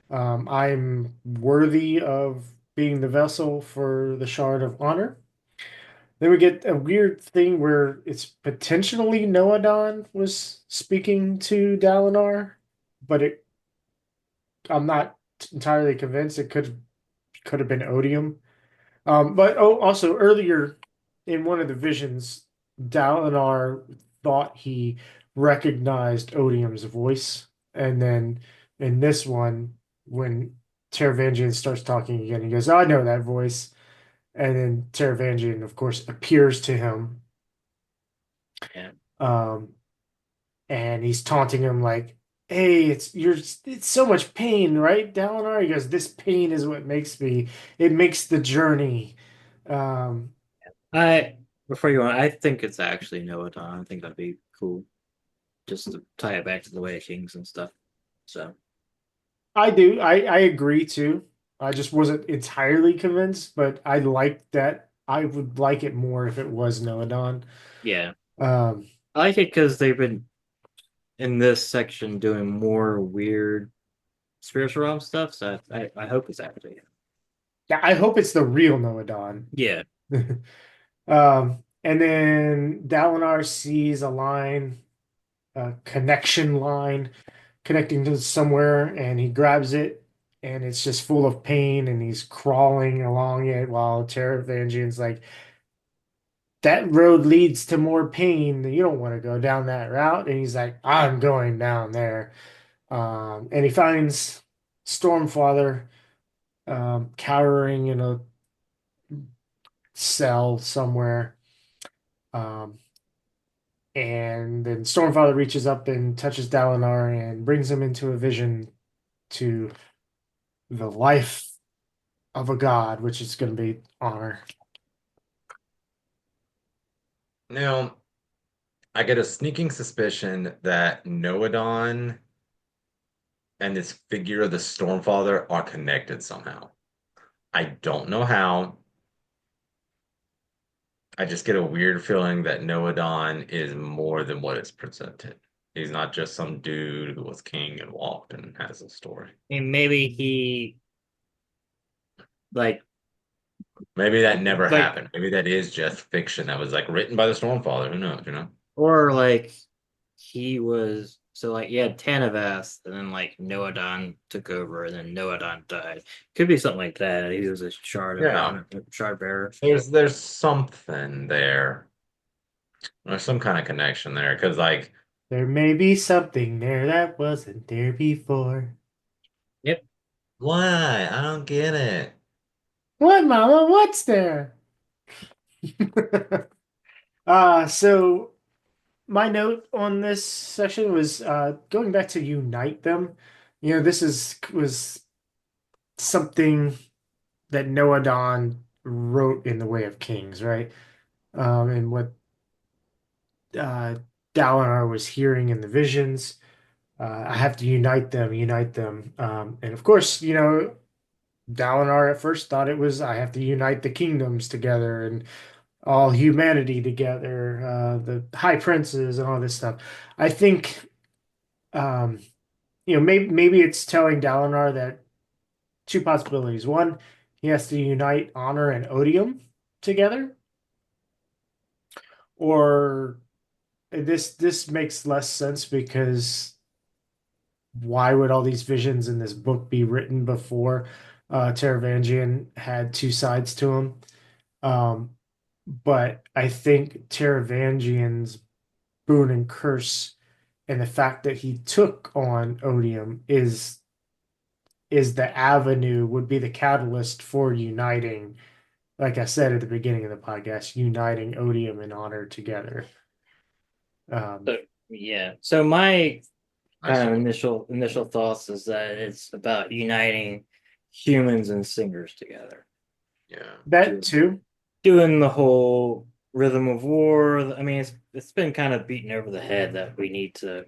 I'm worthy of being the vessel for the Shard of Honor. Then we get a weird thing where it's potentially Noadon was speaking to Dalinar, but I'm not entirely convinced. It could have been Odium. But also earlier in one of the visions, Dalinar thought he recognized Odium's voice, and then in this one, when Taravangian starts talking again, he goes, "Oh, I know that voice." And then Taravangian, of course, appears to him, Yeah. um, and he's taunting him like, "Hey, it's so much pain, right, Dalinar?" He goes, "This pain is what makes me. It makes the journey." Um, I before you on, I think it's actually Noadon. I think that'd be cool. Just to tie it back to the Way of Kings and stuff. So I do. I agree too. I just wasn't entirely convinced, but I like that. I would like it more if it was Noadon. yeah. Um, I like it because they've been in this section doing more weird spiritual realm stuff. So I hope it's actually yeah, I hope it's the real Noadon. yeah. And then Dalinar sees a line, a connection line connecting to somewhere, and he grabs it, and it's just full of pain, and he's crawling along it while Taravangian's like, that road leads to more pain. You don't want to go down that route. And he's like, I'm going down there. And he finds Stormfather cowering in a cell somewhere. Um, and then Stormfather reaches up and touches Dalinar and brings him into a vision to the life of a god, which is going to be Honor. now I get a sneaking suspicion that Noadon and this figure of the Stormfather are connected somehow. I don't know how. I just get a weird feeling that Noadon is more than what is presented. He's not just some dude who was king and walked and has a story. And maybe he like Maybe that never like happened. Maybe that is just fiction that was like written by the Stormfather. Who knows, you know? or like he was so like you had Tanavast and then like Noadon took over and then Noadon died. Could be something like that. He was a shard of Yeah. honor, shard bearer. There's something there. There's some kind of connection there. Because like There may be something there that wasn't there before. Yep. why? I don't get it. What, Mama? What's there? So my note on this session was going back to unite them. You know, this is was something that Noah Don wrote in the Way of Kings, right? And what uh, Dalinar was hearing in the visions. I have to unite them, unite them. And of course, you know, Dalinar at first thought it was I have to unite the kingdoms together, and all humanity together, the high princes and all this stuff. I think, um, maybe it's telling Dalinar that two possibilities. One, he has to unite honor and odium together, or this makes less sense because why would all these visions in this book be written before Taravangian had two sides to him? Um, but I think Taravangian's boon and curse and the fact that he took on odium is the avenue, would be the catalyst for uniting, like I said at the beginning of the podcast, uniting odium and honor together. So yeah. So my I kind of see. initial thoughts is that it's about uniting humans and singers together. Yeah. That too. Doing the whole rhythm of war. I mean, it's been kind of beaten over the head that we need to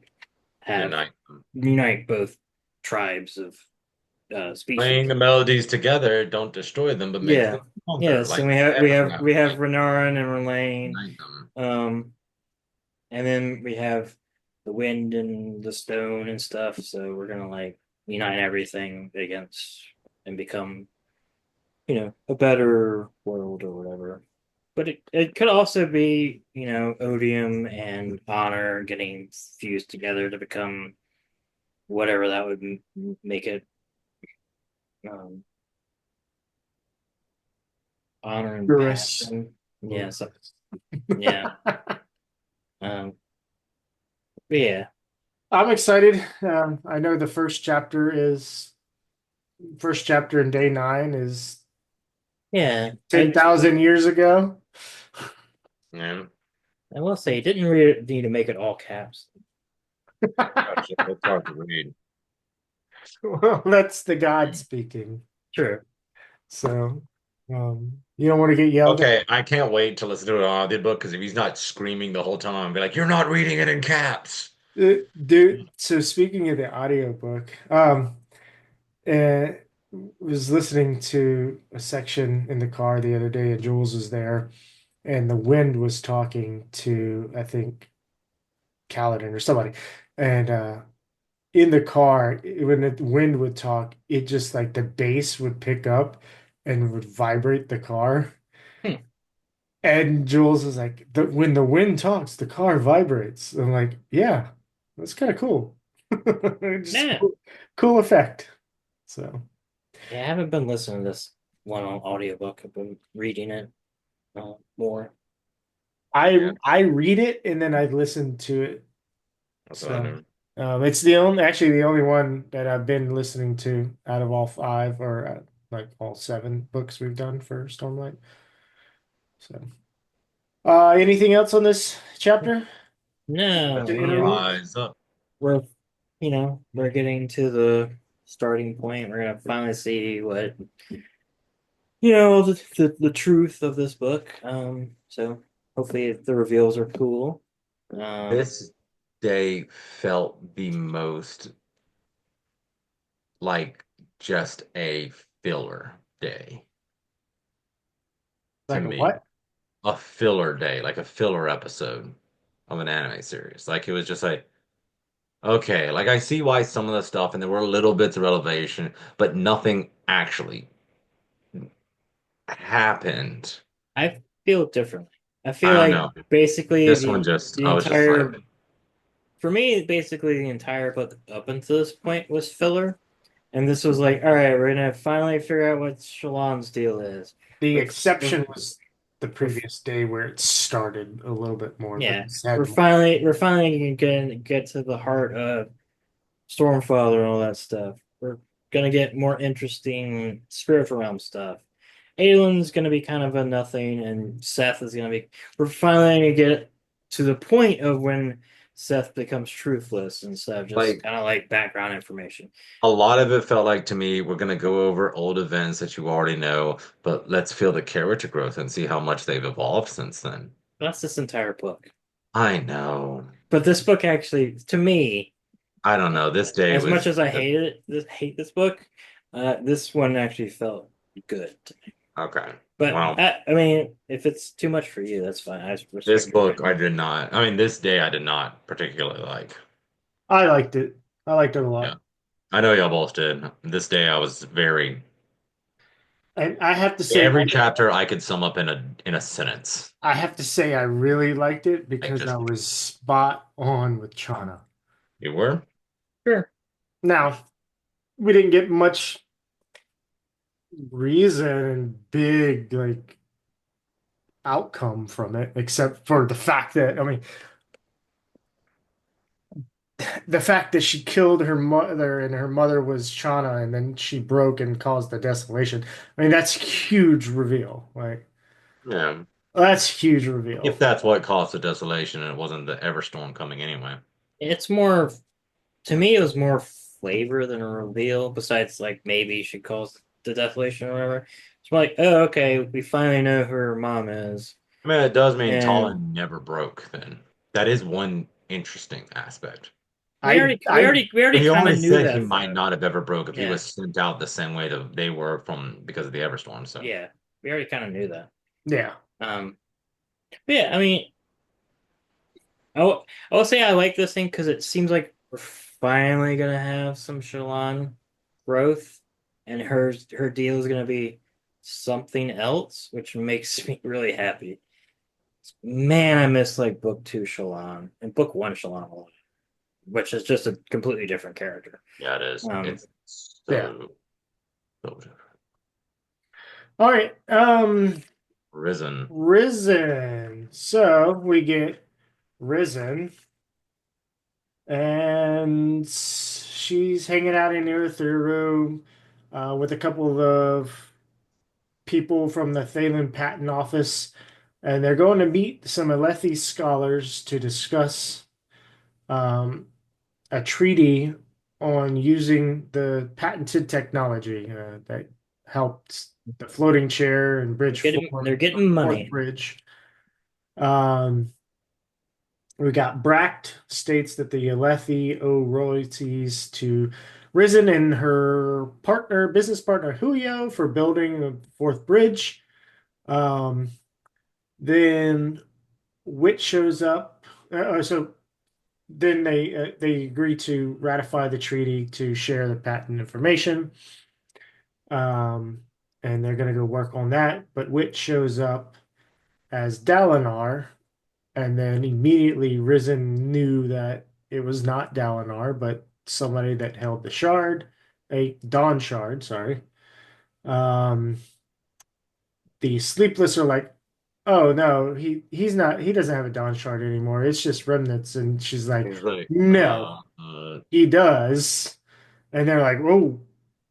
have Unite them. unite both tribes of Playing species. the melodies together don't destroy them, but makes Yeah. them stronger. Yes, Like and we have like Renarin and Verlaine. unite them. And then we have the wind and the stone and stuff. So we're gonna like unite everything against and become, a better world or whatever. But it could also be, odium and honor getting fused together to become whatever that would make it. Um, honor and Eurus. passion. Yeah, yeah. Um, but yeah, I'm excited. I know the first chapter in day 9 is yeah. 10,000 years ago. Yeah. I will say, you didn't really need to make it all caps. Gotcha. It's hard to read. Well, that's the God speaking. Sure. So, you don't want to get yelled at. Okay, I can't wait to listen to an audiobook because if he's not screaming the whole time, be like, "You're not reading it in caps." Dude, so speaking of the audiobook, was listening to a section in the car the other day, and Jules was there, and the wind was talking to, I think, Kaladin or somebody. And in the car, when the wind would talk, it just like the bass would pick up and would vibrate the car. Hmm. And Jules was like, when the wind talks, the car vibrates. I'm like, yeah, that's kind of cool. Just Yeah. cool effect. So Yeah, I haven't been listening to this one on audiobook. I've been reading it more. I I read it and then I listen to it. That's what I So do. it's the only one that I've been listening to out of all 5 or like all 7 books we've done for Stormlight. So anything else on this chapter No, to yeah, interlude? Rise up. we're we're getting to the starting point. We're gonna finally see what the truth of this book. So hopefully the reveals are cool. This day felt the most like just a filler day to Like a me. what? A filler day, like a filler episode of an anime series. Like it was just like, okay, like I see why some of the stuff, and there were little bits of revelation, but nothing actually happened. I feel differently. I I feel don't like know. basically This one just, the I was just like, entire for me, basically the entire book up until this point was filler. And this was like, all right, we're gonna finally figure out what Shallan's deal is. The We're, we're, exception was the previous day where it started a little bit more, but yeah, this we're had more. finally gonna get to the heart of Stormfather and all that stuff. We're gonna get more interesting spiritual realm stuff. Aylin's gonna be kind of a nothing, and Seth is gonna be. We're finally gonna get to the point of when Seth becomes truthless instead of just like kind of like background information. a lot of it felt like to me, we're gonna go over old events that you already know, but let's feel the character growth and see how much they've evolved since then. That's this entire book. I know. But this book actually, to me, I don't know. This day as much was as I hate this book, this one actually felt good to me. Okay. But Well, I mean, if it's too much for you, that's fine. I this respect your book opinion. I did not. I mean, this day I did not particularly like. I liked it. I liked it a Yeah. lot. I know y'all both did. This day I was very And I have to say, every chapter I could sum up in a sentence. I really liked it Like because I just was spot on with Chana. you were. Sure. Now, we didn't get much reason and big like outcome from it, except for the fact that, I mean, the fact that she killed her mother and her mother was Chana and then she broke and caused the desolation. I mean, that's huge reveal. Like, Yeah. that's huge reveal. If that's what caused the desolation and it wasn't the Everstorm coming anyway. It's more to me. It was more flavor than a reveal. Besides, like maybe she calls the desolation or whatever. It's more like, oh, okay, we finally know who her mom is, I mean, it does mean and Talon never broke then. That is one interesting aspect. we I already we I already we But already he kind only of knew said he that might though. not have ever broke if he Yeah, was sent out the same way that they were from because of the Everstorm. So yeah, we already kind of knew that. yeah. Um, but yeah, I mean, I will say I like this thing because it seems like we're finally gonna have some Shallan growth, and her deal is gonna be something else, which makes me really happy. Man, I miss like book two Shallan and book one Shallan a lot, which is just a completely different character. yeah, it is. Um, It's Yeah. so different. All right. Risen. Risen. So we get Risen, and she's hanging out in her third room with a couple of people from the Thalen Patent Office, and they're going to meet some Alethi scholars to discuss um, a treaty on using the patented technology that helped the floating chair and bridge they're form, getting fourth money. bridge. Um, we got Bract states that the Alethi owe royalties to Risen and her partner, business partner Julio, for building the fourth bridge. Um, then Wit shows up. So then they agree to ratify the treaty to share the patent information. Um, and they're going to go work on that. But Wit shows up as Dalinar, and then immediately Risen knew that it was not Dalinar, but somebody that held the shard, a Dawn shard, sorry. Um, the Sleepless are like, oh no, he doesn't have a Dawn shard anymore. It's just remnants. And she's like, He's like, no, he does. And they're like, oh,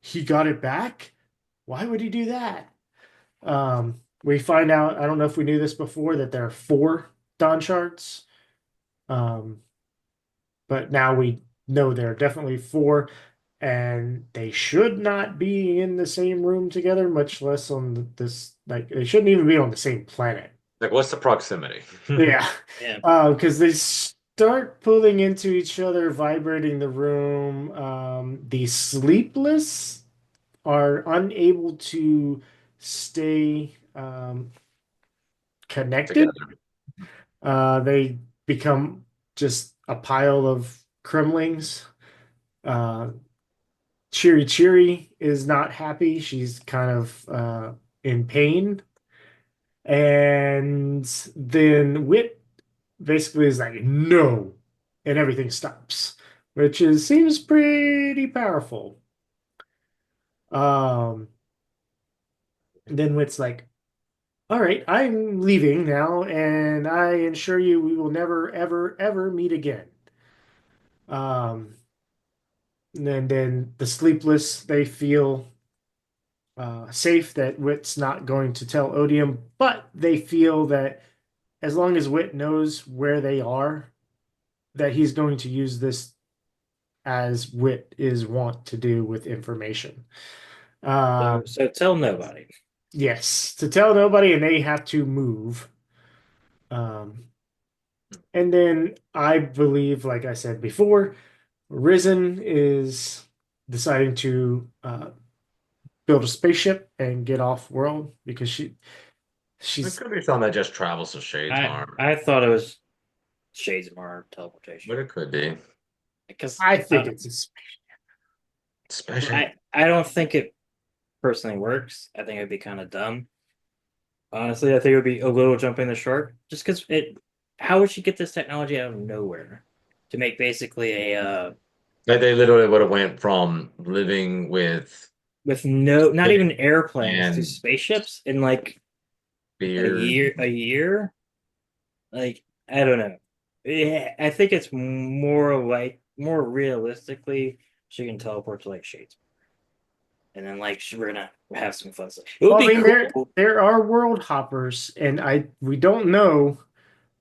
he got it back? Why would he do that? We find out, I don't know if we knew this before, that there are four Dawn shards. Um, but now we know there are definitely four, and they should not be in the same room together, much less on this, like, they shouldn't even be on the same planet. like, what's the proximity? Yeah. Yeah. Because they start pulling into each other, vibrating the room. The sleepless are unable to stay connected. Together. They become just a pile of crumlings. Uh, Cheery Cheery is not happy. She's kind of in pain. And then Wit basically is like, no, and everything stops, which is seems pretty powerful. Um, then Wit's like, all right, I'm leaving now, and I assure you we will never, ever, ever meet again. Um, and then the Sleepless, they feel safe that Wit's not going to tell Odium, but they feel that as long as Wit knows where they are, that he's going to use this as Wit is wont to do with information. So tell nobody. Yes, to tell nobody, and they have to move. Um, and then I believe, like I said before, Risen is deciding to build a spaceship and get off world because It she's could be something that just travels to Shadesmar, I thought it was Shadesmar teleportation but it could be. because I think it's a Especially, I don't think it personally works. I think it'd be kind of dumb. Honestly, I think it would be a little jumping the shark just because it. How would she get this technology out of nowhere to make basically a like they literally would have went from living with no not even airplanes to and spaceships in like beard. a year? Like I don't know. Yeah, I think it's more like more realistically she can teleport to like Shades. And then like we're gonna have some fun stuff. It would Well, I be mean, cool. there are world hoppers, and we don't know.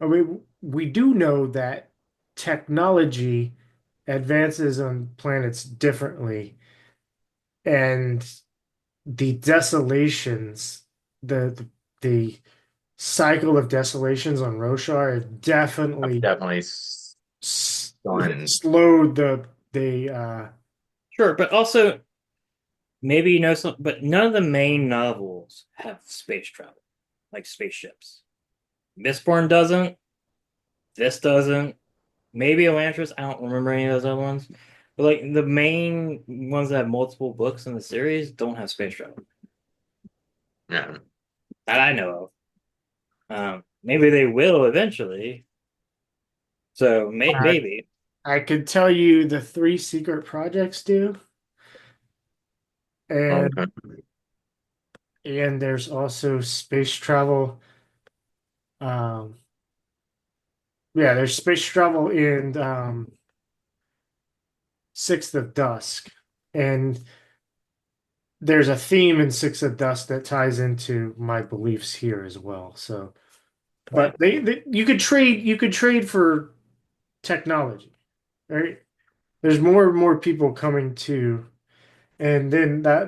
I mean, we do know that technology advances on planets differently, and the desolations, the cycle of desolations on Roshar have I've definitely definitely done. slowed the Sure, but also maybe you know some, but none of the main novels have space travel, like spaceships. Mistborn doesn't. This doesn't. Maybe Elantris. I don't remember any of those other ones. But like the main ones that have multiple books in the series don't have space travel Yeah. that I know of. Maybe they will eventually. So uh, maybe. I could tell you the three secret projects do, Okay. and there's also space travel. Um, yeah, there's space travel in Sixth of Dusk, and there's a theme in Sixth of Dusk that ties into my beliefs here as well. So, but you could trade for technology, right? There's more and more people coming to, and then I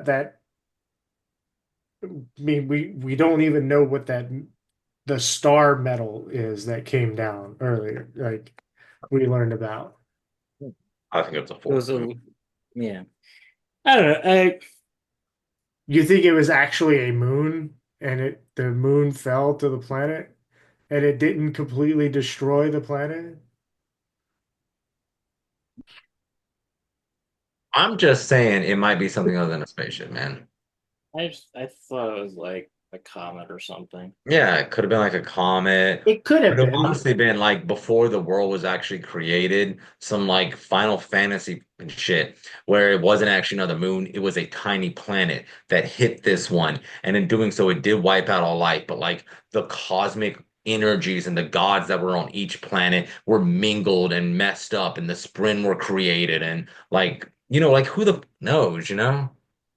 mean we don't even know what that the star metal is that came down earlier, like we learned about. I think it's a It was fourth one. a yeah. I don't know. You think it was actually a moon, and the moon fell to the planet, and it didn't completely destroy the planet? I'm just saying it might be something other than a spaceship, man. I thought it was like a comet or something. Yeah, it could have been like a comet. It could have Could have been. honestly been like before the world was actually created, some like Final Fantasy and shit, where it wasn't actually another moon, it was a tiny planet that hit this one. And in doing so, it did wipe out all life, but like the cosmic energies and the gods that were on each planet were mingled and messed up, and the Spren were created, and like, like who the knows, you know?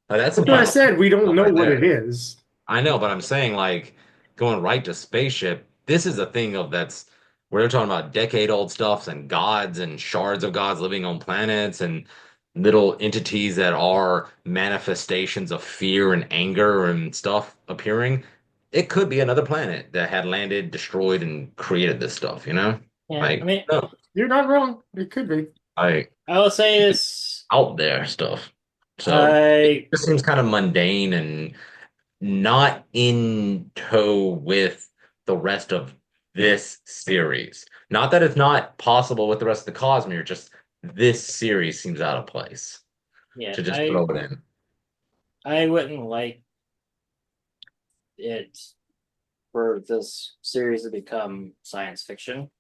Like, that's some That's what I Final Fantasy said. We don't stuff know right what it there. is. I know, but I'm saying like going right to spaceship, this is a thing of that's where they're talking about decade-old stuffs and gods and shards of gods living on planets and little entities that are manifestations of fear and anger and stuff appearing. It could be another planet that had landed, destroyed, and created this stuff, you know? Yeah, I Like, mean, no, You're not wrong. It could be. like I will say this. out there stuff. So it I just seems kind of mundane and not in tow with the rest of this series. Not that it's not possible with the rest of the Cosmere, just this series seems out of place yeah, to just throw it in. I wouldn't like it for this series to become science fiction.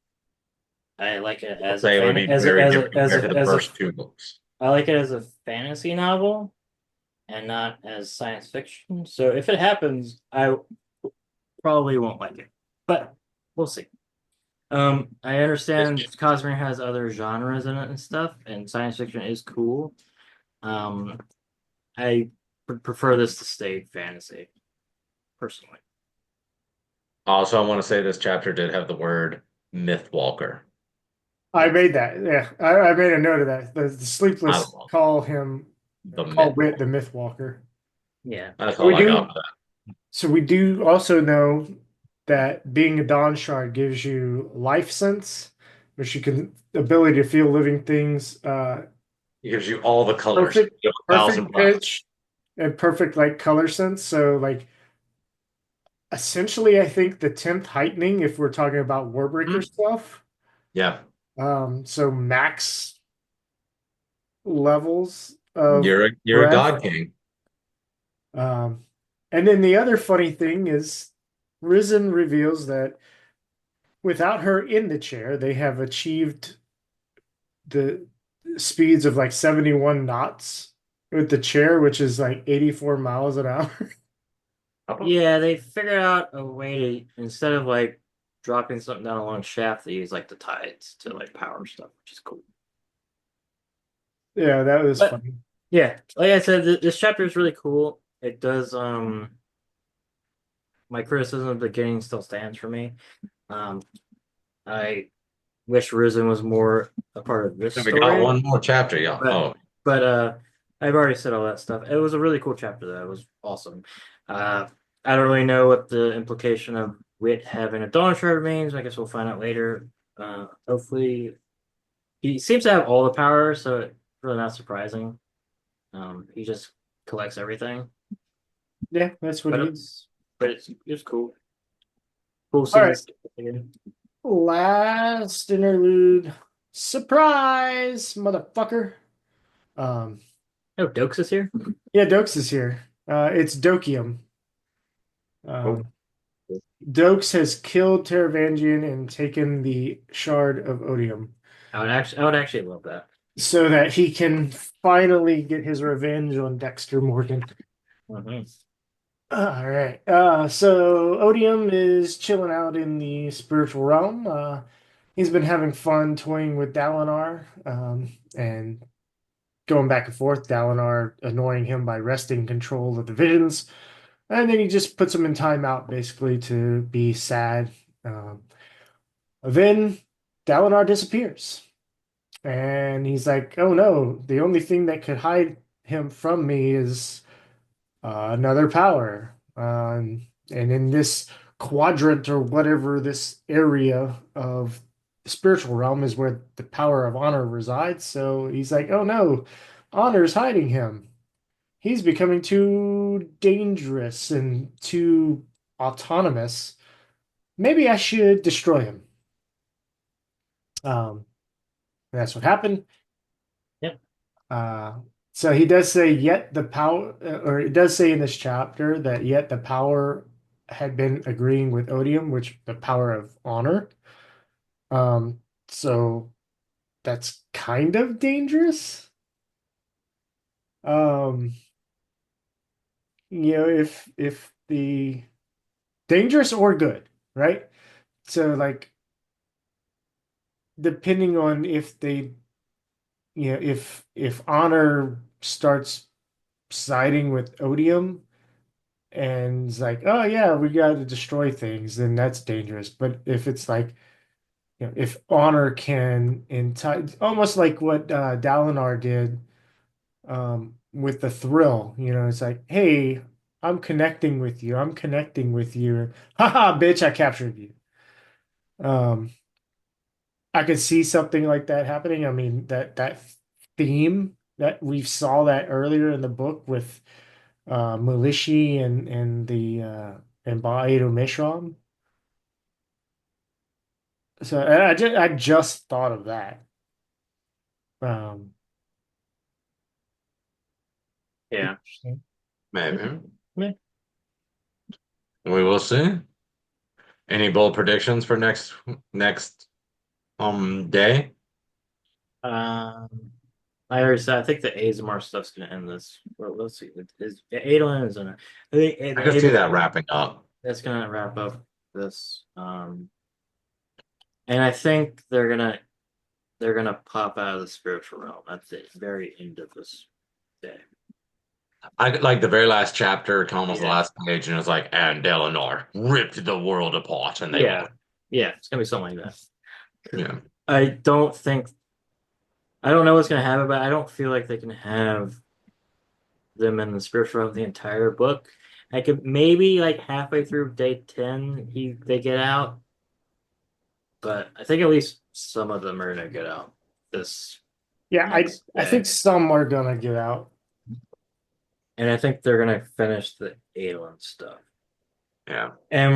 I like it I'll as a say it would fan be very different compared to the as a first two books. I like it as a fantasy novel and not as science fiction. So if it happens, I probably won't like it, but we'll see. I understand Cosmere has other genres in it and stuff, and science fiction is cool. Um, I prefer this to stay fantasy, personally. Also, I want to say this chapter did have the word Mythwalker. I made that. Yeah, I made a note of that. The I Sleepless love the call Myth. Wit the Mythwalker. Yeah. That's We all I got do for that. so we do also know that being a Dawn Shard gives you life sense, which you can ability to feel living things, It gives you all the colors. perfect You have a thousand perfect breaths. pitch, and perfect like color sense. So like essentially, I think the 10th heightening, if we're talking about Warbreaker Mhm. stuff. Yeah, So max levels of you're a breath. God King. Um, and then the other funny thing is, Risen reveals that without her in the chair, they have achieved the speeds of like 71 knots with the chair, which is like 84 miles an hour. Yeah, they figured out a way to, instead of like dropping something down a long shaft, they use like the tides to like power stuff, which is cool. Yeah, that was But funny. yeah, like I said, this chapter is really cool. It does my criticism of the beginning still stands for me. Um I wish Risen was more a part of this So we got story, one more chapter, yeah. but Oh, but I've already said all that stuff. It was a really cool chapter though. It was awesome. Uh I don't really know what the implication of Wit having a Dawn Shard means. I guess we'll find out later. Hopefully he seems to have all the power, so it's really not surprising. He just collects everything. Yeah, that's what But he is. it's cool. Cool All seeing right, this again. last interlude. Surprise, motherfucker. Um, Oh, Dokes is here. yeah, Dokes is here. It's Dokium. Oh, Um, Dokes has killed Teravangian and taken the shard of Odium I would actually love that. so that he can finally get his revenge on Dexter Morgan. Mhm. All right. So Odium is chilling out in the spiritual realm. He's been having fun toying with Dalinar, and going back and forth. Dalinar annoying him by wresting control of the visions, and then he just puts him in timeout basically to be sad. Um, then Dalinar disappears, and he's like, "Oh no! The only thing that could hide him from me is another power." And in this quadrant or whatever, this area of the spiritual realm is where the power of honor resides. So he's like, oh no, honor's hiding him. He's becoming too dangerous and too autonomous. Maybe I should destroy him. Um, and that's what happened. Yep. Uh, so he does say, yet the power, or it does say in this chapter that yet the power had been agreeing with Odium, which the power of honor. So that's kind of dangerous. Um, if the dangerous or good, right? So like depending on if they, if honor starts siding with Odium and it's like, oh yeah, we got to destroy things, then that's dangerous. But if it's like, if honor can entice, almost like what Dalinar did with the thrill, it's like, hey, I'm connecting with you. I'm connecting with you. Haha, bitch, I captured you. Um, I could see something like that happening. I mean, that theme that we saw that earlier in the book with Malishi and Ba'edo Mishram. So and I just thought of that. Um, Yeah. Interesting. maybe. Yeah. We will see. Any bold predictions for next day? Um, I already said I think the Azamar stuff's gonna end this. Well, let's see. Is Adolin is gonna. I think I could see that wrapping up. that's gonna wrap up this. And I think they're gonna pop out of the spiritual realm at the very end of this day. I like the very last chapter, almost the Yeah. last page, and it was like, and Eleanor ripped the world apart, and they Yeah. won. Yeah. It's gonna be something like that. Yeah. I don't think I don't know what's gonna happen, but I don't feel like they can have them in the spiritual realm the entire book. I could maybe like halfway through day 10 they get out, but I think at least some of them are gonna get out this Yeah, I next I think day. some are gonna get out. and I think they're gonna finish the Aelin stuff, Yeah. and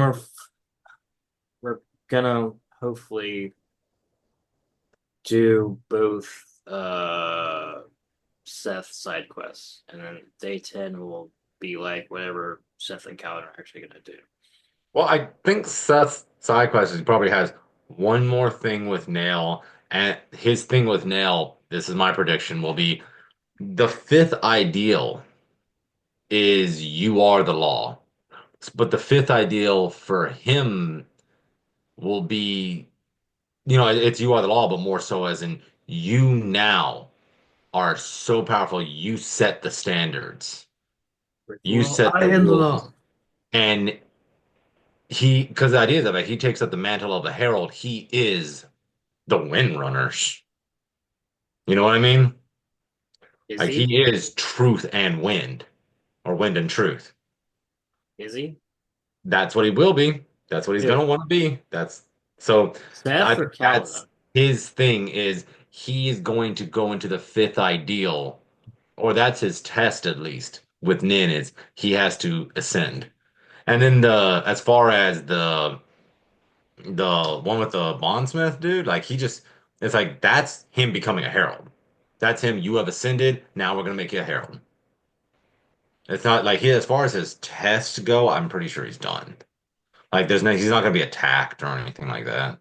we're gonna hopefully do both Seth side quests, and then day 10 will be like whatever Seth and Calvin are actually gonna do. Well, I think Seth's side quest is he probably has one more thing with Nail, and his thing with Nail, this is my prediction, will be the fifth ideal is you are the law. But the fifth ideal for him will be, it's you are the law, but more so as in you now are so powerful, you set the standards, you Well, set I the am the rules. law. And because the idea is that if he takes up the mantle of the Herald, he is the Windrunners. You know what I mean? Is Like he? he is truth and wind, or wind and truth. Is he? That's what he will be. That's what he's Who? gonna want to be. That's so I Seth or think that's Calvin? his thing is he's going to go into the fifth ideal, or that's his test at least with Nin is he has to ascend. And then the as far as the one with the bondsmith dude, like he just it's like that's him becoming a herald. That's him. You have ascended. Now we're gonna make you a herald. It's not like he as far as his tests go, I'm pretty sure he's done. Like there's no he's not gonna be attacked or anything like that.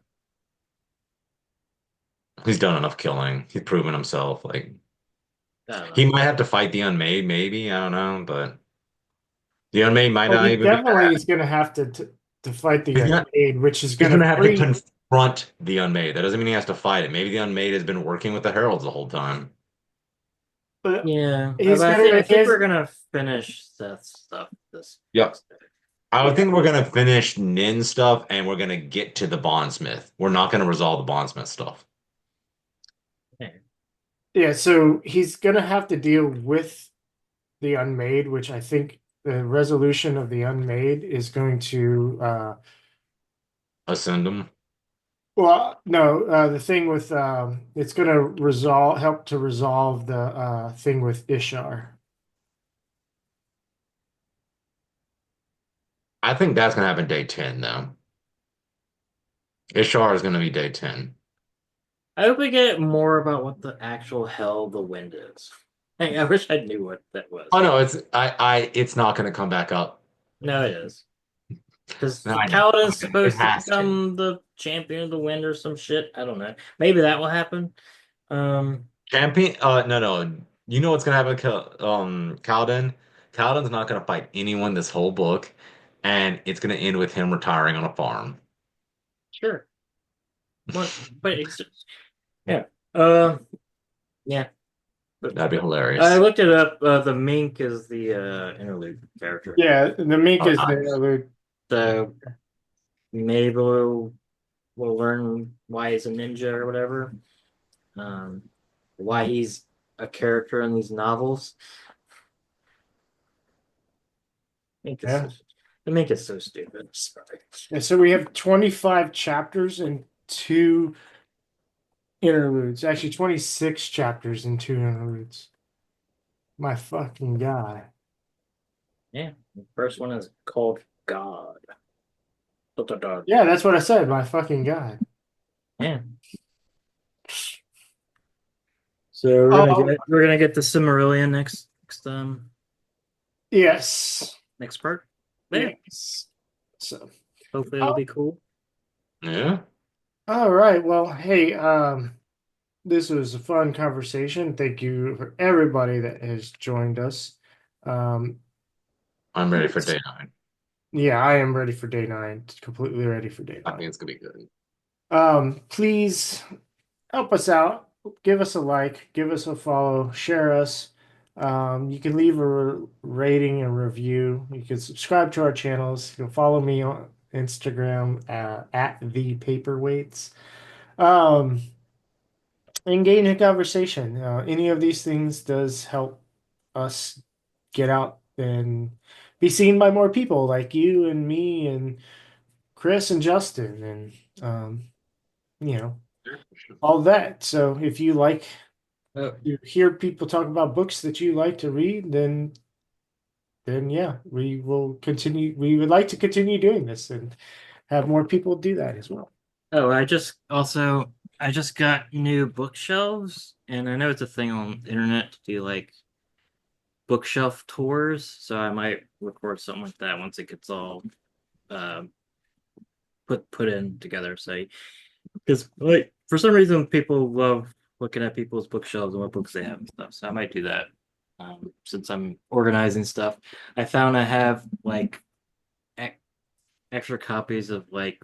He's done enough killing. He's proven himself. Like I don't know. he might have to fight the unmade, maybe. I don't know, but the unmade might Well, not he even be bad. definitely is going to have to fight the He's not Unmade, which is he's going to gonna have to free. confront the unmade. That doesn't mean he has to fight it. Maybe the unmade has been working with the heralds the whole time. But Yeah, he's but going I to think his. we're gonna finish Seth's stuff this Yep. next day. I would Yeah, think we're gonna finish Nin stuff and we're gonna get to the bondsmith. We're not gonna resolve the bondsmith stuff. Yeah. yeah. So he's going to have to deal with the Unmade, which I think the resolution of the Unmade is going to. Ascend him. Well, no, the thing with it's going to help to resolve the thing with Ishar. I think that's gonna happen day 10 though. Ishar is gonna be day 10. I hope we get more about what the actual hell the wind is. Hey, I wish I knew what that was. Oh no, it's not gonna come back up. No, it is. Because No, I know. Kaladin's It supposed to has to. become the champion of the wind or some shit. I don't know. Maybe that will happen. Champion no. You know what's gonna happen to Kaladin? Kaladin's not gonna fight anyone this whole book, and it's gonna end with him retiring on a farm. Sure. But it's yeah. Yeah. But That'd be hilarious. I looked it up. The mink is the interlude character. Yeah, the Mink Oh, is nice. there. So maybe we'll learn why he's a ninja or whatever. Why he's a character in these novels. Mink is Yeah. the mink is so stupid. Sorry. And so we have 25 chapters and 2 interludes. Actually, 26 chapters and 2 interludes. My fucking God. Yeah. The first one is called God. Da-da-da. Yeah, that's what I said. My fucking God. Yeah. So we're Oh. gonna get the Silmarillion next Yes. next part. Yeah. Yes. So, Hopefully it'll be cool. Yeah. all right. Well, hey, this was a fun conversation. Thank you for everybody that has joined us. I'm ready for day 9. Yeah, I am ready for day 9. Completely ready for day I 9. think it's gonna be good. Please help us out. Give us a like, give us a follow, share us. You can leave a rating and review. You can subscribe to our channels. You can follow me on Instagram at the Paperweights. Engage in conversation. Any of these things does help us get out and be seen by more people like you and me and Chris and Justin and you know all that. So if you like Oh, to hear people talk about books that you like to read, then then yeah, we will continue. We would like to continue doing this and have more people do that as well. Oh, I just got new bookshelves, and I know it's a thing on the internet to do like bookshelf tours, so I might record something like that once it gets all uh, put in together. So, because like for some reason people love looking at people's bookshelves and what books they have and stuff. So I might do that since I'm organizing stuff. I found I have like extra copies of like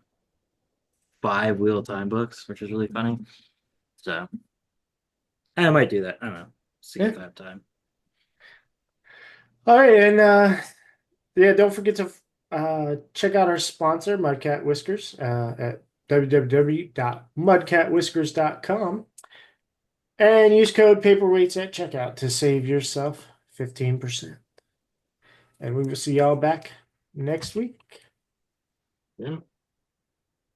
5 Wheel of Time books, which is really funny. So I might do that. I don't know. See if I have time. All right, and yeah, don't forget to check out our sponsor, Mudcat Whiskers, at www.mudcatwhiskers.com, and use code Paperweights at checkout to save yourself 15%. And we will see y'all back next week. Yeah.